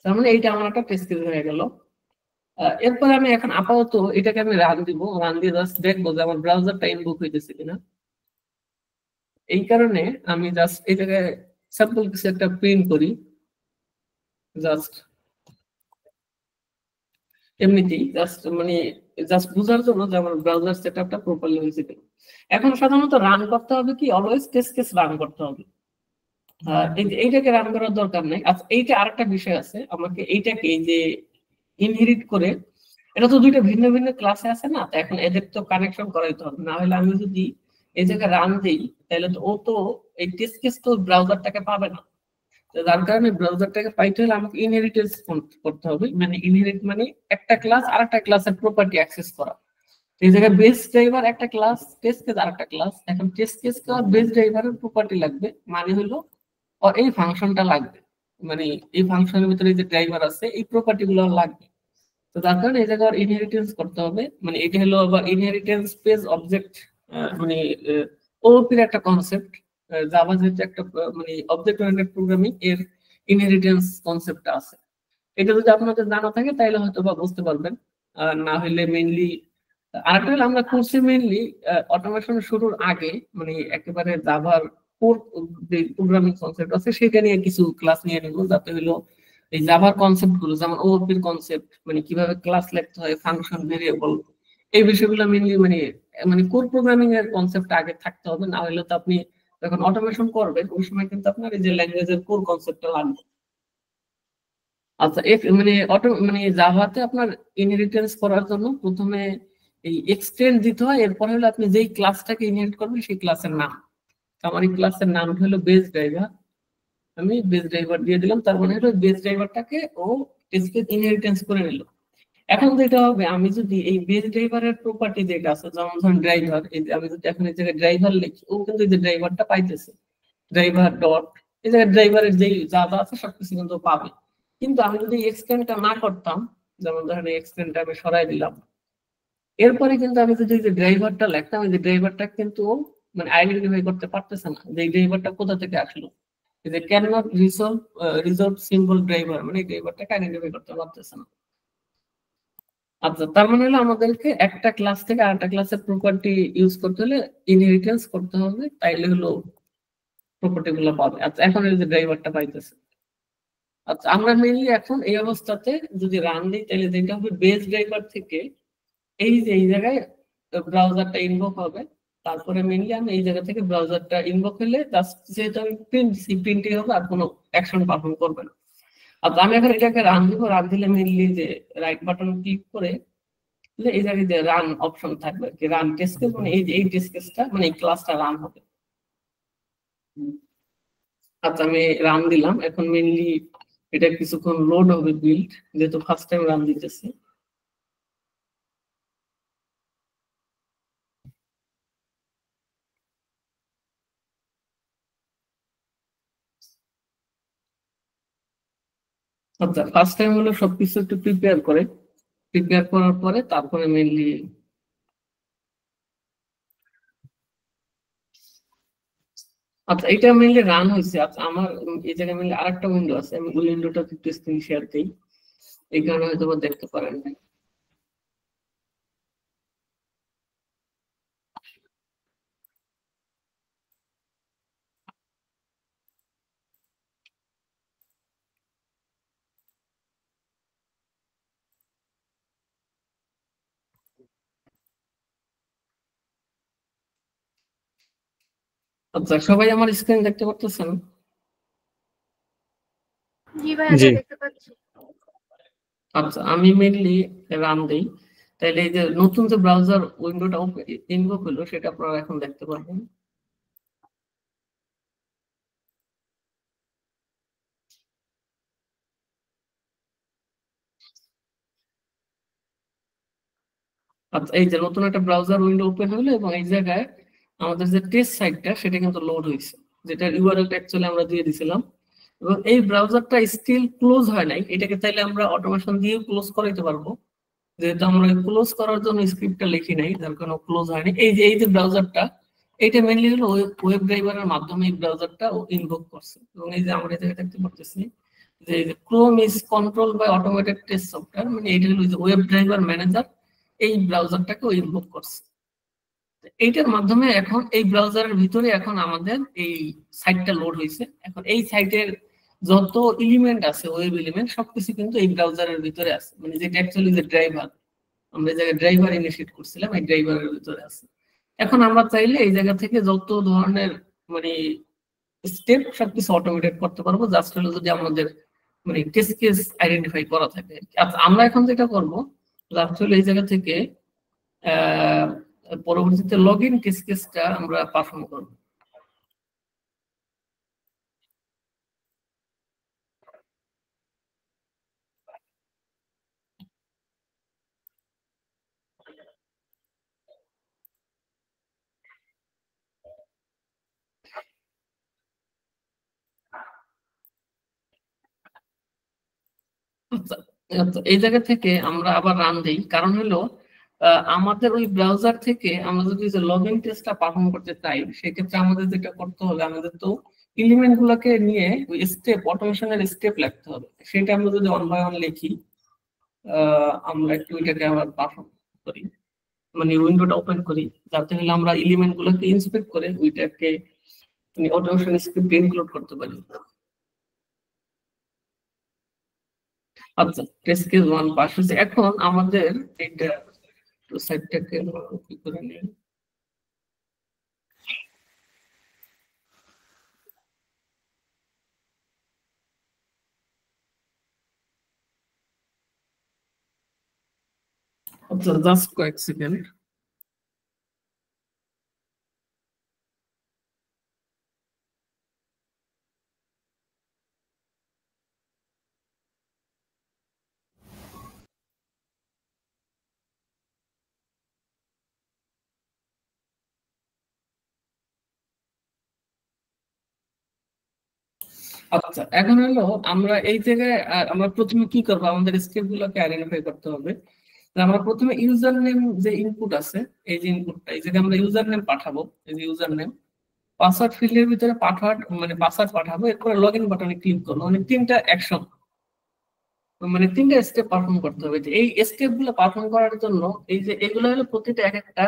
তার মানে এইটা আমার একটা টেস্ট কেস হয়ে গেল। এরপর আমি এখন আপাতত এটাকে আমি রান দিব, রান দিয়ে জাস্ট দেখবো যে আমার ব্রাউজারটা ইনভোক হইতেছে কিনা। এই কারণে আমি জাস্ট এই জায়গায় স্যাম্পল কিছু একটা প্রিন্ট করি, জাস্ট এমনিতেই জাস্ট মানে জাস্ট বোঝার জন্য যে আমার ব্রাউজার সেটআপটা প্রপারলি হয়েছে কিনা। এখন সাধারণত রান করতে হবে কি, অলওয়েজ টেস্ট কেস রান করতে হবে। এইটাকে রান করার দরকার নেই। আচ্ছা, এইটা আরেকটা বিষয় আছে, আমাকে এইটাকে এই যে ইনহেরিট করে, এটা তো দুইটা ভিন্ন ভিন্ন ক্লাসে আছে না, তো এখন এদের তো কানেকশন করাইতে হবে, না হলে আমি যদি এই জায়গায় রান দিই তাহলে তো ও তো এই টেস্ট কেস তো ব্রাউজারটাকে পাবে না। তো যার কারণে ব্রাউজারটাকে পাইতে হলে আমাকে ইনহেরিটেন্স করতে হবে। মানে ইনহেরিট মানে একটা ক্লাস আরেকটা ক্লাসের প্রপার্টি অ্যাক্সেস করা। এই জায়গায় বেস ড্রাইভার একটা ক্লাস, টেস্ট কেস আরেকটা ক্লাস। এখন টেস্ট কেসকে আর বেস ড্রাইভারের প্রপার্টি লাগবে, মানে হলো আর এই ফাংশনটা লাগবে, মানে এই ফাংশনের ভিতরে যে ড্রাইভার আছে এই প্রপার্টি গুলো লাগবে। তো তার কারণে এই জায়গায় ইনহেরিটেন্স করতে হবে। মানে এটা হলো আবার ইনহেরিটেন্স পেজ অবজেক্ট, মানে ওপির একটা কনসেপ্ট। জাভা যেহেতু একটা মানে অবজেক্ট ওরিয়েন্টেড প্রোগ্রামিং, এর ইনহেরিটেন্স কনসেপ্টটা আছে। এটা যদি আপনাদের জানা থাকে তাহলে হয়তো বা বুঝতে পারবেন, আর না হলে মেইনলি আরেকটা হলো আমরা কোর্সে মেইনলি অটোমেশন শুরুর আগে মানে একেবারে জাভার কোর যে প্রোগ্রামিং কনসেপ্ট আছে সেটা নিয়ে কিছু ক্লাস নিয়ে নেব, যাতে হলো এই জাভার কনসেপ্ট গুলো যেমন ওওপির কনসেপ্ট মানে কিভাবে ক্লাস লিখতে হয়, ফাংশন, ভেরিয়েবল, এই বিষয়গুলো মেইনলি মানে মানে কোর প্রোগ্রামিং এর কনসেপ্ট আগে থাকতে হবে, না হলে তো আপনি যখন অটোমেশন করবেন ওই সময় কিন্তু আপনার এই যে ল্যাঙ্গুয়েজের কোর কনসেপ্টটা লাগবে। আচ্ছা মানে মানে জাভাতে আপনার ইনহেরিটেন্স করার জন্য প্রথমে এই এক্সটেন্ড দিতে হয়, এরপর হলো আপনি যেই ক্লাসটাকে ইনহেরিট করবেন সেই ক্লাসের নাম। আমার এই ক্লাসের নাম হলো বেস ড্রাইভার, আমি বেস ড্রাইভার দিয়ে দিলাম, তার মানে হলো বেস ড্রাইভারটাকে ও টেস্টকে ইনহেরিটেন্স করে নিল। এখন যেটা হবে আমি যদি এই বেস ড্রাইভারের প্রপার্টি যেটা আছে যেমন ধরুন ড্রাইভার, এই যে আমি যদি এখন এই জায়গায় ড্রাইভার লিখি ও কিন্তু এই যে ড্রাইভারটা পাইতেছে, ড্রাইভার ডট এই জায়গায় ড্রাইভারের যেই যা যা আছে সবকিছু কিন্তু পাবে। কিন্তু আমি যদি এক্সটেন্ডটা না করতাম, যেমন ধরেন এই এক্সটেন্ডটা আমি সরাই দিলাম, এরপরে কিন্তু আমি যদি যে ড্রাইভারটা লিখতাম এই যে ড্রাইভারটা কিন্তু মানে আইডেন্টিফাই করতে পারতেছে না যে এই ড্রাইভারটা কোথা থেকে আসলো, এই যে can not resolve symbol driver মানে এই ড্রাইভারটাকে আইডেন্টিফাই করতে পারতেছে না। আচ্ছা তার মানে হলো আমাদেরকে একটা ক্লাস থেকে আরেকটা ক্লাসের প্রপার্টি ইউজ করতে হলে ইনহেরিটেন্স করতে হবে, তাইলে হলো প্রপার্টি গুলো পাবে। আচ্ছা এখন এই যে ড্রাইভারটা পাইতেছে। আচ্ছা আমরা মেইনলি এখন এই অবস্থাতে যদি রান দিই তাহলে যেটা হবে বেস ড্রাইভার থেকে এই যে এই জায়গায় ব্রাউজারটা ইনভোক হবে, তারপরে মেইনলি আমি এই জায়গা থেকে ব্রাউজারটা ইনভোক হলে জাস্ট যেহেতু আমি প্রিন্টই হবে আর কোনো অ্যাকশন পারফর্ম করবে না। আচ্ছা আমি এখন এটাকে রান দিব, রান দিলে মেইনলি যে রাইট বাটন ক্লিক করে এই জায়গায় যে রান অপশন থাকবে কি রান টেস্ট কেস, মানে এই যে এই টেস্ট কেসটা মানে এই ক্লাসটা রান হবে। আচ্ছা আমি রান দিলাম, এখন মেইনলি এটা কিছুক্ষণ লোড হবে বিল্ড, যেহেতু ফার্স্ট টাইম রান দিতেছি। আচ্ছা ফার্স্ট টাইম হলো সবকিছু একটু প্রিপেয়ার করে, প্রিপেয়ার করার পরে তারপরে মেইনলি আচ্ছা এটা মেইনলি রান হয়েছে। আচ্ছা আমার এই জায়গায় মেইনলি আরেকটা উইন্ডো আছে, আমি ওই উইন্ডোটা একটু স্ক্রিন শেয়ার দিই, এই কারণে হয়তো দেখতে পারেন না। আচ্ছা সবাই আমার স্ক্রিন দেখতে পারতেছেন? জি ভাইয়া দেখতে পাচ্ছি। আচ্ছা আমি মেইনলি রান দেই, তাহলে এই যে নতুন যে ব্রাউজার উইন্ডোটা ইনভোক হলো সেটা আপনারা এখন দেখতে পারবেন। আচ্ছা এই যে নতুন একটা ব্রাউজার উইন্ডো ওপেন হলো এবং এই জায়গায় আমাদের যে টেস্ট সাইটটা সেটা কিন্তু লোড হয়েছে, যেটা ইউআরএলটা অ্যাকচুয়ালি আমরা দিয়ে দিয়েছিলাম, এবং এই ব্রাউজারটা স্টিল ক্লোজ হয় নাই, এটাকে তাইলে আমরা অটোমেশন দিয়ে ক্লোজ করাইতে পারবো, যেহেতু আমরা ক্লোজ করার জন্য স্ক্রিপ্টটা লিখি নাই যার কারণে ক্লোজ হয়নি। এই যে ব্রাউজারটা এটা মেইনলি হলো ওয়েব ড্রাইভারের মাধ্যমে এই ব্রাউজারটা ইনভোক করছে, এবং এই যে আমরা এটা দেখতে পাচ্ছি যে Chrome is control by automated test software, মানে এটা হলো ওয়েব ড্রাইভার ম্যানেজার এই ব্রাউজারটাকে ইনভোক করছে। এইটার মাধ্যমে এখন এই ব্রাউজারের ভিতরে এখন আমাদের এই সাইটটা লোড হয়েছে, এখন এই সাইটের যত এলিমেন্ট আছে ওয়েব এলিমেন্ট সবকিছু কিন্তু এই ব্রাউজারের ভিতরে আছে, মানে যেটা অ্যাকচুয়ালি যে ড্রাইভার আমরা এই জায়গায় ড্রাইভার ইনিশিয়েট করছিলাম এই ড্রাইভারের ভিতরে আছে। এখন আমরা চাইলে এই জায়গা থেকে যত ধরনের মানে স্টেপ সবকিছু অটোমেটেড করতে পারবো, জাস্ট হলো যদি আমাদের মানে টেস্ট কেস আইডেন্টিফাই করা থাকে। আচ্ছা আমরা এখন যেটা করবো জাস্ট হলো এই জায়গা থেকে পরবর্তীতে লগ ইন টেস্ট কেসটা আমরা পারফর্ম করবো। এই জায়গা থেকে আমরা আবার রান দেই, কারণ হলো আমাদের ওই ব্রাউজার থেকে আমরা যদি যে লগ ইন টেস্টটা পারফর্ম করতে চাই সেক্ষেত্রে আমাদের যেটা করতে হবে আমাদের তো এলিমেন্ট গুলোকে নিয়ে ওই স্টেপ অটোমেশনের স্টেপ লিখতে হবে। সেটা আমরা যদি 1 বাই 1 লিখি, আমরা একটু এটাকে আবার পারফর্ম করি, মানে উইন্ডোটা ওপেন করি, যাতে হলে আমরা এলিমেন্ট গুলোকে ইন্সপেক্ট করে ওইটাকে অটোমেশন স্ক্রিপ্ট ইনক্লুড করতে পারি। আচ্ছা, টেস্ট কেস 1 পাস হয়েছে। এখন আমাদের এটা সাইটটাকে কি করে নিই, আচ্ছা জাস্ট কয়েক সেকেন্ড। আচ্ছা, এখন হলো আমরা এই জায়গায় আমরা প্রথমে কি করবো, আমাদের স্টেপ গুলোকে আইডেন্টিফাই করতে হবে। আমরা প্রথমে ইউজার নেম যে ইনপুট আছে, এই যে ইনপুটটা, এই জায়গায় আমরা ইউজার নেম পাঠাবো, এই যে ইউজার নেম পাসওয়ার্ড ফিল্ডের ভিতরে পাসওয়ার্ড পাঠাবো, এরপরে লগ ইন বাটনে ক্লিক করবো। মানে 3টা অ্যাকশন, মানে 3টা স্টেপ পারফর্ম করতে হবে। এই স্টেপ গুলো পারফর্ম করার জন্য এই যে এগুলো হলো প্রতিটা এক একটা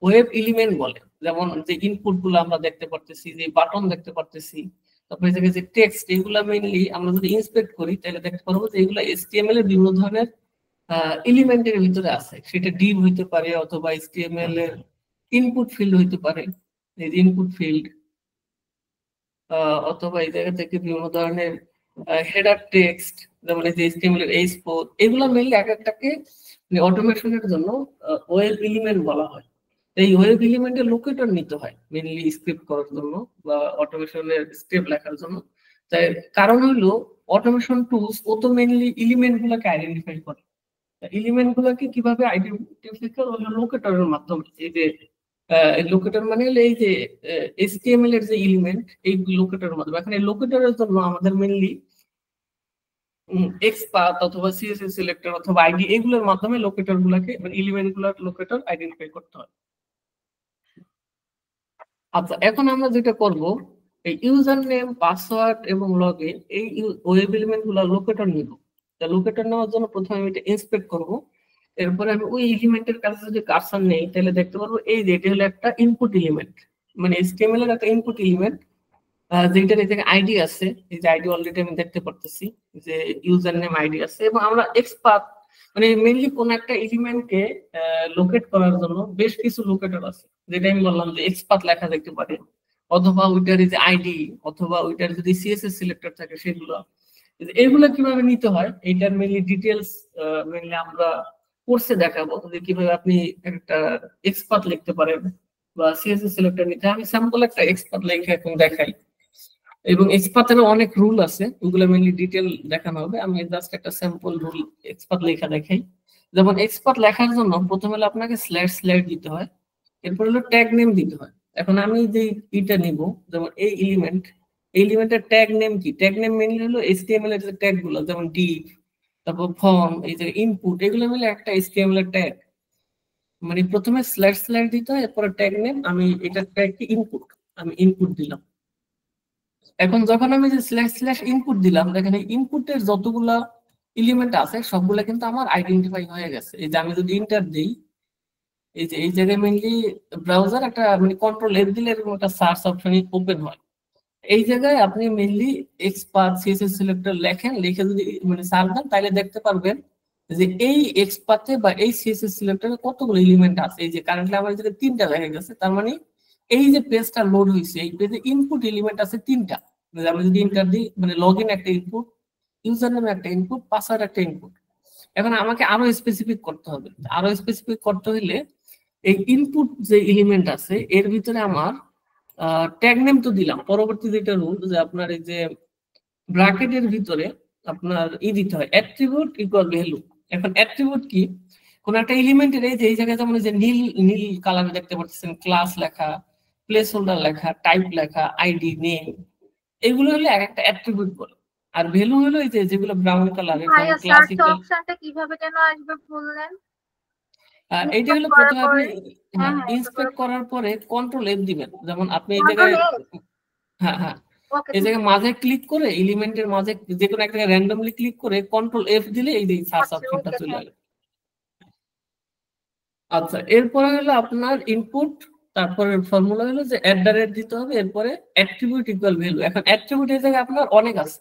ওয়েব এলিমেন্ট বলে। যেমন যে ইনপুট গুলো আমরা দেখতে পারতেছি, যে বাটন দেখতে পারতেছি, তারপরে যে টেক্সট, এগুলো মেইনলি আমরা যদি ইন্সপেক্ট করি তাহলে দেখতে পারবো যে এগুলো HTML এর বিভিন্ন ধরনের এলিমেন্টের ভিতরে আছে। সেটা ডিভ হইতে পারে, অথবা HTML এর ইনপুট ফিল্ড হইতে পারে, এই ইনপুট ফিল্ড, অথবা এই জায়গা থেকে বিভিন্ন ধরনের হেডার টেক্সট, যেমন এই যে HTML এর H4, এগুলো মেইনলি এক একটাকে অটোমেশনের জন্য ওয়েব এলিমেন্ট বলা হয়। এই ওয়েব এলিমেন্টের লোকেটর নিতে হয় মেইনলি স্ক্রিপ্ট করার জন্য বা অটোমেশনের স্টেপ লেখার জন্য। তাই কারণ হলো অটোমেশন টুলস ও তো মেইনলি এলিমেন্ট গুলোকে আইডেন্টিফাই করে। এলিমেন্ট গুলোকে কিভাবে আইডেন্টিফাই করে, হলো লোকেটরের মাধ্যমে। এই যে লোকেটর মানে হলো এই যে HTML এর যে এলিমেন্ট, এই লোকেটরের মাধ্যমে। এখন এই লোকেটরের জন্য আমাদের মেইনলি এক্সপাথ অথবা CSS সিলেক্টর অথবা আইডি, এগুলোর মাধ্যমে লোকেটর গুলাকে, মানে এলিমেন্ট গুলোর লোকেটর আইডেন্টিফাই করতে হয়। আচ্ছা, এখন আমরা যেটা করব, এই ইউজার নেম, পাসওয়ার্ড এবং লগইন, এই ওয়েব এলিমেন্ট গুলো লোকেটর নিব। লোকেটর নেওয়ার জন্য প্রথমে আমি এটা ইন্সপেক্ট করব, এরপরে আমি ওই এলিমেন্টের কাছে যদি কার্সর নেই তাহলে দেখতে পারবো এই যে এটা হলো একটা ইনপুট এলিমেন্ট, মানে HTML এর একটা ইনপুট এলিমেন্ট, যেটার এই জায়গায় আইডি আছে। এই যে আইডি অলরেডি আমি দেখতে পারতেছি যে ইউজার নেম আইডি আছে, এবং আমরা এক্সপাথ, মানে মেইনলি কোন একটা এলিমেন্টকে লোকেট করার জন্য বেশ কিছু লোকেটর আছে, যেটা আমি বললাম যে এক্সপাথ লেখা দেখতে পারে, অথবা ওইটার যে আইডি, অথবা ওইটার যদি CSS সিলেক্টর থাকে সেগুলো। এগুলো কিভাবে নিতে হয়, এইটার মেইনলি ডিটেলস মেইনলি আমরা কোর্সে দেখাবো যে কিভাবে আপনি একটা এক্সপাথ লিখতে পারেন বা CSS সিলেক্টর নিতে। আমি স্যাম্পল একটা এক্সপাথ লেখা এখন দেখাই, এবং এক্সপাথের অনেক রুল আছে, ওগুলো মেইনলি ডিটেল দেখানো হবে। আমি জাস্ট একটা স্যাম্পল রুল এক্সপাথ লেখা দেখাই। যেমন এক্সপাথ লেখার জন্য প্রথমে হলো আপনাকে স্ল্যাশ দিতে হয়, এরপর হলো ট্যাগ নেম দিতে হয়। এখন আমি যে এটা নিব, যেমন এই এলিমেন্টের ট্যাগ নেম কি, ট্যাগ নেম মেইনলি হলো HTML এর যে ট্যাগ গুলো, যেমন div, তারপর ফর্ম, এই যে ইনপুট, এগুলো মিলে একটা HTML এর ট্যাগ। মানে প্রথমে স্ল্যাশ দিতে হয়, এরপরে ট্যাগ নেম, আমি এটা ট্যাগ কি ইনপুট, আমি ইনপুট দিলাম। এখন যখন আমি যে স্ল্যাশ ইনপুট দিলাম, দেখেন এই ইনপুটের যতগুলা এলিমেন্ট আছে সবগুলা কিন্তু আমার আইডেন্টিফাই হয়ে গেছে। এই যে আমি যদি ইন্টার দিই, এই যে এই জায়গায় মেইনলি ব্রাউজার একটা, মানে Ctrl+F দিলে এরকম একটা সার্চ অপশন ওপেন হয়। এই জায়গায় আপনি মেইনলি এক্সপাথ CSS সিলেক্টর লেখেন, লিখে যদি মানে সার্চ দেন তাহলে দেখতে পারবেন যে এই এক্সপাথে বা এই CSS সিলেক্টরে কতগুলো এলিমেন্ট আছে। এই যে কারেন্টলি আমার যেটা 3টা দেখা গেছে, তার মানে এই যে পেজটা লোড হয়েছে, এই পেজে ইনপুট এলিমেন্ট আছে 3টা। আমি যদি ইন্টার দিই, মানে লগইন একটা ইনপুট, ইউজার নেম একটা ইনপুট, পাসওয়ার্ড একটা ইনপুট। এখন আমাকে আরো স্পেসিফিক করতে হবে। আরো স্পেসিফিক করতে হলে এই ইনপুট যে এলিমেন্ট আছে এর ভিতরে আমার ট্যাগ নেম তো দিলাম, পরবর্তী যেটা রুল যে আপনার এই যে ব্র্যাকেটের ভিতরে আপনার দিতে হয় অ্যাট্রিবিউট ইকুয়াল ভ্যালু। এখন অ্যাট্রিবিউট কি, কোন একটা এলিমেন্টের এই যে এই জায়গায় যেমন যে নীল কালারে দেখতে পাচ্ছেন ক্লাস লেখা, প্লেস হোল্ডার লেখা, টাইপ লেখা, আইডি, নেম, এগুলো হলো এক একটা অ্যাট্রিবিউট বলে। আর ভ্যালু হলো এই যে যেগুলো ব্রাউন কালারের, যেমন ক্লাসিক্যাল। অপশনটা কিভাবে যেন আসবে বললেন? এইটা হলো প্রথমে আপনি ইন্সপেক্ট করার পরে Ctrl+F দিবেন। যেমন আপনি এই জায়গায়, হ্যাঁ, ওকে এই জায়গায় মাঝে ক্লিক করে এলিমেন্টের মাঝে যে কোনো একটা র্যান্ডমলি ক্লিক করে কন্ট্রোল এফ দিলে এই যে সার্চ অপশনটা চলে আসবে। আচ্ছা, এরপরে হলো আপনার ইনপুট, তারপরে ফর্মুলা হলো যে @ দিতে হবে, এরপরে অ্যাট্রিবিউট ইকুয়াল ভ্যালু। এখন অ্যাট্রিবিউট এই জায়গায় আপনার অনেক আছে,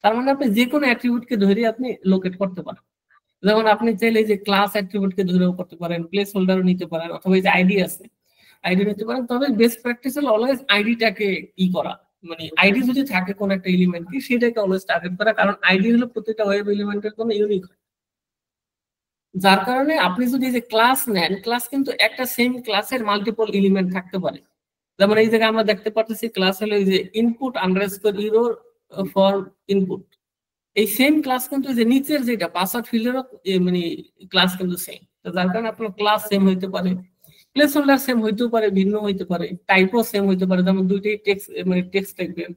তার মানে আপনি যে কোনো অ্যাট্রিবিউটকে ধরে আপনি লোকেট করতে পারেন। যেমন আপনি চাইলে যে ক্লাস অ্যাট্রিবিউটকে ধরেও করতে পারেন, প্লেস হোল্ডারও নিতে পারেন, অথবা এই যে আইডি আছে আইডি নিতে পারেন। তবে বেস্ট প্র্যাকটিস হলো অলওয়েজ আইডিটাকে করা, মানে আইডি যদি থাকে কোন একটা এলিমেন্টকে সেটাকে অলওয়েজ টার্গেট করা, কারণ আইডি হলো প্রত্যেকটা ওয়েব এলিমেন্টের জন্য ইউনিক। যার কারণে আপনি যদি যে ক্লাস নেন, ক্লাস কিন্তু একটা সেম ক্লাসের মাল্টিপল এলিমেন্ট থাকতে পারে। যেমন এই জায়গায় আমরা দেখতে পাচ্ছি ক্লাস হলো এই যে input underscore euro for input, এই সেম ক্লাস কিন্তু যে নিচের যেটা পাসওয়ার্ড ফিল্ডেরও মানে ক্লাস কিন্তু সেম। যার কারণে আপনার ক্লাস সেম হইতে পারে, প্লেস হোল্ডার সেম হইতেও পারে, ভিন্ন হইতে পারে, টাইপও সেম হইতে পারে, যেমন দুইটাই টেক্সট মানে টেক্সট টাইপের।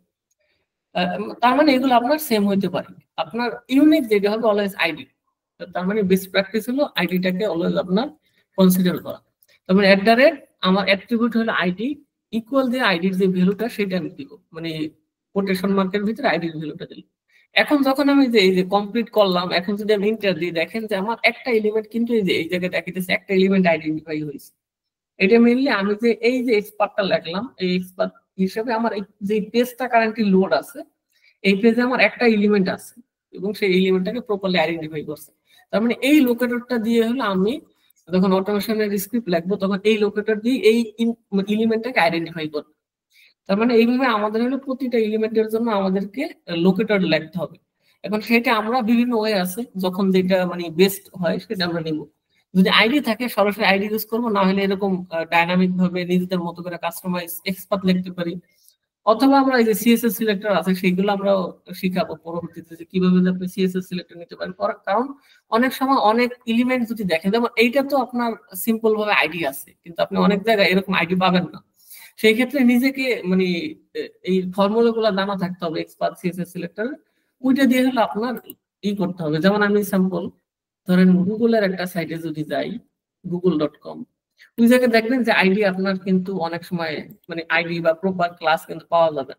তার মানে এগুলো আপনার সেম হইতে পারে। আপনার ইউনিক যেটা হবে অলওয়েজ আইডি। তার মানে বেস্ট প্র্যাকটিস হলো আইডিটাকে অলওয়েজ আপনার কনসিডার করা। তার মানে আমার অ্যাট্রিবিউট হলো আইডি, ইকুয়াল দিয়ে আইডির যে ভ্যালুটা সেটা আমি দিব, মানে কোটেশন মার্কের ভিতরে আইডির ভ্যালুটা দিই। এখন যখন আমি যে এই যে কমপ্লিট করলাম, এখন যদি আমি ইন্টার দিই, দেখেন যে আমার একটা এলিমেন্ট কিন্তু এই যে এই জায়গায় দেখাইতেছে একটা এলিমেন্ট আইডেন্টিফাই হয়েছে। এটা মেইনলি আমি যে এই যে এক্সপার্টটা লিখলাম, এই এক্সপার্ট হিসেবে আমার যে পেজটা কারেন্টলি লোড আছে, এই পেজে আমার একটা এলিমেন্ট আছে এবং সেই এলিমেন্টটাকে প্রপারলি আইডেন্টিফাই করছে। তার মানে এই লোকেটরটা দিয়ে হলো আমি যখন অটোমেশনের স্ক্রিপ্ট লিখবো তখন এই লোকেটর দিয়ে এই এলিমেন্টটাকে আইডেন্টিফাই করবো। তার মানে এইভাবে আমাদের হলো প্রতিটা এলিমেন্টের জন্য আমাদেরকে লোকেটর লিখতে হবে। এখন সেটা আমরা বিভিন্ন ওয়ে আছে, যখন যেটা মানে বেস্ট হয় সেটা আমরা নিব। যদি আইডি থাকে সরাসরি আইডি ইউজ করবো, না হলে এরকম ডাইনামিক ভাবে নিজেদের মতো করে কাস্টমাইজ এক্সপার্ট লিখতে পারি। অথবা আমরা এই যে সিএসএস সিলেক্টর আছে সেগুলো আমরা শিখাবো পরবর্তীতে যে কিভাবে আপনি সিএসএস সিলেক্টর নিতে পারেন। কারণ অনেক সময় অনেক এলিমেন্ট যদি দেখেন, যেমন এইটা তো আপনার সিম্পল ভাবে আইডি আছে, কিন্তু আপনি অনেক জায়গায় এরকম আইডি পাবেন না। সেই ক্ষেত্রে নিজেকে মানে এই ফর্মুলা গুলা জানা থাকতে হবে এক্সপার্ট সিএসএস সিলেক্টর, ওইটা দিয়ে হলে আপনার করতে হবে। যেমন আমি স্যাম্পল ধরেন গুগলের একটা সাইটে যদি যাই, google.com, ওই জায়গায় দেখবেন যে আইডি আপনার কিন্তু অনেক সময় মানে আইডি বা প্রপার ক্লাস কিন্তু পাওয়া যাবে।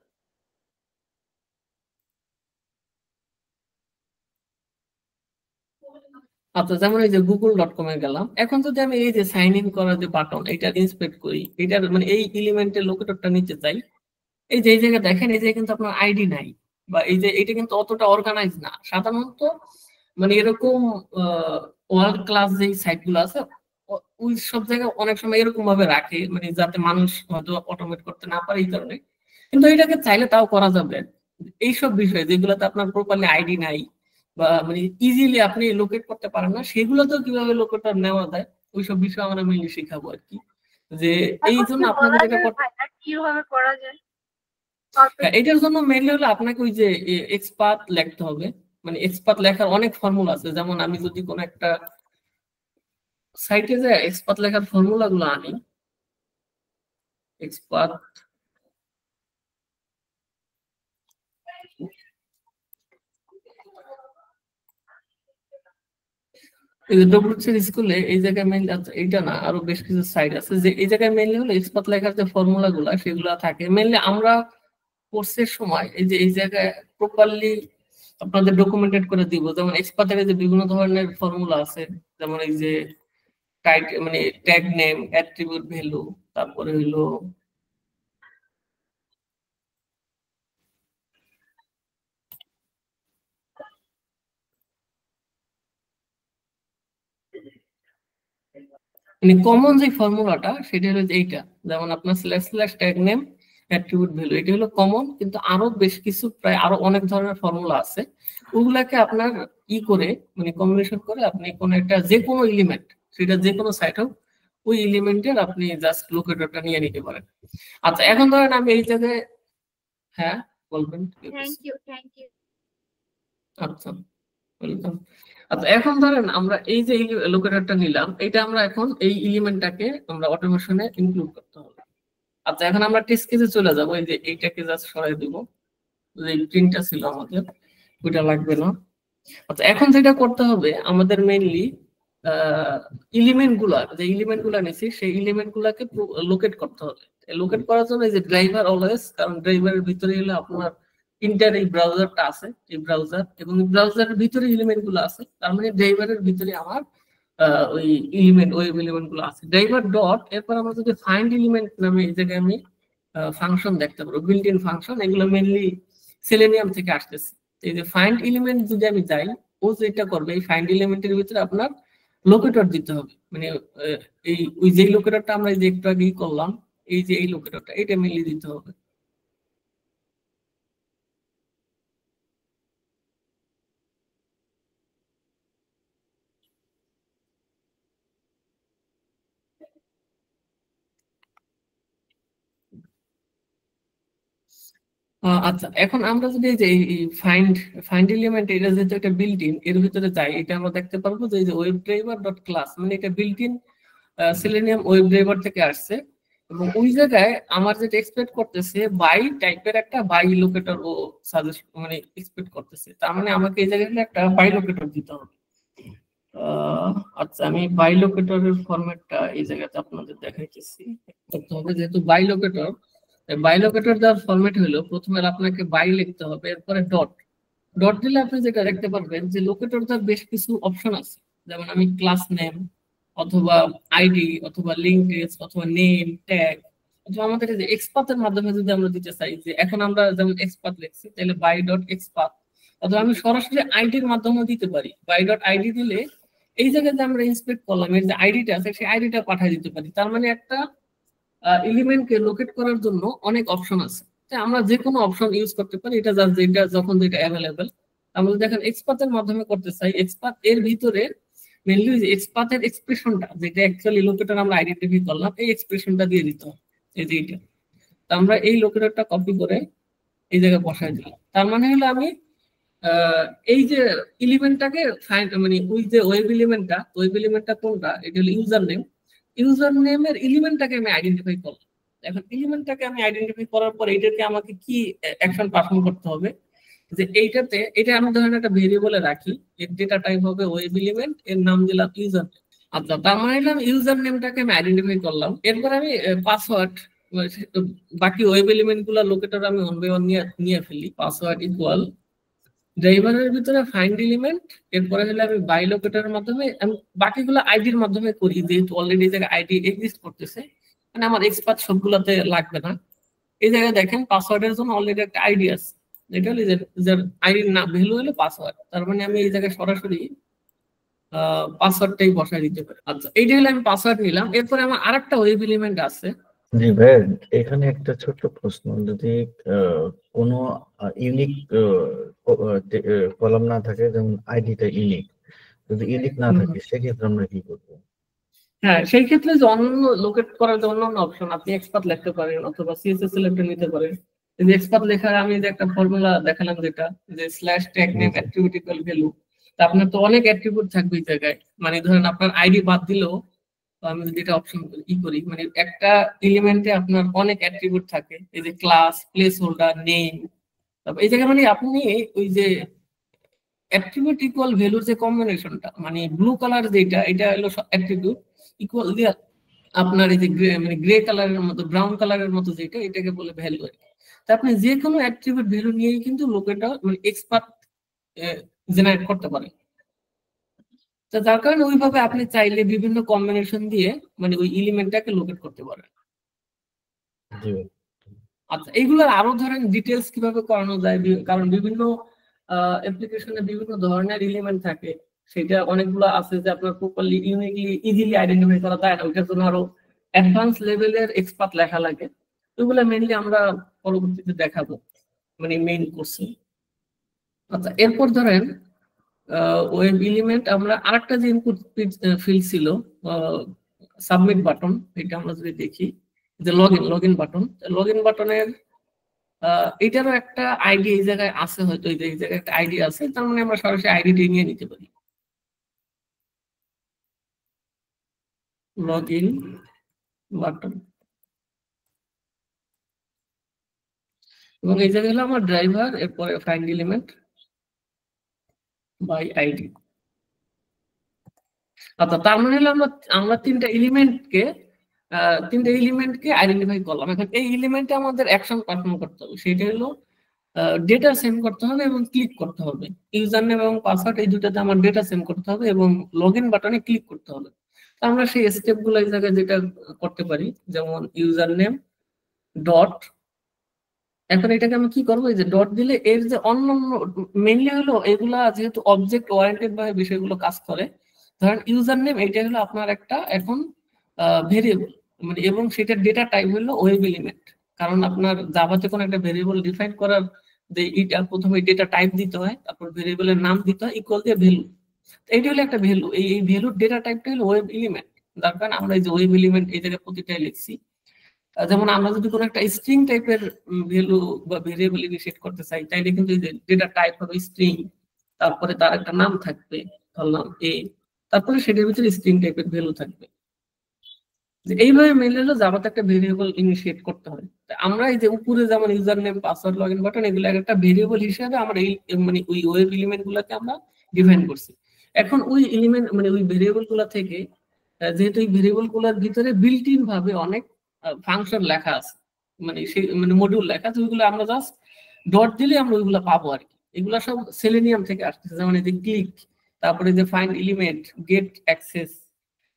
আচ্ছা, যেমন এই যে google.com এ গেলাম, এখন যদি আমি এই যে সাইন ইন করার যে বাটন এটা ইন্সপেক্ট করি, এটার মানে এই এলিমেন্টের লোকেটরটা নিতে চাই, এই যে এই জায়গায় দেখেন এই জায়গায় কিন্তু আপনার আইডি নাই, বা এই যে এটা কিন্তু অতটা অর্গানাইজ না। সাধারণত মানে এরকম ওয়ার্ল্ড ক্লাস যে সাইট গুলো আছে ওই সব জায়গায় অনেক সময় এরকম ভাবে রাখে, মানে যাতে মানুষ হয়তো অটোমেট করতে না পারে এই কারণে। কিন্তু এটাকে চাইলে তাও করা যাবে। এইসব বিষয় যেগুলোতে আপনার প্রপারলি আইডি নাই বা মানে ইজিলি আপনি লোকেট করতে পারেন না, সেগুলোতেও কিভাবে লোকেটর নেওয়া যায় ওইসব বিষয় আমরা মেইনলি শিখাবো আর কি। যে এই জন্য আপনাকে যেটা কিভাবে করা যায়, এটার জন্য মেইনলি হলো আপনাকে ওই যে এক্সপার্ট লিখতে হবে। মানে এক্সপার্ট লেখার অনেক ফর্মুলা আছে। যেমন আমি যদি কোনো একটা সাইটে যায় এক্সপার্ট লেখার ফর্মুলা গুলো আনি, এক্সপার্ট স্কুলে এই জায়গায় মেইনলি, আচ্ছা এইটা না আরো বেশ কিছু সাইট আছে যে এই জায়গায় মেইনলি হলো এক্সপার্ট লেখার যে ফর্মুলা গুলা সেগুলা থাকে। মেইনলি আমরা কোর্সের সময় এই যে এই জায়গায় প্রপারলি আপনাদের ডকুমেন্টেড করে দিব। যেমন এক্সপার্টের যে বিভিন্ন ধরনের ফর্মুলা আছে, যেমন এই যে মানে ট্যাগ নেম, অ্যাট্রিবিউট ভ্যালু, তারপরে হলো মানে কমন যে ফর্মুলাটা সেটা হলো এইটা। যেমন আপনার slash tag name attribute value, এটা হলো কমন, কিন্তু আরো বেশ কিছু প্রায় আরো অনেক ধরনের ফর্মুলা আছে। ওগুলাকে আপনার করে মানে কম্বিনেশন করে আপনি কোন একটা যে কোনো এলিমেন্ট, সেটা যে কোনো সাইট হোক, ওই এলিমেন্টের আপনি জাস্ট লোকেটরটা নিয়ে নিতে পারেন। আচ্ছা, এখন ধরেন আমি এই জায়গায়, হ্যাঁ বলবেন। আচ্ছা, ওয়েলকাম। আচ্ছা, এখন ধরেন আমরা এই যে লোকেটরটা নিলাম, এটা আমরা এখন এই এলিমেন্টটাকে আমরা অটোমেশনে ইনক্লুড করতে হবে। আচ্ছা, এখন আমরা টেস্ট কেসে চলে যাব। এই যে এইটাকে জাস্ট সরাই দেব, যে প্রিন্টটা ছিল আমাদের ওইটা লাগবে না। আচ্ছা, এখন যেটা করতে হবে আমাদের মেইনলি এলিমেন্ট গুলা নিয়েছি সেই এলিমেন্ট গুলাকে লোকেট করতে হবে। লোকেট করার জন্য এই যে ড্রাইভার অলওয়েজ, কারণ ড্রাইভারের ভিতরে হলো আপনার ইন্টার এই ব্রাউজারটা আছে, এই ব্রাউজার এবং ব্রাউজারের ভিতরে এলিমেন্ট গুলো আছে, তার মানে ড্রাইভারের ভিতরে আমার ওই এলিমেন্ট ওয়েব এলিমেন্ট গুলো আছে। ড্রাইভার ডট, এরপর আমরা যদি ফাইন্ড এলিমেন্ট নামে এই জায়গায় আমি ফাংশন দেখতে পারবো, বিল্ট ইন ফাংশন, এগুলো মেনলি সেলেনিয়াম থেকে আসতেছে। এই যে ফাইন্ড এলিমেন্ট যদি আমি যাই, ও যেটা করবে এই ফাইন্ড এলিমেন্টের ভিতরে আপনার লোকেটর দিতে হবে, মানে এই ওই যে লোকেটরটা আমরা যে একটু আগেই করলাম, এই যে এই লোকেটরটা এটা মেনলি দিতে হবে। আচ্ছা, এখন আমরা যদি এই যে ফাইন্ড ফাইন্ড এলিমেন্ট, এটা যেহেতু একটা বিল্ট ইন, এর ভিতরে যাই, এটা আমরা দেখতে পারবো যে এই যে ওয়েব ড্রাইভার ডট ক্লাস, মানে এটা built in selenium web driver থেকে আসছে। এবং ওই জায়গায় আমার যেটা এক্সপেক্ট করতেছে বাই টাইপের একটা বাই লোকেটর ও সাজেস্ট মানে এক্সপেক্ট করতেছে, তার মানে আমাকে এই জায়গায় একটা বাই লোকেটর দিতে হবে। আচ্ছা, আমি বাই লোকেটরের ফরম্যাটটা এই জায়গাতে আপনাদের দেখাইতেছি। করতে হবে যেহেতু বাই লোকেটর, বাই লোকেটর দেওয়ার ফরম্যাট হলো প্রথমে আপনাকে বাই লিখতে হবে, এরপরে ডট। ডট দিলে আপনি যেটা দেখতে পারবেন যে লোকেটর তার বেশ কিছু অপশন আছে, যেমন আমি ক্লাস নেম অথবা আইডি অথবা লিঙ্ক লিস্ট অথবা নেম ট্যাগ, অথবা আমাদের যে এক্সপাথের মাধ্যমে যদি আমরা দিতে চাই, যে এখন আমরা যেমন এক্সপাথ লিখছি, তাহলে বাই ডট এক্সপাথ, অথবা আমি সরাসরি আইডির মাধ্যমে দিতে পারি। বাই ডট আইডি দিলে এই জায়গায় যে আমরা ইন্সপেক্ট করলাম এর যে আইডিটা আছে সেই আইডিটা পাঠিয়ে দিতে পারি। তার মানে একটা এলিমেন্টকে লোকেট করার জন্য অনেক অপশন আছে, আমরা যে কোনো অপশন ইউজ করতে পারি, এটা জাস্ট যেটা যখন যেটা অ্যাভেলেবেল। আমরা দেখেন এক্সপাথের মাধ্যমে করতে চাই, এক্সপাথ এর ভিতরে মেনলি যে এক্সপাথের এক্সপ্রেশনটা যেটা অ্যাকচুয়ালি লোকেটর আমরা আইডেন্টিফাই করলাম, এই এক্সপ্রেশনটা দিয়ে দিতে হবে, এই যে এটা। তো আমরা এই লোকেটরটা কপি করে এই জায়গায় বসাই দিলাম। তার মানে হলো আমি এই যে এলিমেন্টটাকে ফাইন্ড, মানে ওই যে ওয়েব এলিমেন্টটা কোনটা, এটা হলো ইউজার নেম। ইউজার নেমের এলিমেন্টটাকে আমি আইডেন্টিফাই করলাম। এখন এলিমেন্টটাকে আমি আইডেন্টিফাই করার পর এটাকে আমাকে কি অ্যাকশন পারফর্ম করতে হবে, যে এইটাতে এটা আমি ধরেন একটা ভেরিয়েবলে রাখি, এর ডেটা টাইপ হবে ওয়েব এলিমেন্ট, এর নাম দিলাম ইউজার নেম। আচ্ছা, তার মানে ইউজার নেমটাকে আমি আইডেন্টিফাই করলাম। এরপর আমি পাসওয়ার্ড, বাকি ওয়েব এলিমেন্ট গুলা লোকেটর আমি ওয়ান বাই ওয়ান নিয়ে ফেলি। পাসওয়ার্ড ইকুয়াল ড্রাইভারের ভিতরে ফাইন্ড এলিমেন্ট, এরপরে হলে আমি বাই লোকেটরের মাধ্যমে আমি বাকিগুলো আইডির মাধ্যমে করি, যেহেতু অলরেডি এই জায়গায় আইডি এক্সিস্ট করতেছে, মানে আমার এক্সপার্ট সবগুলোতে লাগবে না। এই জায়গায় দেখেন পাসওয়ার্ডের জন্য অলরেডি একটা আইডি আছে, এটা হলো যে আইডির নাম ভ্যালু হলো পাসওয়ার্ড, তার মানে আমি এই জায়গায় সরাসরি পাসওয়ার্ডটাই বসাই দিতে পারি। আচ্ছা, এইটা হলে আমি পাসওয়ার্ড নিলাম। এরপরে আমার আরেকটা ওয়েব এলিমেন্ট আছে। জি ভাই, এখানে একটা ছোট্ট প্রশ্ন, যদি কোনো ইউনিক কলাম না থাকে, যেমন আইডিটা ইউনিক, যদি ইউনিক না থাকে সেক্ষেত্রে আমরা কি করবো? হ্যাঁ, সেই ক্ষেত্রে যে অন্য লোকেট করার যে অন্যান্য অপশন, আপনি এক্সপাথ লিখতে পারেন অথবা সিএসএস সিলেক্টর নিতে পারেন। যে এক্সপাথ লেখার আমি যে একটা ফর্মুলা দেখালাম, যেটা যে slash tag name attribute equal value, তা আপনার তো অনেক অ্যাট্রিবিউট থাকবে এই জায়গায়, মানে ধরেন আপনার আইডি বাদ দিলেও আমি যদি এটা অপশন করি, মানে একটা এলিমেন্টে আপনার অনেক অ্যাট্রিবিউট থাকে, এই যে ক্লাস, প্লেস হোল্ডার, নেম। তারপর এই জায়গায় মানে আপনি ওই যে অ্যাট্রিবিউট ইকুয়াল ভ্যালুর যে কম্বিনেশনটা, মানে ব্লু কালার যেটা, এটা হলো অ্যাট্রিবিউট ইকুয়াল দিয়ে আপনার এই যে মানে গ্রে কালারের মতো, ব্রাউন কালারের মতো যেটা, এটাকে বলে ভ্যালু। তা আপনি যে কোনো অ্যাট্রিবিউট ভ্যালু নিয়েই কিন্তু লোকেটর মানে এক্সপার্ট জেনারেট করতে পারেন। তো যার কারণে ওইভাবে আপনি চাইলে বিভিন্ন কম্বিনেশন দিয়ে মানে ওই এলিমেন্টটাকে লোকেট করতে পারেন। আচ্ছা, এইগুলোর আরো ধরেন ডিটেলস কিভাবে করানো যায়, কারণ বিভিন্ন অ্যাপ্লিকেশনে বিভিন্ন ধরনের এলিমেন্ট থাকে, সেটা অনেকগুলো আছে যে আপনার প্রপারলি ইউনিকলি ইজিলি আইডেন্টিফাই করা যায় না, ওইটার জন্য আরো অ্যাডভান্স লেভেলের এক্সপার্ট লেখা লাগে। ওইগুলো মেইনলি আমরা পরবর্তীতে দেখাবো, মানে মেইন কোর্সে। আচ্ছা, এরপর ধরেন ওয়েব এলিমেন্ট আমরা আরেকটা যে ইনপুট ফিল্ড ছিল সাবমিট বাটন, এটা আমরা যদি দেখি যে লগইন বাটন, লগইন বাটনের এটারও একটা আইডি এই জায়গায় আছে, হয়তো এই জায়গায় একটা আইডি আছে, তার মানে আমরা সরাসরি আইডিটি নিয়ে নিতে পারি। লগইন বাটন, এবং এই জায়গায় হলো আমার ড্রাইভার, এরপরে ফাইন্ড এলিমেন্ট বাই আইডি। আচ্ছা, তার মানে হলো আমরা তিনটা এলিমেন্টকে আইডেন্টিফাই করলাম। এখন এই এলিমেন্টে আমাদের অ্যাকশন পারফর্ম করতে হবে, সেটা হলো ডেটা সেন্ড করতে হবে এবং ক্লিক করতে হবে। ইউজার নেম এবং পাসওয়ার্ড এই দুটাতে আমার ডেটা সেন্ড করতে হবে এবং লগ ইন বাটনে ক্লিক করতে হবে। তো আমরা সেই স্টেপ গুলো এই জায়গায় যেটা করতে পারি, যেমন ইউজার নেম ডট, এখন এটাকে আমি কি করবো, এই যে ডট দিলে এর যে অন্যান্য মেইনলি হলো এগুলা যেহেতু অবজেক্ট ওরিয়েন্টেড ভাবে বিষয়গুলো কাজ করে, ধরেন ইউজার নেম এটা হলো আপনার একটা এখন ভেরিয়েবল, মানে এবং সেটার ডেটা টাইপ হলো ওয়েব এলিমেন্ট। কারণ আপনার জাভাতে কোনো একটা ভেরিয়েবল ডিফাইন করার যে এটা প্রথমে ডেটা টাইপ দিতে হয়, তারপর ভেরিয়েবলের নাম দিতে হয় ইকুয়াল দিয়ে ভ্যালু। এইটা হলো একটা ভ্যালু, এই ভ্যালুর ডেটা টাইপটা হলো ওয়েব এলিমেন্ট। যার কারণে আমরা এই যে ওয়েব এলিমেন্ট এই জায়গায় প্রতিটাই লিখছি। যেমন আমরা যদি কোনো একটা স্ট্রিং টাইপের ভ্যালু বা ভেরিয়েবল ইনিশিয়েট করতে চাই, তাইলে কিন্তু ডেটা টাইপ হবে স্ট্রিং, তারপরে তার একটা নাম থাকবে, ধরলাম এ, তারপরে সেটার ভিতরে স্ট্রিং টাইপের ভ্যালু থাকবে। এইভাবে মেইনলি হলো জাভাতে একটা ভেরিয়েবল ইনিশিয়েট করতে হয়। আমরা এই যে উপরে যেমন user name password login button এগুলো একটা ভেরিয়েবল হিসেবে আমরা এই মানে ওই ওয়েব এলিমেন্ট গুলোকে আমরা ডিফাইন করছি। এখন ওই এলিমেন্ট মানে ওই ভেরিয়েবল গুলা থেকে যেহেতু এই ভেরিয়েবল গুলোর ভিতরে বিল্ট ইন ভাবে অনেক ফাংশন লেখা আছে, মানে সেই মানে মডিউল লেখা আছে, ওইগুলো আমরা জাস্ট ডট দিলে আমরা ওইগুলো পাবো আর কি। এগুলো সব সেলেনিয়াম থেকে আসতেছে, যেমন এই যে ক্লিক, তারপরে যে ফাইন্ড এলিমেন্ট, গেট অ্যাক্সেস,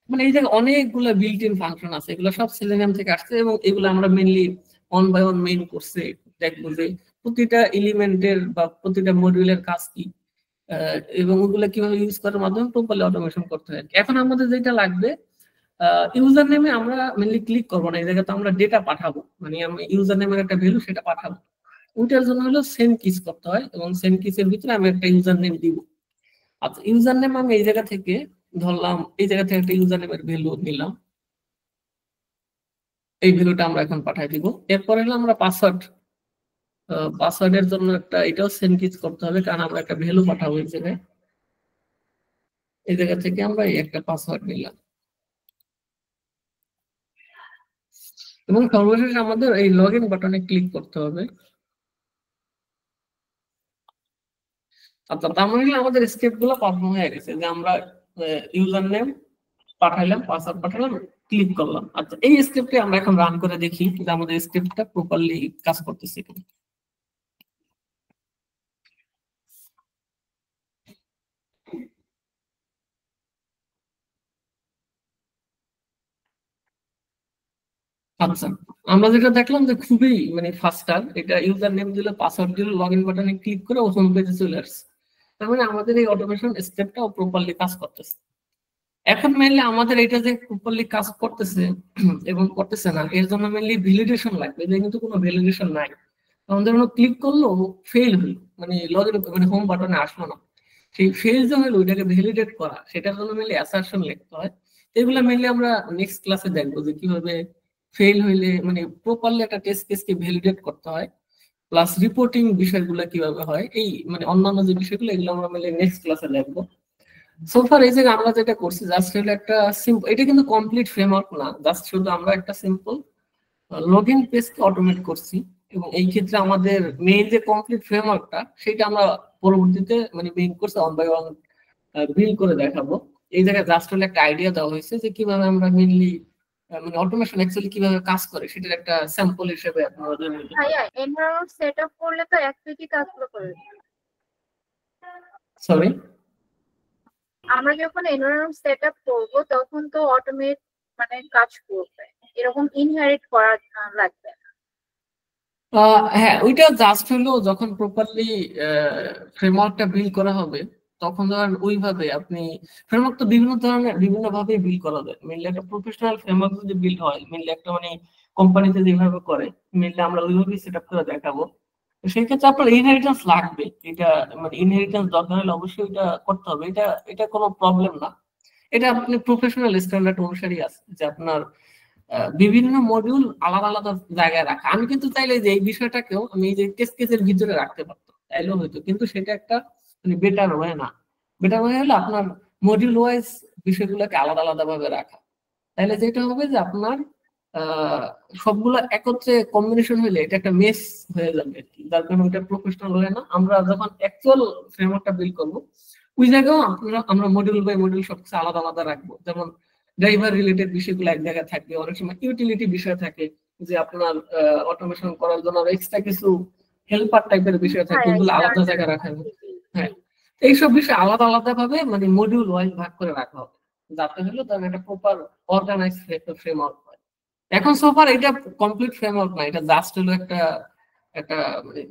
মানে এই জায়গায় অনেকগুলো বিল্ট ইন ফাংশন আছে, এগুলো সব সেলেনিয়াম থেকে আসছে। এবং এগুলো আমরা mainly one by one main কোর্সে দেখবো যে প্রতিটা এলিমেন্টের বা প্রতিটা মডিউলের কাজ কি এবং ওগুলো কিভাবে ইউজ করার মাধ্যমে প্রপারলি অটোমেশন করতে হয়। এখন আমাদের যেটা লাগবে, ইউজার নেমে আমরা মেইনলি ক্লিক করবো না, এই জায়গাতে আমরা ডেটা পাঠাবো, মানে আমি ইউজার নেমের একটা ভ্যালু সেটা পাঠাবো। ওইটার জন্য হলো সেন্ড কিস করতে হয় এবং সেন্ড কিসের ভিতরে আমি একটা ইউজার নেম দিব। আচ্ছা, ইউজার নেম আমি এই জায়গা থেকে ধরলাম, এই জায়গা থেকে একটা ইউজার নেমের ভ্যালু নিলাম, এই ভ্যালুটা আমরা এখন পাঠাই দিব। এরপর হলো আমরা পাসওয়ার্ডের জন্য একটা এটাও সেন্ড কিস করতে হবে, কারণ আমরা একটা ভ্যালু পাঠাবো এই জায়গায়। এই জায়গা থেকে আমরা এই একটা পাসওয়ার্ড নিলাম এবং সর্বশেষ আমাদের এই লগ ইন বাটনে ক্লিক করতে হবে। আচ্ছা, তার মানে আমাদের স্টেপ গুলো পারফর্ম হয়ে গেছে, যে আমরা ইউজার নেম পাঠাইলাম, পাসওয়ার্ড পাঠালাম, ক্লিক করলাম। আচ্ছা, এই স্ক্রিপ্টে আমরা এখন রান করে দেখি যে আমাদের স্ক্রিপ্টটা প্রপারলি কাজ করতেছে কিনা। আচ্ছা, আমরা যেটা দেখলাম যে খুবই মানে ফাস্টার, এটা ইউজার নেম দিলে পাসওয়ার্ড দিলে লগ ইন বাটনে ক্লিক করে ও হোম পেজে চলে আসছে। তার মানে আমাদের এই অটোমেশন স্টেপটাও প্রপারলি কাজ করতেছে। এখন মেইনলি আমাদের এটা যে প্রপারলি কাজ করতেছে এবং করতেছে না, এর জন্য মেইনলি ভ্যালিডেশন লাগবে। যে কিন্তু কোনো ভ্যালিডেশন নাই, আমাদের কোনো ক্লিক করলো ফেল হলো, মানে লগ ইন মানে হোম বাটনে আসলো না, সেই ফেল যে হলো ওইটাকে ভ্যালিডেট করা, সেটার জন্য মেইনলি অ্যাসারশন লিখতে হয়। এগুলো মেইনলি আমরা নেক্সট ক্লাসে দেখবো যে কিভাবে ফেল হইলে মানে প্রপারলি একটা টেস্ট কেসকে ভ্যালিডেট করতে হয়, প্লাস রিপোর্টিং বিষয়গুলো কিভাবে হয়, এই মানে অন্যান্য যে বিষয়গুলো এগুলো আমরা মেইনলি নেক্সট ক্লাসে দেখবো। সোফার এই যে আমরা যেটা করছি জাস্ট হলো একটা সিম্পল, এটা কিন্তু কমপ্লিট ফ্রেমওয়ার্ক না, জাস্ট শুধু আমরা একটা সিম্পল লগ ইন পেজকে অটোমেট করছি। এবং এই ক্ষেত্রে আমাদের মেইন যে কমপ্লিট ফ্রেমওয়ার্কটা সেটা আমরা পরবর্তীতে মানে মেইন কোর্সে অন বাই ওয়ান বিল্ড করে দেখাবো। এই জায়গায় জাস্ট হলো একটা আইডিয়া দেওয়া হয়েছে যে কিভাবে আমরা মেইনলি মানে অটোমেশন অ্যাকচুয়ালি কিভাবে কাজ করে সেটার একটা স্যাম্পল হিসেবে আপনারা ভাইয়া এনভায়রনমেন্ট সেটআপ করলে তো একসাথে কাজগুলো করবে। সরি, আমরা যখন এনভায়রনমেন্ট সেটআপ করব তখন তো অটোমেট মানে কাজ করবে, এরকম ইনহেরিট করা লাগবে। হ্যাঁ, ওইটা জাস্ট হলো যখন প্রপারলি ফ্রেমওয়ার্কটা বিল্ড করা হবে তখন ধরেন ওইভাবে আপনি ফ্রেমওয়ার্ক তো বিভিন্ন ধরনের বিভিন্ন ভাবে বিল্ড করা যায়। মেনলি একটা প্রফেশনাল ফ্রেমওয়ার্ক যদি বিল্ড হয়, মেনলি একটা মানে কোম্পানিতে যেভাবে করে মেনলি আমরা ওইভাবেই সেট আপ করে দেখাবো। তো সেই ক্ষেত্রে আপনার ইনহেরিটেন্স লাগবে, এটা মানে ইনহেরিটেন্স দরকার হলে অবশ্যই এটা করতে হবে, এটা এটা কোনো প্রবলেম না। এটা আপনি প্রফেশনাল স্ট্যান্ডার্ড অনুসারেই আছে যে আপনার বিভিন্ন মডিউল আলাদা আলাদা জায়গায় রাখা। আমি কিন্তু চাইলে যে এই বিষয়টাকেও আমি এই যে টেস্ট কেসের ভিতরে রাখতে পারতাম, তাইলেও হয়তো, কিন্তু সেটা একটা মানে বেটার ওয়ে না। বেটার ওয়ে হলো আপনার মডিউল ওয়াইজ বিষয়গুলোকে আলাদা আলাদা ভাবে রাখা। তাহলে যেটা হবে যে আপনার সবগুলো একত্রে কম্বিনেশন হলে এটা একটা মেস হয়ে যাবে আর কি, যার কারণে ওইটা প্রফেশনাল ওয়ে না। আমরা যখন অ্যাকচুয়াল ফ্রেমওয়ার্কটা বিল্ড করবো ওই জায়গাও আমরা মডিউল বাই মডিউল সবকিছু আলাদা আলাদা রাখবো। যেমন ড্রাইভার রিলেটেড বিষয়গুলো এক জায়গায় থাকবে, অনেক সময় ইউটিলিটি বিষয় থাকে যে আপনার অটোমেশন করার জন্য এক্সট্রা কিছু হেল্পার টাইপের বিষয় থাকে, ওগুলো আলাদা জায়গায় রাখা হবে। হ্যাঁ, এইসব বিষয় আলাদা আলাদা ভাবে মানে মডিউল ওয়াইজ ভাগ করে রাখা হবে, যাতে হলো তার একটা প্রপার অর্গানাইজ ফ্রেমওয়ার্ক হয়। এখন সোফার এটা কমপ্লিট ফ্রেমওয়ার্ক না, এটা জাস্ট হলো একটা মানে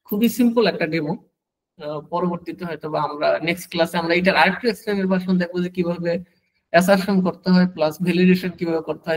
খুবই সিম্পল একটা ডেমো। পরবর্তীতে হয়তো বা আমরা নেক্সট ক্লাসে আমরা এটার আরেকটু এক্সটেন্ডেড ভার্সন দেখবো যে কিভাবে অ্যাসারশন করতে হয় প্লাস ভ্যালিডেশন কিভাবে করতে হয়।